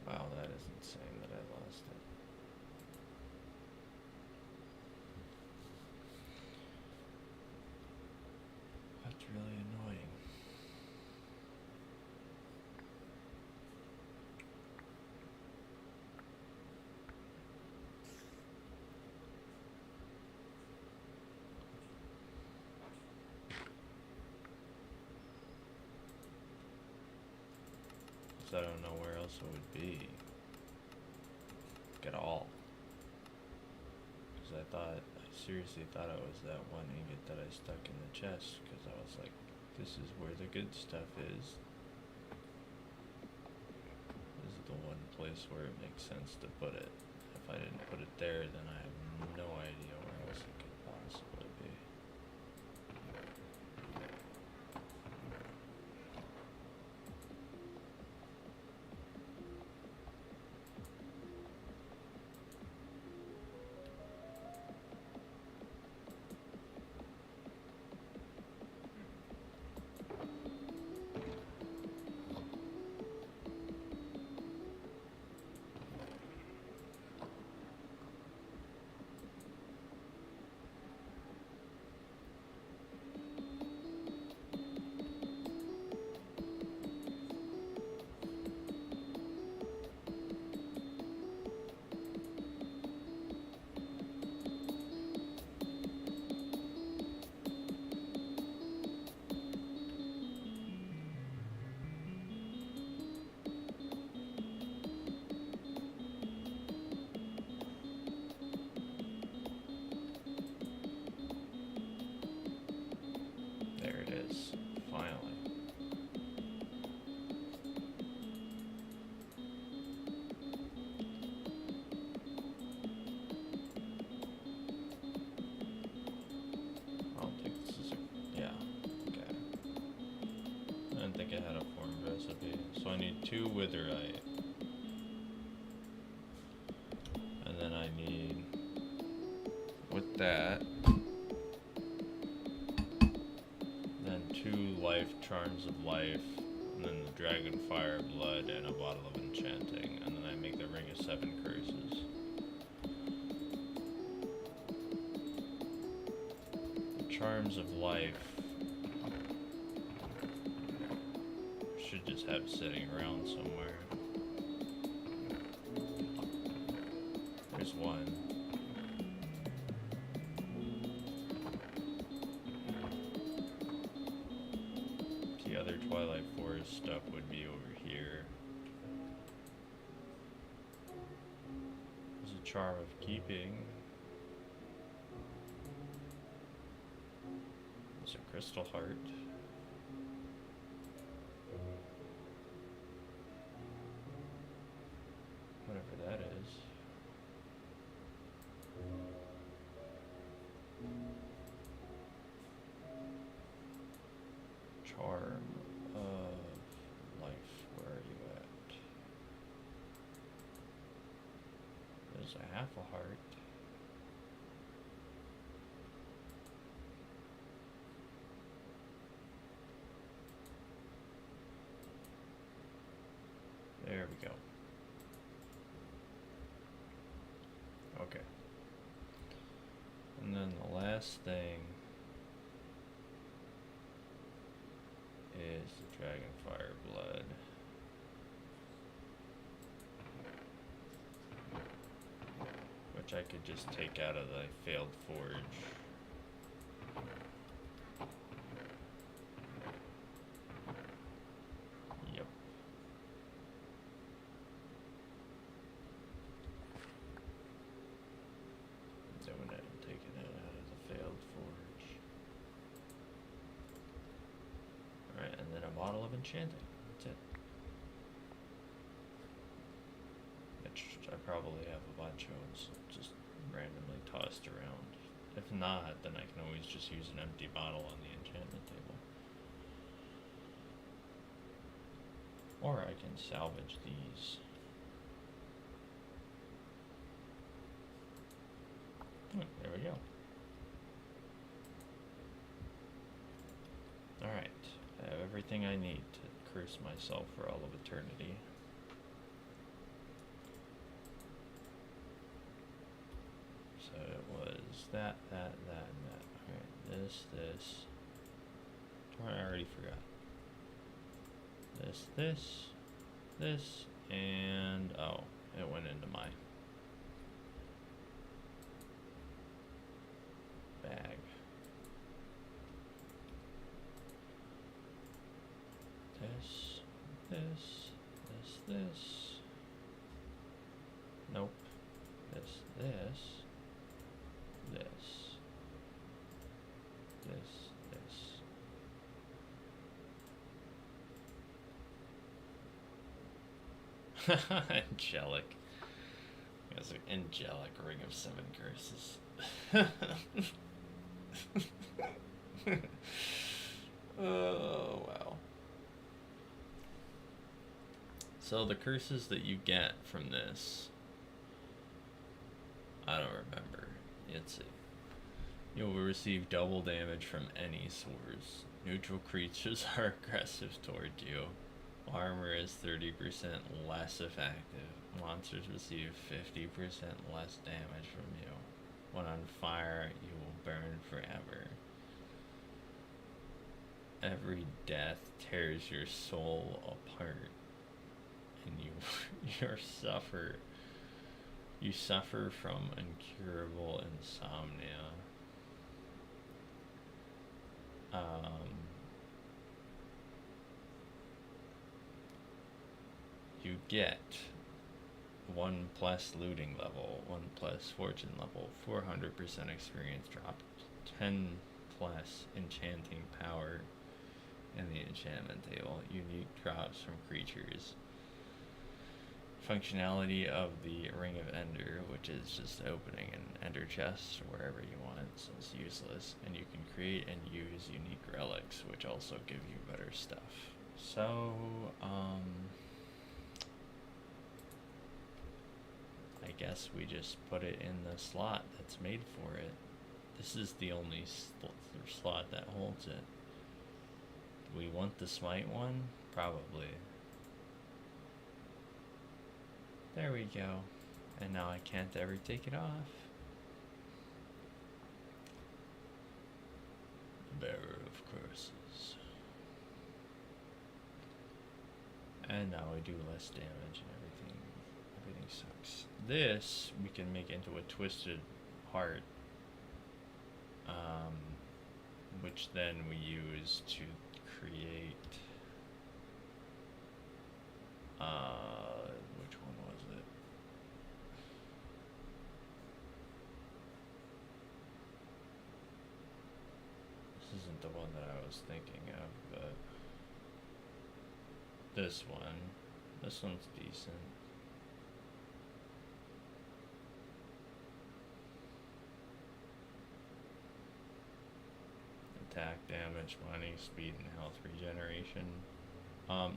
Wow, that is insane that I lost it. That's really annoying. I don't know where else it would be. At all. Because I seriously thought it was that one ingot that I stuck in the chest. Because I was like, this is where the good stuff is. This is the one place where it makes sense to put it. If I didn't put it there, then I have no idea where else it could possibly be. There it is, finally. I don't think this is yeah, okay. I didn't think it had a form recipe. So I need 2 witherite. And then I need, with that, then 2 life charms of life, and then the dragon fire blood and a bottle of enchanting, and then I make the ring of 7 curses. The charms of life should just have sitting around somewhere. There's one. The other Twilight Forest stuff would be over here. There's a charm of keeping. There's a crystal heart. Whatever that is. Charm of life. Where are you at? There's a half a heart. There we go. Okay. And then the last thing is the Dragonfire blood. Which I could just take out of the failed forge. enchanting. That's it. Which I probably have a bunch of, so just randomly tossed around. If not, then I can always just use an empty bottle on the enchantment table. Or I can salvage these. There we go. Alright, I have everything I need to curse myself for all of eternity. So it was that, and that. Alright, this. Oh, I already forgot. This, and oh, it went into my bag. This. Nope. This. Angelic. That's an angelic ring of 7 curses. Oh, wow. So the curses that you get from this, I don't remember. Let's see. You'll receive double damage from any source. Neutral creatures are aggressive toward you. Armor is 30% less effective. Monsters receive 50% less damage from you. When on fire, you will burn forever. Every death tears your soul apart, and you suffer from incurable insomnia. You get 1 plus looting level, 1 plus fortune level, 400% experience drop, 10 plus enchanting power in the enchantment table, unique drops from creatures. Functionality of the Ring of Ender, which is just opening an Ender chest wherever you want, so it's useless, and you can create and use unique relics, which also give you better stuff. So, I guess we just put it in the slot that's made for it. This is the only slot that holds it. Do we want the smite one? Probably. There we go. And now I can't ever take it off. Bearer of curses. And now we do less damage and everything sucks. This we can make into a twisted heart, which then we use to create which one was it? This isn't the one that I was thinking of, but this one's decent. Attack, damage, money, speed, and health regeneration.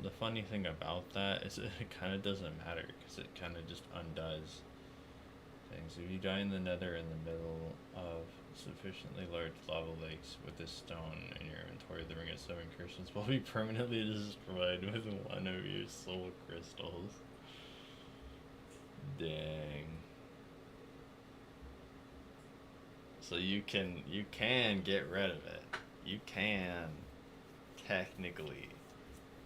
The funny thing about that is it kind of doesn't matter because it kind of just undoes things. If you die in the nether in the middle of sufficiently large lava lakes with this stone in your inventory, the Ring of 7 Curses will be permanently destroyed with 1 of your soul crystals. Dang. So you can get rid of it. You can technically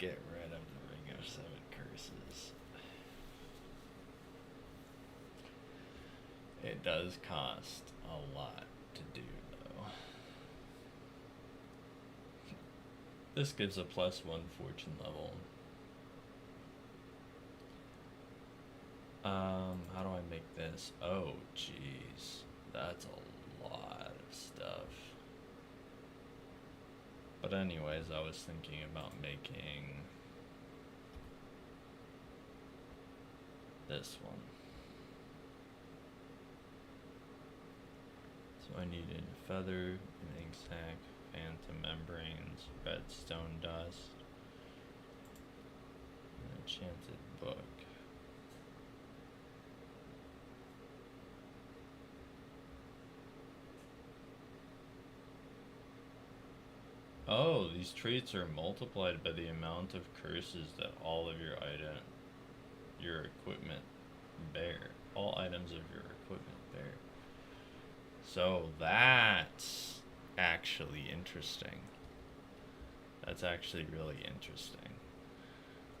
get rid of the Ring of 7 Curses. It does cost a lot to do, though. This gives a +1 fortune level. How do I make this? Oh, jeez. That's a lot of stuff. But But anyways, I was thinking about making this one. So I needed feather, an ink sac, phantom membranes, redstone dust, an enchanted book. Oh, these traits are multiplied by the amount of curses that all of your equipment bear. All items of your equipment bear. So that's actually interesting. That's actually really interesting.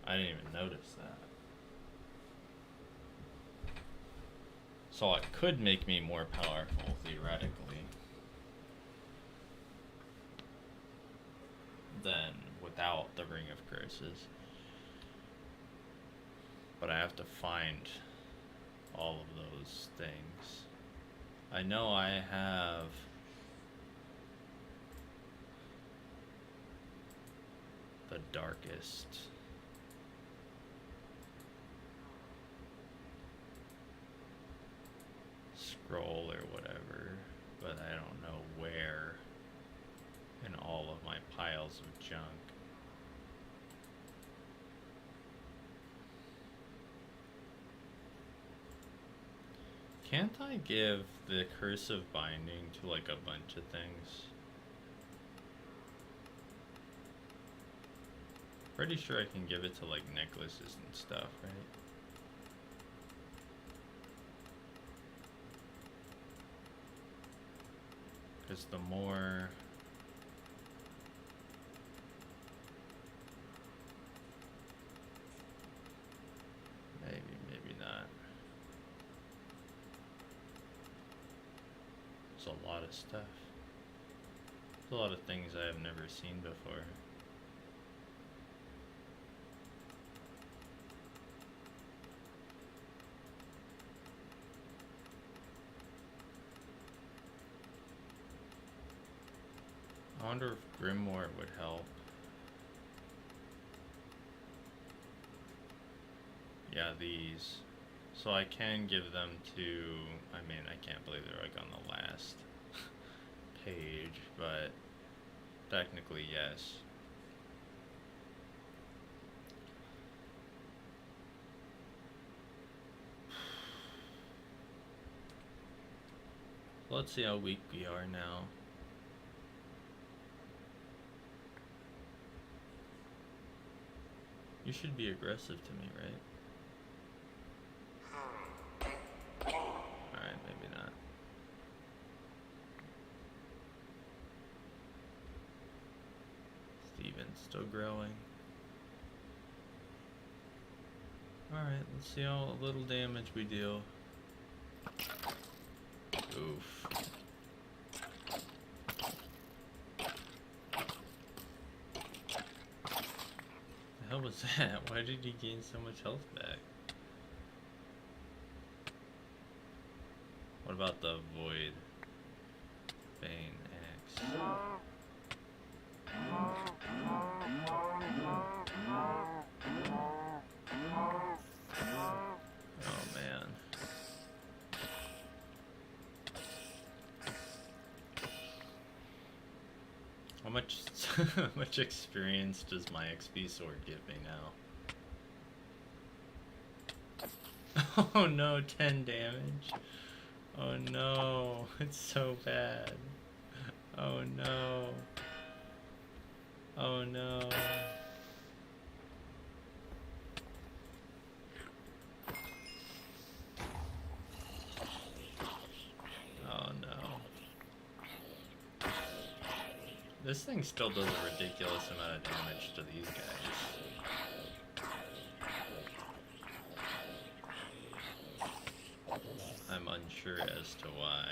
I didn't even notice that. So it could make me more powerful, theoretically, than without the Ring of Curses. But I have to find all of those things. I know I have the darkest scroll or whatever, but I don't know where in all of my piles of junk. Can't I give the Curse of Binding to like a bunch of things? Pretty sure I can give it to like necklaces and stuff, right? Because the more... maybe not. It's a lot of stuff. There's a lot of things I have never seen before. I wonder if Grimoire would help. Yeah, these. So I can give them to... I mean, I can't believe they're like on the last page, but technically yes. Let's see how weak we are now. You should be aggressive to me, right? Alright, maybe not. Steven's still growing. Alright, let's see how little damage we deal. Oof. The hell was that? Why did he gain so much health back? What about the Void Bane Axe? Oh man. How much experience does my XP sword give me now? Oh no, 10 damage. Oh no, it's so bad. Oh no. Oh no. Oh no. This thing still does a ridiculous amount of damage to these guys. I'm unsure as to why.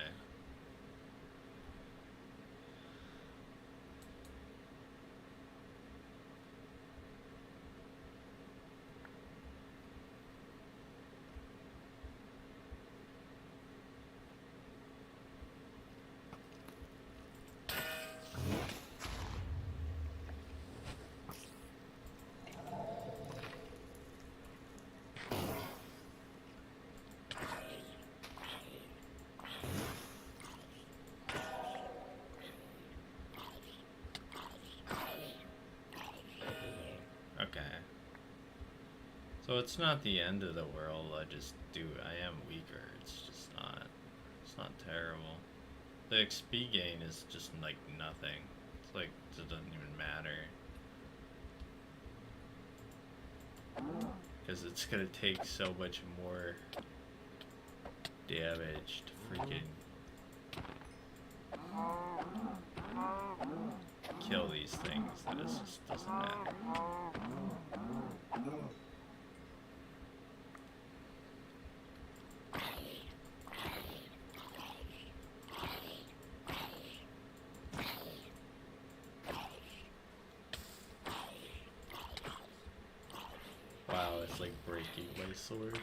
So it's not the end of the world. I am weaker. It's not terrible. The XP gain is just like nothing. It's like, it doesn't even matter. Because it's gonna take so much more damage to freaking kill these things that it just doesn't matter. Wow, it's like breaking my sword.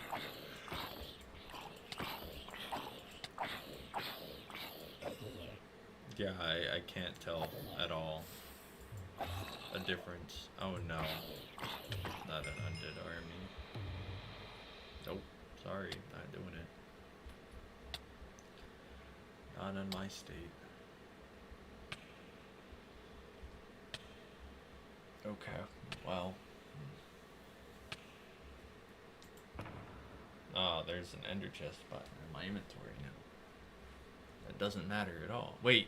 Yeah, I can't tell at all a difference. Oh no, not an undead army. Nope, sorry, not doing it. Not in my state. Okay, well. Oh, there's an ender chest button in my inventory now. That doesn't matter at all. Wait,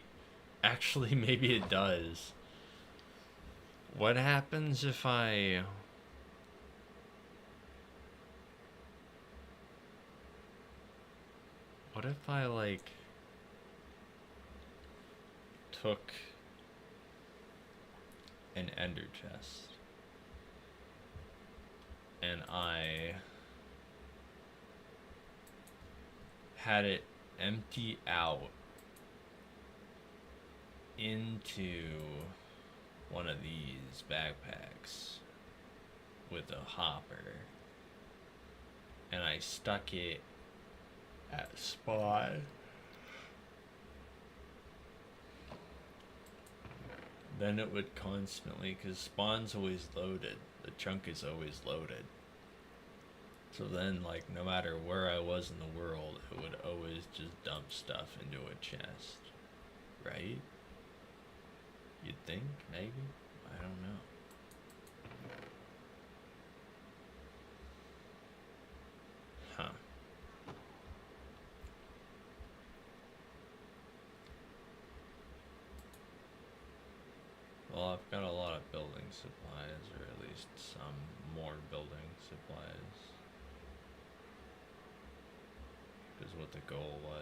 actually, maybe it does. What happens if I... What if I, like, took an ender chest and I had it empty out into one of these backpacks with a hopper, and I stuck it at spawn. Then it would constantly, because spawn's always loaded, the chunk is always loaded. So then, like, no matter where I was in the world, it would always just dump stuff into a chest. Right? You'd think, maybe? I don't know. Huh. Well, I've got a lot of building supplies, or at least some more building supplies. Is what the goal was.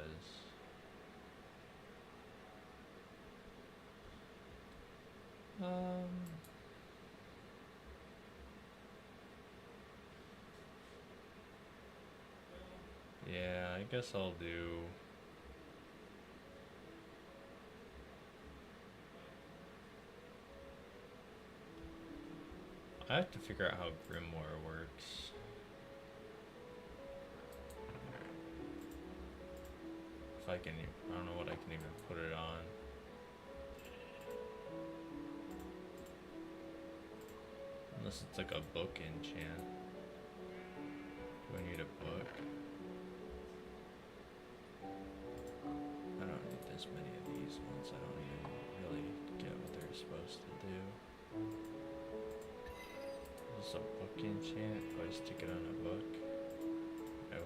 Yeah, I guess I'll do... I have to figure out how Grimoire works. If I can, I don't know what I can even put it on. Unless it's like a book enchant. Do I need a book? I don't need this many of these ones. I don't even really get what they're supposed to do. Is this a book enchant? Do I stick it on a book? No.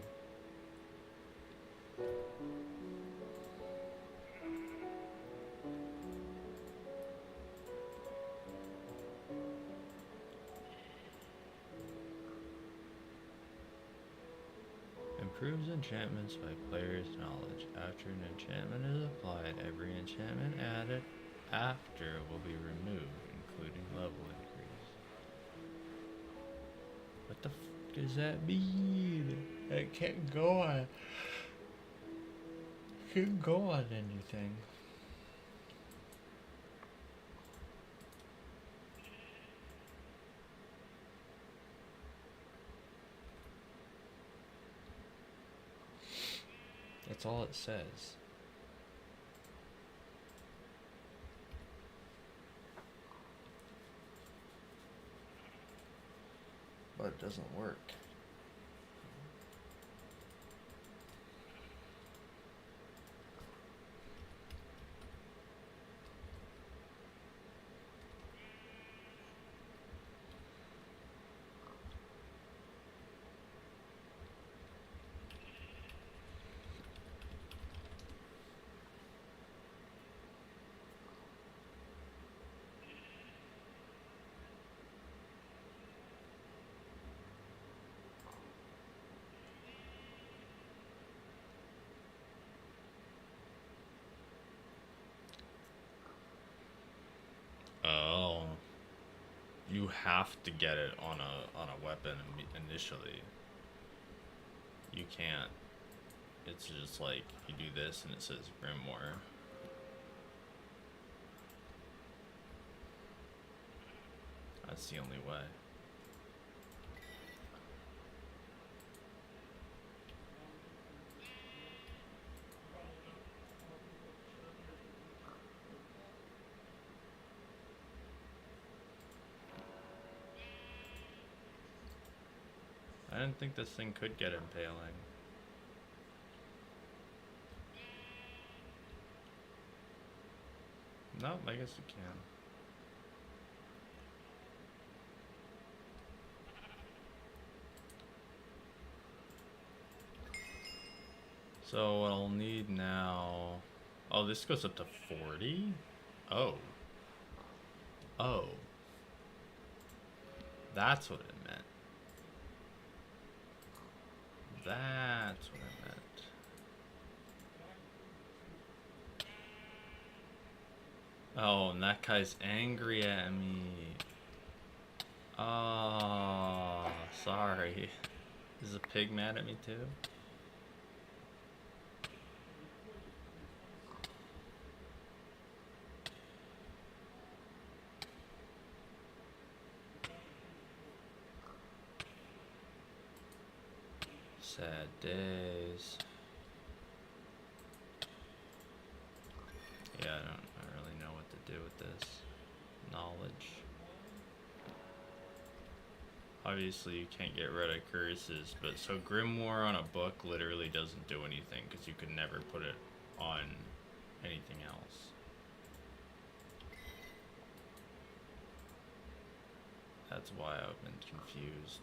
Improves enchantments by player's knowledge. After an enchantment is applied, every enchantment added after will be removed, including level increase. What the f does that mean? It can't go on. It can't go on anything. That's all it says. But it doesn't work. Oh. You have to get it on a weapon initially. You can't. It's just like you do this and it says Grimoire. That's the only way. I didn't think this thing could get impaling. No, I guess it can. So what I'll need now... Oh, this goes up to 40? Oh. Oh. That's what it meant. That's what it meant. Oh, and that guy's angry at me. Oh, sorry. Is the pig mad at me too? Sad days. Yeah, I don't really know what to do with this knowledge. Obviously, you can't get rid of curses, but so Grimoire on a book literally doesn't do anything because you could never put it on anything else. That's why I've been confused.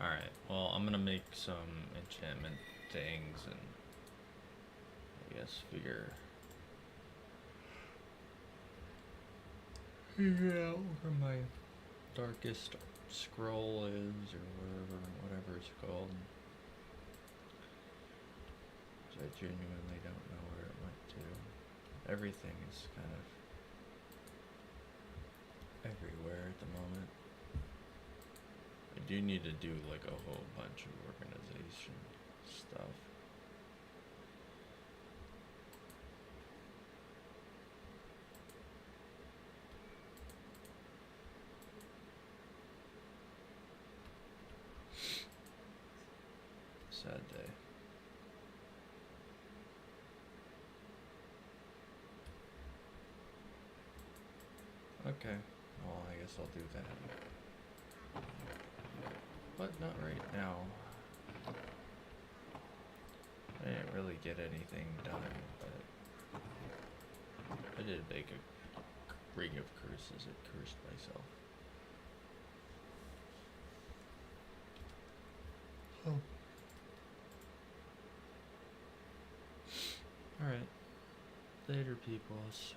Alright, well, I'm gonna make some enchantment things and I guess figure out where my darkest scroll is or whatever it's called. 'Cause I genuinely don't know where it went to. Everything is kind of everywhere at the moment. I do need to do like a whole bunch of organization stuff. Sad day. Okay, well I guess I'll do that. But not right now. I didn't really get anything done, but I did make a ring of curses. It cursed myself. Oh. Alright. Later, peoples.